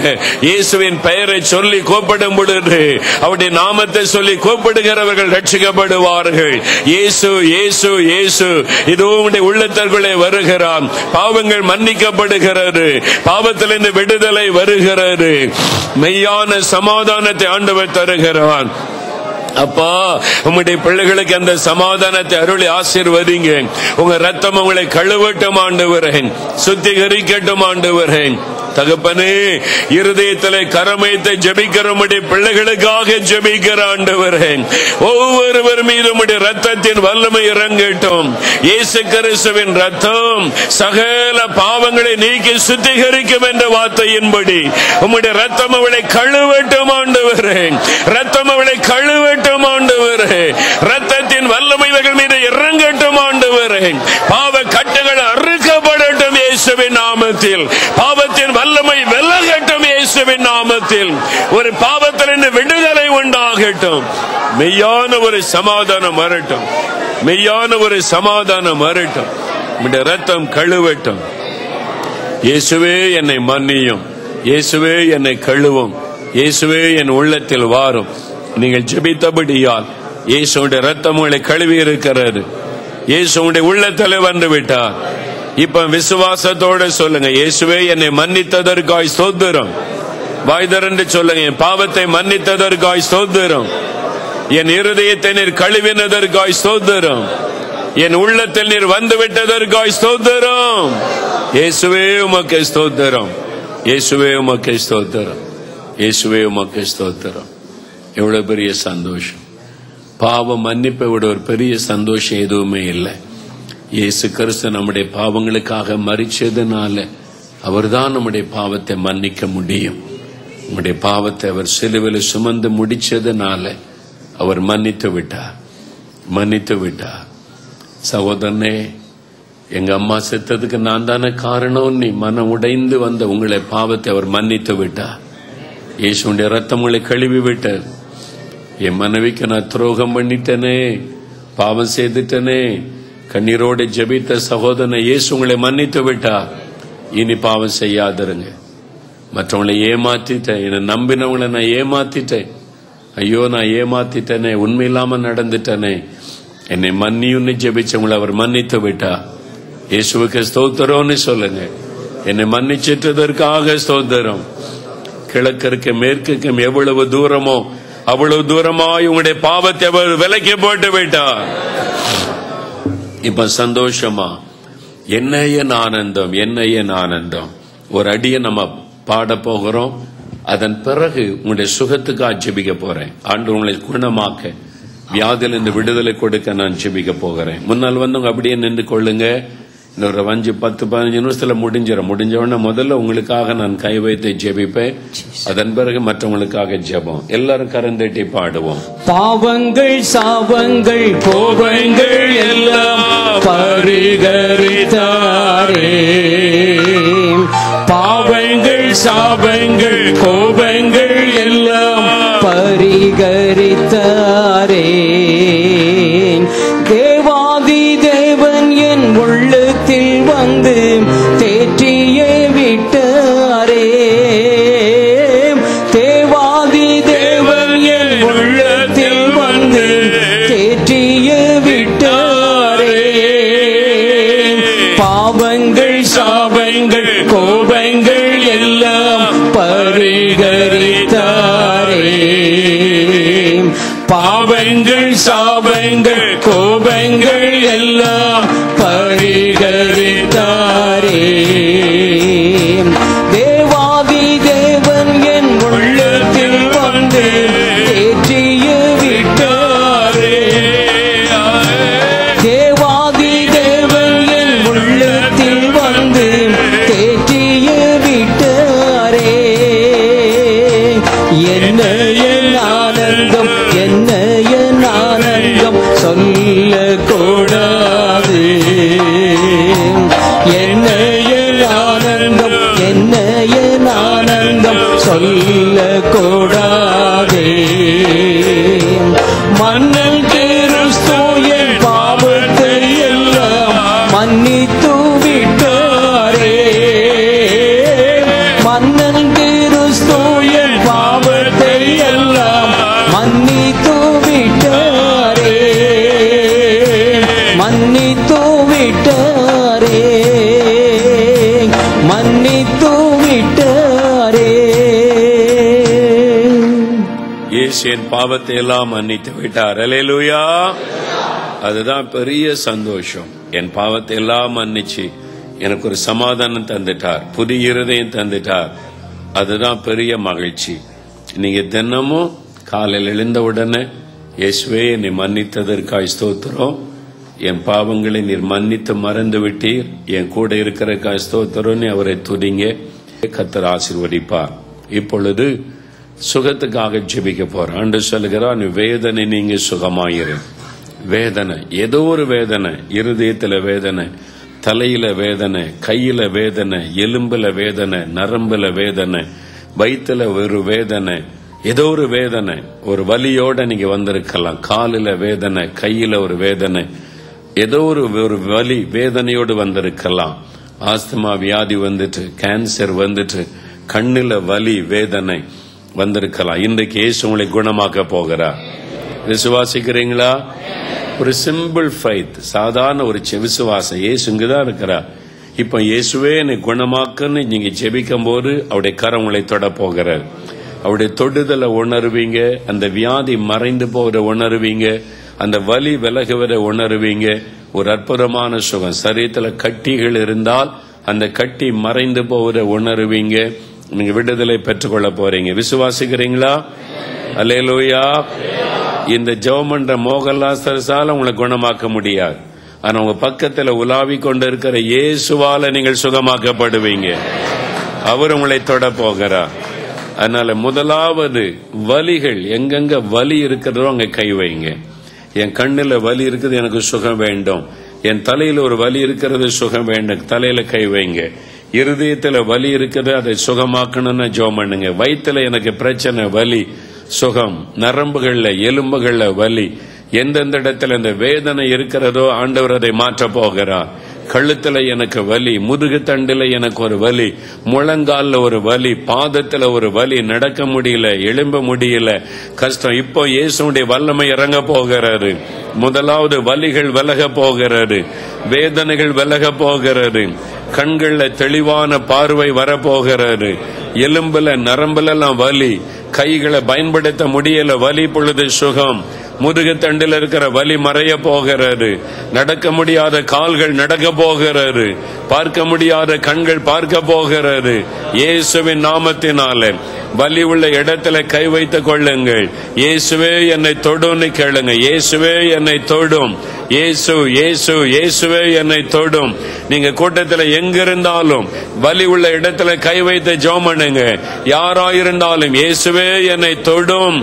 இயேசுவின் பெயரை சொல்லி கூப்பிடும் பொழுது, அவருடைய நாமத்தை சொல்லி கூப்பிடுகிறவர்கள் ரட்சிக்கப்படுவார்கள். இயேசு இயேசு இயேசு இதோ உம்முடைய உள்ளத்திற்குள்ளே வருகிறான். பாவங்கள் மன்னிக்கப்படுகிறது, பாவத்திலிருந்து விடுதலை வருகிறது, மெய்யான சமாதானத்தை ஆண்டவர் தருகிறான். அப்பா, உம்முடைய பிள்ளைகளுக்கு அந்த சமாதானத்தை அருளி ஆசீர்வதிங்க. உங்க ரத்தம் உங்களை கழுவட்டும் ஆண்டவரே, சுத்திகரிக்கட்டும் ஆண்டவரே. தகப்பனே, இருதயத்திலே கரமைத்தை ஜெபிக்கிற பிள்ளைகளுக்காக ஜெபிக்கிற ஆண்டவரே, ஒவ்வொருவர் மீது உம்முடைய ரத்தத்தின் வல்லமை இறங்கட்டும். இயேசு கிறிஸ்துவின் ரத்தம் சகல பாவங்களை நீக்கி சுத்திகரிக்கும் என்ற வார்த்தையின்படி உம்முடைய ரத்தம் அவளை கழுவட்டும் ஆண்டவரே, ரத்தம் அவளை கழுவட்டும் ஆண்டவரே, ரத்தத்தின் வல்லமை இவர்கள் மீது இறங்கட்டும் ஆண்டவரே. பாவ கட்டுகள் அறுக்கப்படட்டும் இயேசுவின் நாமத்தில், பாவத்தின் வல்லமை விலகட்டும் இயேசுவின் நாமத்தில். ஒரு பாவத்திலிருந்து விடுதலை விடுதலை உண்டாகட்டும். மெய்யான ஒரு சமாதானம் வரட்டும். மெய்யான ஒரு சமாதானம் வரட்டும். உம்முடைய ரத்தம் கழுவட்டும். இயேசுவே என்னை மன்னியும். இயேசுவே என்னை கழுவும். இயேசுவே என் உள்ளத்தில் வாரும். நீங்கள் ஜெபித்தபடியால் இயேசுடைய ரத்தம் உங்களை கழுவி இருக்கிறது. இயேசுடைய உள்ளத்தில் வந்து விட்டார். இப்ப விசுவாசத்தோட சொல்லுங்க, இயேசுவே என்னை மன்னித்ததற்காய் ஸ்தோத்திரம். வாய் திறந்து சொல்லுங்க, என் பாவத்தை மன்னித்ததற்காய் ஸ்தோத்திரம். என் இருதயத்தை நீர் கழுவினதற்காய் ஸ்தோத்திரம். என் உள்ளத்தில் நீர் வந்து விட்டதற்காய் ஸ்தோத்திரம். இயேசுவே உமக்கு ஸ்தோத்திரம். இயேசுவே உமக்கு ஸ்தோத்திரம். இயேசுவே உமக்கு ஸ்தோத்திரம். எவ்வளவு பெரிய சந்தோஷம்! பாவ மன்னிப்பை விட ஒரு பெரிய சந்தோஷம் எதுவுமே இல்லை. இயேசு கிறிஸ்து நம்முடைய பாவங்களுக்காக மரிச்சதுனால அவர்தான் நம்முடைய பாவத்தை மன்னிக்க முடியும். நம்முடைய பாவத்தை அவர் சிலுவையில் சுமந்து முடிச்சதுனால அவர் மன்னித்து விட்டார். மன்னித்து விட்டார். சகோதரனே, எங்க அம்மா செத்ததுக்கு நான் தானே காரணம். நீ மனம் உடைந்து வந்த உங்களை பாவத்தை அவர் மன்னித்து விட்டார். இயேசுடைய ரத்தம் உங்களை கழுவி விட்டார். என் மனைவிக்கு நான் துரோகம் பண்ணிட்டனே, பாவம் செய்துட்டனே, கண்ணீரோடு ஜெபித்த சகோதரனை இயேசு உங்களை மன்னித்து விட்டார். இனி பாவம் செய்யாதிருங்க. மற்றவங்களை ஏமாத்திட்டேன், என்னை நம்பினவங்களை நான் ஏமாத்திட்டேன், ஐயோ நான் ஏமாத்திட்டேனே, உண்மை இல்லாம நடந்துட்டனே, என்னை மன்னியுன்னு ஜெபிச்சவங்களை அவர் மன்னித்து விட்டார். இயேசுவுக்கு ஸ்தோத்திரம்னு சொல்லுங்க. என்னை மன்னிச்சிட்டதற்காக ஸ்தோத்திரம். கிழக்கிற்கு மேற்குக்கும் எவ்வளவு தூரமோ அவ்வளவு தூரமாய் உங்களுடைய பாவத்தை அவர் விலக்கி போட்டு விட்டார். இப்ப சந்தோஷமா, என்ன என் ஆனந்தம், என்ன என் ஆனந்தம். ஒரு அடியை நம்ம பாட போகிறோம். அதன் பிறகு உங்களுடைய சுகத்துக்காக ஜெபிக்க போறேன். ஆண்டு உங்களை குணமாக்க, வியாதியிலிருந்து விடுதலை கொடுக்க நான் ஜெபிக்க போகிறேன். முன்னால் வந்து அப்படியே நின்று கொள்ளுங்க. இன்னொரு 5-10-15 நிமிஷத்துல முடிஞ்சிடும். முடிஞ்ச உடனே முதல்ல உங்களுக்காக நான் கை வைத்து ஜெபிப்பேன். அதன் பிறகு மற்றவங்களுக்காக ஜெபம். எல்லாரும் கரந்தட்டி பாடுவோம். பாவங்கள் சாபங்கள் கோபங்கள் எல்லாம் பரிகரித்தாரே. பாவங்கள் சாபங்கள் கோபங்கள் எல்லாம் பரிகரித்தாரே. தேவாதி தேவன் என் உள்ளத்தில் வந்து தேற்றியே விட்டாரே. தேவாதி தேவன் என் உள்ளத்தில் வந்து தேற்றியே விட்டாரே. பாவங்கள் சாபங்கள் கோபங்கள் எல்லாம் பரிகரித்தாரே. பாவங்கள் சாபங்கள் கோபங்கள் எல்லாம் பரிகரித்தாரே. தேவாதி தேவன் என் உள்ளத்தில் வந்து தேற்றிய விட்டாரே. தேவாதி தேவன் என் உள்ளத்தில் வந்து தேற்றிய விட்டாரே. என்ன என் ஆனந்தம், என்ன என் ஆனந்தம் சொல்லக்கூடாது. என்ன என் ஆனந்தம், என்ன என் ஆனந்தம் சொல்லக்கூடாது. மன்னன் கிறிஸ்து என் பாவத்தை எல்லாம் மன்னித்து விட்டாரே. மன்னன் கிறிஸ்து என் பாவத்தை எல்லாம் மன்னித்து விட்டாரே. மன்னித்து விட்டாரே. மன்னித்து விட்டாரே. இயேசு என் பாவத்தை எல்லாம் மன்னித்து விட்டார். அல்லேலூயா. அதுதான் பெரிய சந்தோஷம். என் பாவத்தை எல்லாம் மன்னிச்சு எனக்கு ஒரு சமாதானம் தந்துட்டார், புதிய இருதயம் தந்துட்டார். அதுதான் பெரிய மகிழ்ச்சி. நீங்க தினமும் காலையில் எழுந்த உடனே இயேசுவே என்னை மன்னித்ததற்காய் ஸ்தோத்திரம், என் பாவங்களை நீர் மன்னித்து மறந்து விட்டீர், என் கூட இருக்கிறக்காய் ஸ்தோத்திரம்னு அவரை துதிங்க. கர்த்தர் ஆசீர்வதிப்பார். இப்பொழுது சுகத்துக்காக ஜெபிக்க போறேன். ஆண்டவர் சொல்லுகிறார், நீ வேதனை நீங்க சுகமாயிரு. வேதனை, ஏதோ ஒரு வேதனை, இருதயத்துல வேதனை, தலையில வேதனை, கையில வேதனை, எலும்புல வேதனை, நரம்புல வேதனை, வயிற்றுல ஒரு வேதனை, ஏதோ ஒரு வேதனை, ஒரு வலியோட நீங்க வந்திருக்கலாம். காலில வேதனை, கையில ஒரு வேதனை, ஏதோ ஒரு வலி வேதனையோடு வந்திருக்கலாம். ஆஸ்துமா வியாதி வந்துட்டு, கேன்சர் வந்துட்டு, கண்ணில வலி வேதனை வந்திருக்கலாம். இன்றைக்கு இயேசு உங்களை குணமாக்க போகிறார். விசுவாசிக்கிறீங்களா? ஒரு சிம்பிள் ஃபைத், சாதாரண ஒரு விசுவாசம். இயேசு இங்குதான் இருக்கிறார். இப்ப இயேசுவே என்னை குணமாக்குன்னு நீங்க ஜெபிக்கும் போது அவருடைய கரம் உங்களை தொட போகிறார். அவருடைய தொடுதலை உணர்வீங்க, அந்த வியாதி மறைந்து போவதை உணர்வீங்க, அந்த வலி விலகுவதை உணர்வீங்க. ஒரு அற்புதமான சுகம். சரீரத்துல கட்டிகள் இருந்தால் அந்த கட்டி மறைந்து போவதை உணர்வீங்க. நீங்க விடுதலை பெற்றுக்கொள்ள போறீங்க. விசுவாசிக்கிறீங்களா? அல்லேலூயா. இந்த ஜெபமன்ற மோகன்லாசரசால உங்களை குணமாக்க முடியாது. ஆனா உங்க பக்கத்துல உலாவி கொண்டு இருக்கிற இயேசுவால நீங்கள் சுகமாக்கப்படுவீங்க. அவர் உங்களை தொட போகிறார். அதனால முதலாவது வலிகள், எங்கெங்க வலி இருக்கிறதோ அங்க கை வைங்க. என் கண்ணுல வலி இருக்குது, எனக்கு சுகம் வேண்டும். என் தலையில ஒரு வலி இருக்கிறது, சுகம் வேண்டும், தலையில கை வைங்க. இருதயத்துல வலி இருக்குது, அதை சுகமாக்கணும்னு ஜெபம் பண்ணுங்க. வயிற்றுல எனக்கு பிரச்சனை, வலி, சுகம். நரம்புகள்ல எலும்புகள்ல வலி, எந்தெந்த இடத்துல இந்த வேதனை இருக்கிறதோ ஆண்டவர் அதை மாற்ற போகிறார். கழுத்துல எனக்கு வலி, முதுகு தண்டுல எனக்கு ஒரு வலி, முழங்கால்ல ஒரு வலி, பாதத்துல ஒரு வலி, நடக்க முடியல, எழும்ப முடியல, கஷ்டம். இப்போ இயேசுடைய வல்லமை இறங்க போகிறாரு. முதலாவது வலிகள் விலக போகிறது, வேதனைகள் விலக போகிறது, கண்கள்ல தெளிவான பார்வை வரப்போகிறது, எலும்புல நரம்புல எல்லாம் வலி, கைகளை பயன்படுத்த முடியல, வலி பொழுது சுகம். முதுகு தண்டில் இருக்கிற வலி மறைய போகிறது. நடக்க முடியாத கால்கள் நடக்க போகிறது. பார்க்க முடியாத கண்கள் பார்க்க போகிறது. இயேசுவின் நாமத்தினாலே வலி உள்ள இடத்துல கை வைத்துக் கொள்ளுங்கள். இயேசுவே என்னை தொடுன்னு கேளுங்க. இயேசுவே என்னை தொடும், இயேசு இயேசு இயேசுவே என்னை தொடும். நீங்க கூட்டத்தில் எங்கிருந்தாலும் வலி உள்ள இடத்துல கை வைத்து ஜெபம் பண்ணுங்க. யாராயிருந்தாலும் இயேசுவே என்னை தொடும்.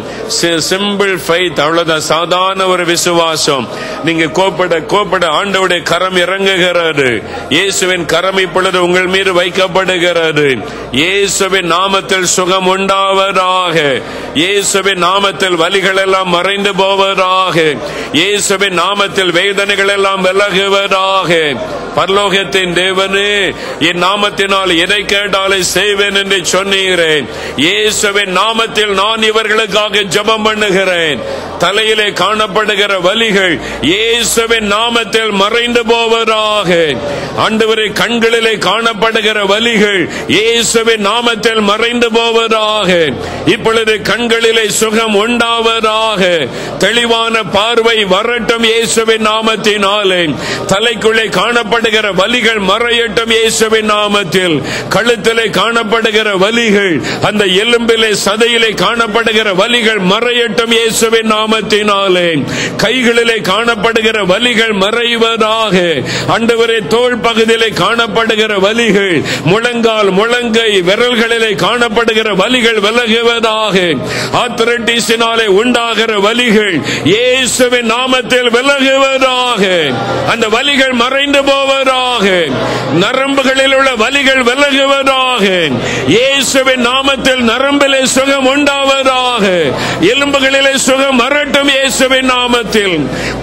சிம்பிள் ஃபெய்த், அவ்வளவுதான். சாதாரண ஒரு விசுவாசம். நீங்க கோப்பட ஆண்டவருடைய கரம் இறங்குகிறது. இயேசுவின் கரம் இப்பொழுது உங்கள் மீது வைக்கப்படுகிறது. இயேசுவின் நாமத்தில் சுகம் உண்டாவதாக. இயேசுவின் நாமத்தில் வலிகள் எல்லாம் மறைந்து போவதாக. இயேசுவின் நாமத்தில் வேதனைகள் எல்லாம் விலகுவதாக. பரலோகத்தின் தேவனே, என் நாமத்தினால் எதை கேட்டாலே செய்வேன் என்று சொன்னீரேன். இயேசுவின் நாமத்தில் நான் இவர்களுக்காக ஜெபம் பண்ணுகிறேன். தலையிலே காணப்படுகிற வலிகள் இயேசுவின் நாமத்தில் மறைந்து போவதாக. ஆண்டவரே, கண்களிலே காணப்படுகிற வலிகள் இயேசுவின் நாமத்தில் மறைந்து போவதாக. இப்பொழுது கண்களிலே சுகம் உண்டாவதாக. தெளிவான பார்வை வரட்டும் இயேசுவின் நாமத்தினாலே. தலைக்குள்ளே காணப்படுகிற வலிகள் மறையட்டும் இயேசுவின் நாமத்தில். கழுத்திலே காணப்படுகிற வலிகள், அந்த எலும்பிலே சதையிலே காணப்படுகிற வலிகள் மறையட்டும் இயேசுவின் நாமத்தினாலே. கைகளிலே காணப்படுகிற வலிகள் மறைவதாக. ஆண்டவரே, தோள் பகுதியிலே காணப்படுகிற வலிகள், முழங்கால், முழங்கை, விரல்களிலே காணப்படுகிற வலிகள் விலகுவதாக. ஆர்த்ரைட்டிஸினாலே உண்டாகிற வலிகள் இயேசுவின் நாமத்தில் விலகுவதாக. அந்த வலிகள் மறைந்து போவதாக. நரம்புகளில் உள்ள வலிகள் விலகுவதாக. இயேசுவின் நாமத்தில் நரம்பிலே சுகம் உண்டாவதாக. எலும்புகளிலே சுகம் வரட்டும் இயேசுவின் நாமத்தில்.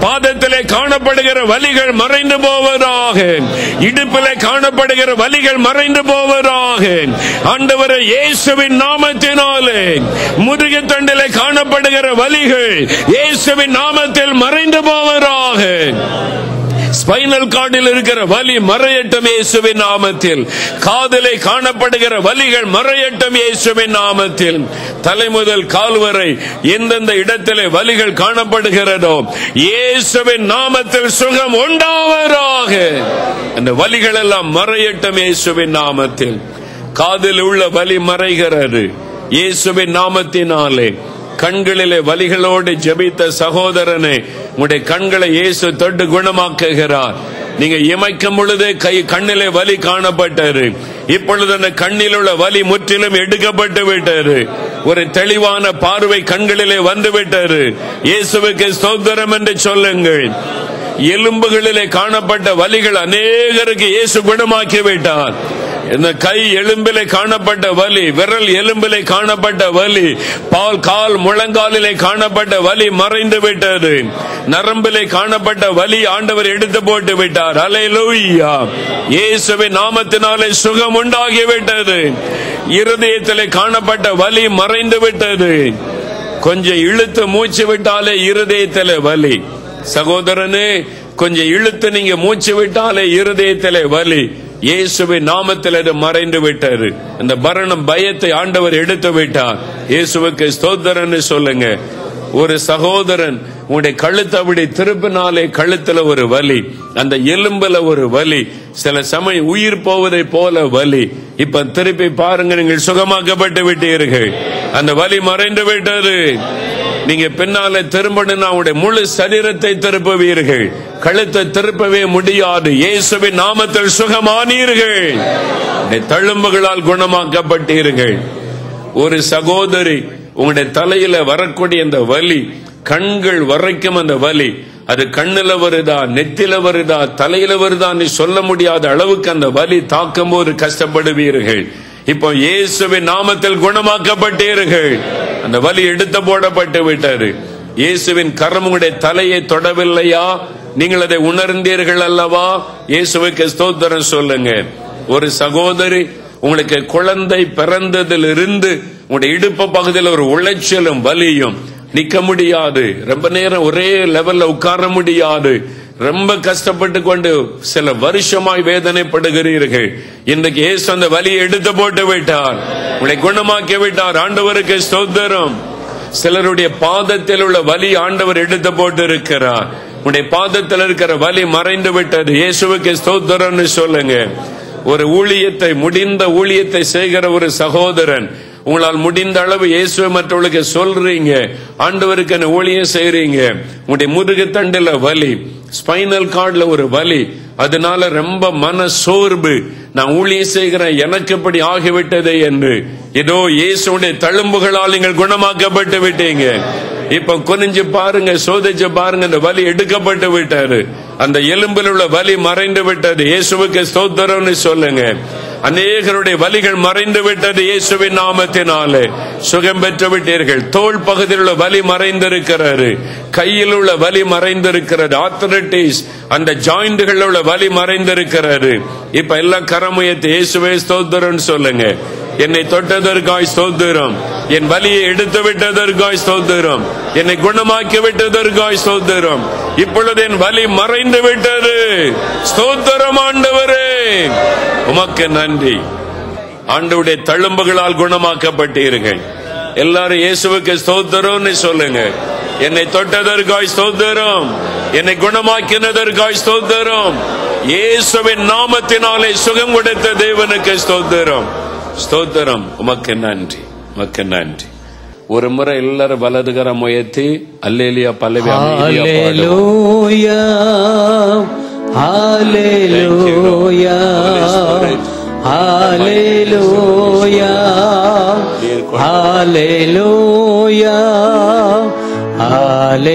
பாதத்திலே காணப்படுகிற வலிகள் மறைந்து போவதாக. இடுப்பிலே காணப்படுகிற வலிகள் மறைந்து போவதாக. ஆண்டவரே, இயேசுவின் நாமத்தினாலே முதுகு தண்டிலே காணப்படுகிற வலிகள் இயேசுவின் நாமத்தில் மறைந்து போவதாக. ஸ்பைனல் கார்டில் இருக்கிற வலி மறையட்டும் இயேசுவின் நாமத்தில். காதிலே காணப்படுகிற வலிகள் மறையட்டும் இயேசுவின் நாமத்தில். தலை முதல் கால் வரை எந்தெந்த இடத்திலே வலிகள் காணப்படுகிறதோ இயேசுவின் நாமத்தில் சுகம் உண்டாவதாக. அந்த வலிகள் எல்லாம் மறையட்டும் இயேசுவின் நாமத்தில். காதில் உள்ள வலி மறைகிறது இயேசுவின் நாமத்தினாலே. கண்களிலே வலிகளோடு ஜெபித்த சகோதரனே, உங்களுடைய கண்களை இயேசு தொட்டு குணமாக்குகிறார். நீங்க இமைக்கும் பொழுது கண்ணிலே வலி காணப்பட்டது. இப்பொழுது அந்த கண்ணில் உள்ள வலி முற்றிலும் எடுக்கப்பட்டு விட்டது. ஒரு தெளிவான பார்வை கண்களிலே வந்து விட்டது. இயேசுவுக்கு ஸ்தோத்திரம் என்று சொல்லுங்கள். எலும்புகளிலே காணப்பட்ட வலிகள் அநேகருக்கு இயேசு குணமாக்கி விட்டார். இந்த கை எலும்பிலே காணப்பட்ட வலி, விரல் எலும்பிலே காணப்பட்ட வலி, கால் முழங்காலிலே காணப்பட்ட வலி மறைந்து விட்டது. நரம்பிலே காணப்பட்ட வலி ஆண்டவர் எடுத்து போட்டு விட்டார். அல்லேலூயா. இயேசுவின் நாமத்தினாலே சுகம் உண்டாகிவிட்டது. இருதயத்திலே காணப்பட்ட வலி மறைந்து விட்டது. கொஞ்சம் இழுத்து மூச்சு விட்டாலே இருதயத்திலே வலி. சகோதரனே, கொஞ்சம் இழுத்து நீங்க மூச்சு விட்டாலே இருதயத்திலே வலி. இயேசுவின் நாமத்தில் அது மறைந்து விட்டது. இந்த மரணம் பயத்தை ஆண்டவர் எடுத்து விட்டார். இயேசுவுக்கு ஸ்தோத்திரம் சொல்லுங்க. ஒரு சகோதரன் உங்களுடைய கழுத்தை அப்படி திருப்பினாலே கழுத்துல ஒரு வலி, அந்த எலும்புல ஒரு வலி, சில சமயம் உயிர் போவதை போல வலி. இப்ப திருப்பி பாருங்க, நீங்கள் சுகமாக்கப்பட்டு விட்டீர்கள். அந்த வலி மறைந்து விட்டது. நீங்க பின்னாலே திரும்பணும்னா உங்களுடைய முழு சரீரத்தை திருப்புவீர்கள். கழுத்தை திருப்பவே முடியாது. இயேசுவின் நாமத்தில் சுகமானீர்கள். தழும்புகளால் குணமாக்கப்பட்டீர்கள். ஒரு சகோதரி, உங்களுடைய தலையில வரக்கூடிய அந்த வலி, கண்கள் வரைக்கும் அந்த வலி, அது கண்ணுல வருதா, நெத்தில வருதா, தலையில வருதா சொல்ல முடியாத அளவுக்கு அந்த வலி தாக்கும் போது கஷ்டப்படுவீர்கள். இப்போ இயேசுவின் நாமத்தில் குணமாக்கப்பட்டீர்கள். அந்த வலி எடுத்து போடப்பட்டு விட்டது. இயேசுவின் கரம் உங்களுடைய தலையை தொடவில்லையா? நீங்கள் அதை உணர்ந்தீர்கள் அல்லவா? இயேசுவுக்கு ஸ்தோத்திரம் சொல்லுங்க. ஒரு சகோதரி, உங்களுக்கு குழந்தை பிறந்ததிலிருந்து உங்களுடைய இடுப்பு பகுதியில் ஒரு உளைச்சலும் வலியும், நிக்க முடியாது, ரொம்ப நேரம் ஒரே லெவல்ல உட்கார முடியாது, ரொம்ப கஷ்டப்பட்டு கொண்டு சில வருஷமாய் வேதனைப்படுகிறீர்கள். இன்றைக்கு இயேசு அந்த வலியை எடுத்து போட்டு விட்டார். உங்களை குணமாக்கி விட்டார். ஆண்டவருக்கு ஸ்தோத்திரம். சிலருடைய பாதத்தில் உள்ள வலி ஆண்டவர் எடுத்து போட்டு இருக்கிறார். உங்களுடைய பாதத்தில் இருக்கிற வலி மறைந்து விட்டது. இயேசுவுக்கு ஸ்தோத்திரம் சொல்லுங்க. ஒரு ஊழியத்தை, முடிந்த ஊழியத்தை செய்கிற ஒரு சகோதரன், உங்களால் முடிந்த அளவு இயேசுவை மற்றவர்களுக்கு சொல்றீங்க, ஆண்டவருக்கு ஊழியம் செய்றீங்க. உங்களுடைய முதுகு தண்டுல வலி, ஸ்பைனல் கார்டுல ஒரு வலி, அதனால ரொம்ப மன சோர்வு, நான் ஊழியம் செய்கிறேன், எனக்கு இப்படி ஆகிவிட்டது என்று. ஏதோ இயேசுடைய தழும்புகளால் நீங்கள் குணமாக்கப்பட்டு விட்டீங்க. இப்ப குனிஞ்சு பாருங்க, சோதிச்சு பாருங்க, அந்த வலி எடுக்கப்பட்டு விட்டாரு. அந்த எலும்பில் உள்ள வலி மறைந்து விட்டது. இயேசுவுக்கு ஸ்தோத்திரம்னு சொல்லுங்க. அநேகருடைய வலிகள் மறைந்து விட்டது. இயேசுவின் நாமத்தினாலே சுகம் பெற்று விட்டீர்கள். தோள் பகுதியில் உள்ள வலி மறைந்திருக்கிறது. கையில் உள்ள வலி மறைந்திருக்கிறது. ஆர்த்தரைட்டிஸ், அந்த ஜாயிண்டுகள் உள்ள வலி மறைந்திருக்கிறது. இப்ப எல்லாம் கரமுயர்த்தி இயேசுவே ஸ்தோத்திரம் சொல்லுங்க. என்னை தொட்டதற்காய் ஸ்தோத்திரம், என் வலியை எடுத்து விட்டதற்காய் ஸ்தோத்திரம், என்னை குணமாக்கி விட்டதற்காய் ஸ்தோத்திரம். இப்பொழுது என் வலி மறைந்து விட்டது. ஸ்தோத்திரம் ஆண்டவரே, உமக்கு நன்றி. ஆண்டவருடைய தழும்புகளால் குணமாக்கப்பட்டீர்கள். எல்லாரும் இயேசுவுக்கு ஸ்தோத்திரம்னு சொல்லுங்க. என்னை தொட்டதற்காய் ஸ்தோத்திரம், என்னை குணமாக்கினதற்காய் ஸ்தோத்திரம். இயேசுவின் நாமத்தினாலே சுகம் கொடுத்த தேவனுக்கு ஸ்தோத்திரம். ஸ்தோத்திரம், உமக்கு நன்றி, உமக்கு நன்றி. ஒரு முறை எல்லாரும் வலதுகரம் உயர்த்தி அல்லேலூயா பல்லவி ஹல்லேலூயா ஹல்லேலூயா ஹல்லேலூயா ஹல்லேலூயா ஹல்லேலூயா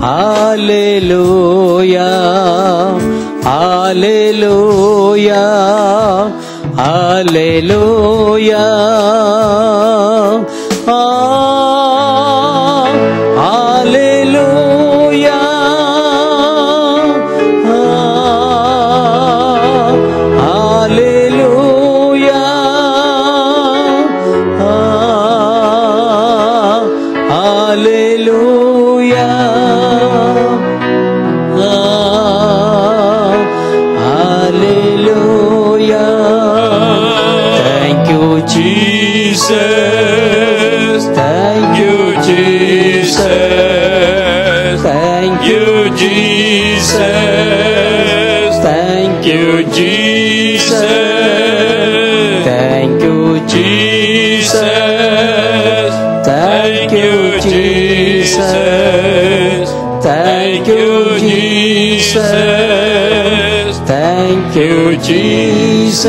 ஹல்லேலூயா ஹல்லேலூயா ஹல்லேலூயா ஹல்லேலூயா ஹல்லேலூயா ஹல்லேலூயா Hallelujah. Thank you, Jesus. Thank you, Jesus. Thank you, Jesus. Thank you, Jesus. Thank you, Jesus. Thank you, Jesus. Thank you, Jesus. Thank you, Jesus.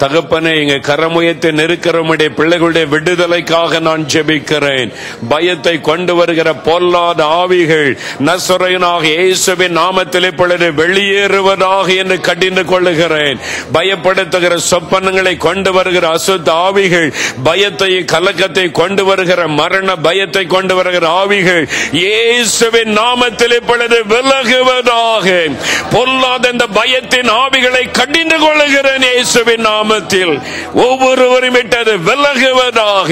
தகப்பனே, இங்க கரமுயத்தை நெருக்கிறமுடைய பிள்ளைகளுடைய விடுதலைக்காக நான் ஜெபிக்கிறேன். பயத்தை கொண்டு வருகிற பொல்லாத ஆவிகள் நசரேயனாக இயேசுவின் நாமத்தில் இப்பொழுது வெளியேறுவதாக என்று கடிந்து கொள்ளுகிறேன். பயப்படுத்துகிற சொப்பனங்களை கொண்டு வருகிற அசுத்த ஆவிகள், பயத்தை கலக்கத்தை கொண்டு வருகிற மரண பயத்தை கொண்டு வருகிற ஆவிகள் இயேசுவின் நாமத்தில் இப்பொழுது விலகுவதாக. பொல்லாத இந்த பயத்தின் ஆவிகளை கடிந்து கொள்ளுகிறேன் இயேசுவின் நாமத்தில். ஒவ்வொருவரும் விட்டது விலகுவதாக.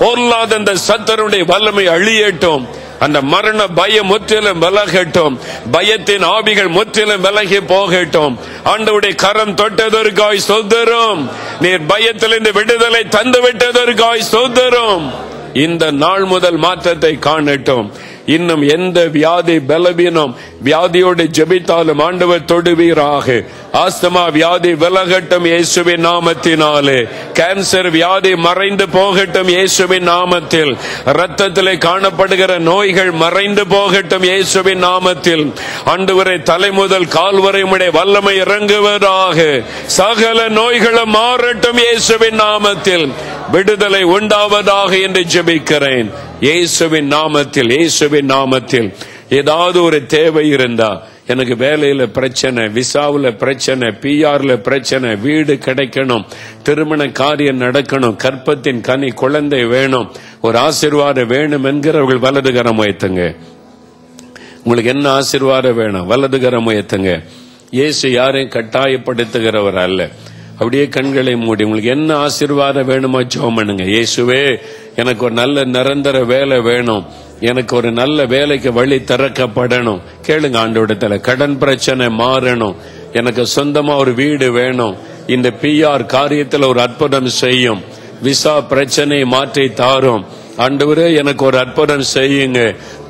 பொல்லாத இந்த சத்தருடைய வல்லமை அழியட்டும். அந்த மரண பயம் முற்றிலும் விலகட்டும். பயத்தின் ஆவிகள் முற்றிலும் விலகி போகட்டும். ஆண்டவருடைய கரம் தொட்டதற்காய் ஸ்தோத்திரம். நீர் பயத்திலிருந்து விடுதலை தந்து விட்டதற்காய் ஸ்தோத்திரம். இந்த நாள் முதல் மாற்றத்தை காணட்டும். இன்னும் எந்த வியாதி பலவீனம் வியாதியோடு ஜெபித்தாலும் ஆண்டவர் தொடுவீராக. ஆஸ்துமா வியாதி விலகட்டும் இயேசுவின் நாமத்தினாலே. கேன்சர் வியாதி மறைந்து போகட்டும் இயேசுவின் நாமத்தில். இரத்தத்திலே காணப்படுகிற நோய்கள் மறைந்து போகட்டும் இயேசுவின் நாமத்தில். ஆண்டவரே, தலை முதல் கால் வரை உம்முடைய வல்லமை இறங்குவதாக. சகல நோய்களும் மாறட்டும் இயேசுவின் நாமத்தில். விடுதலை உண்டாவதாக என்று ஜெபிக்கிறேன் இயேசுவின் நாமத்தில். இயேசுவின் நாமத்தில். ஏதாவது ஒரு தேவை இருந்தா, எனக்கு வேலையில பிரச்சனை, விசாவுல பிரச்சனை, பிஆர்ல பிரச்சனை, வீடு கிடைக்கணும், திருமண காரியம் நடக்கணும், கற்பத்தின் கனி குழந்தை வேணும், ஒரு ஆசீர்வாதம் வேணும் என்கிறவர்கள் வலதுகரம் உயர்த்துங்க. உங்களுக்கு என்ன ஆசீர்வாதம் வேணும்? வலதுகரம் உயர்த்துங்க. இயேசு யாரையும் கட்டாயப்படுத்துகிறவர் அல்ல. அப்படியே கண்களை மூடி உங்களுக்கு என்ன ஆசீர்வாதம் வேணுமோ ஜெபம் பண்ணுங்க. இயேசுவே, எனக்கு ஒரு நல்ல நிரந்தர வேலை வேணும், எனக்கு ஒரு நல்ல வேலைக்கு வழி திறக்கப்படணும். கேளுங்க ஆண்டவரிடத்துல. கடன் பிரச்சனை மாறணும், எனக்கு சொந்தமா ஒரு வீடு வேணும், இந்த பிஆர் காரியத்தில் ஒரு அற்புதம் செய்யும், விசா பிரச்சனையை மாற்றி தாரும் ஆண்டவரே, எனக்கு ஒரு அற்புதம் செய்யுங்க,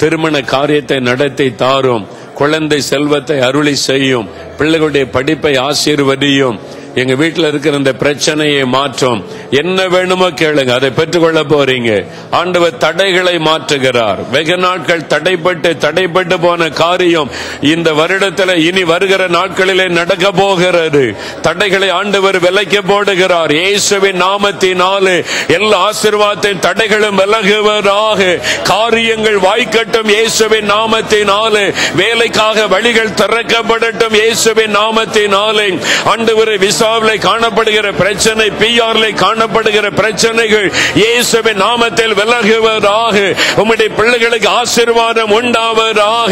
திருமண காரியத்தை நடத்தி தாரும், குழந்தை செல்வத்தை அருளி செய்யும், பிள்ளைகளுடைய படிப்பை ஆசீர்வதியும், எங்க வீட்டுல இருக்கிற இந்த பிரச்சனையை மாற்றும். என்ன வேணுமோ கேளுங்க, அதை பெற்றுக்கொள்ள போறீங்க. ஆண்டவர் தடைகளை மாற்றுகிறார். வெகு நாட்கள் தடைப்பட்டு போன காரியம் இந்த வருடத்தில் இனி வருகிற நாட்களிலே நடக்க போகிறது. தடைகளை ஆண்டவர் விலக்கி போடுகிறார் இயேசுவின் நாமத்தினாலே. எல்லா ஆசீர்வாதத்தின் தடைகளும் விலகுவதாக. காரியங்கள் வாய்க்கட்டும் இயேசுவின் நாமத்தினாலே. வேலைக்காக வழிகள் திறக்கப்படட்டும் இயேசுவின் நாமத்தினாலே. ஆண்டவரே, விசாவிலே காணப்படுகிற பிரச்சனை, பிஆர்ல காணப்படுகிற பிரச்சனைகள் இயேசுவின் நாமத்தில் விலகுவதாக. உம்முடைய பிள்ளைகளுக்கு ஆசீர்வாதம் உண்டாவதாக.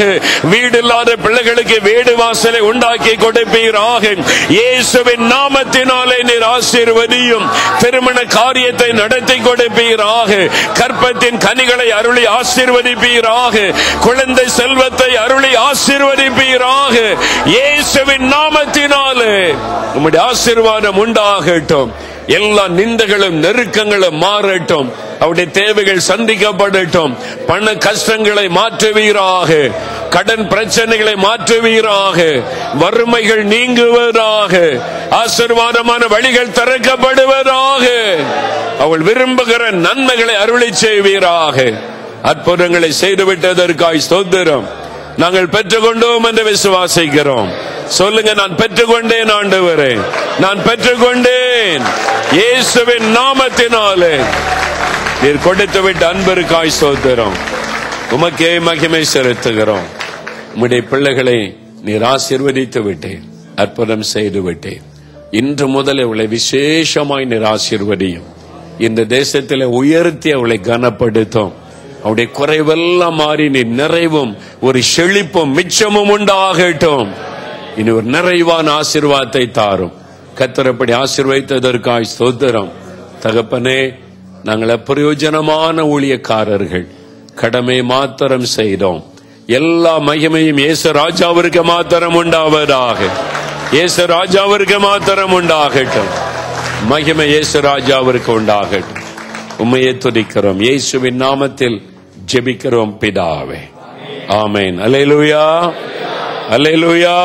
வீடு இல்லாத பிள்ளைகளுக்கு வீடு வாசலை உண்டாக்கி கொடுப்பீராக. இயேசுவின் நாமத்தினாலே நீர் ஆசீர்வதியும். திருமண காரியத்தை நடத்தி கொடுப்பீராக. கற்பத்தின் கனிகளை அருளி ஆசீர்வதிப்பீராக. குழந்தை செல்வத்தை அருளி ஆசீர்வதிப்பீராக. இயேசுவின் நாமத்தினாலே உம்முடைய ஆசீர்வாதம் உண்டாகட்டும். எல்லா நிந்தைகளும் நெருக்கங்களும் மாறட்டும். அவருடைய தேவைகள் சந்திக்கப்படட்டும். பண கஷ்டங்களை மாற்றுவீராக. கடன் பிரச்சனைகளை மாற்றுவீராக. வறுமைகள் நீங்குவதாக. ஆசீர்வாதமான வழிகள் திறக்கப்படுவதாக. அவள் விரும்புகிற நன்மைகளை அருளி செய்வீராக. அற்புதங்களை செய்துவிட்டதற்காய் ஸ்தோத்திரம். நாங்கள் பெற்றுக்கொண்டோம் என்று விசுவாசிக்கிறோம். சொல்லுங்க, நான் பெற்றுக்கொண்டேன் ஆண்டவரே, நான் பெற்றுக்கொண்டேன் இயேசுவின் நாமத்தினாலே. நீர் கொடுத்து விட்ட அன்பிற்காய் ஸ்தோத்திரம். உமக்கே மகிமை செலுத்துகிறோம். உம்முடைய பிள்ளைகளை நீர் ஆசீர்வதித்து விட்டேன், அற்புதம் செய்து விட்டேன். இன்று முதல் அவளை விசேஷமாய் நீர் ஆசீர்வதியும். இந்த தேசத்தில் உயர்த்தி அவளை கனப்படுத்தும். அவருடைய குறைவெல்லாம் மாறி நீ நிறைவும் ஒரு செழிப்பும் மிச்சமும் உண்டாகட்டும். இனி ஒரு நிறைவான ஆசீர்வாதத்தை தாரும். கர்த்தரப்படி ஆசீர்வதித்ததற்காய் ஸ்தோத்திரம். தகப்பனே, நாங்கள் பிரயோஜனமான ஊழியக்காரர்கள், கடமை மாத்திரம் செய்தோம். எல்லா மகிமையும் இயேசு ராஜாவிற்கு மாத்திரம் உண்டாவதாக. இயேசு ராஜாவிற்கு மாத்திரம் உண்டாகட்டும். மகிமை இயேசு ராஜாவிற்கு உண்டாகட்டும். உம்மையே துதிக்கிறோம். இயேசுவின் நாமத்தில் ஜெபிக்கிறோம் பிதாவே. ஆமென். அல்லேலூயா, அல்லேலூயா.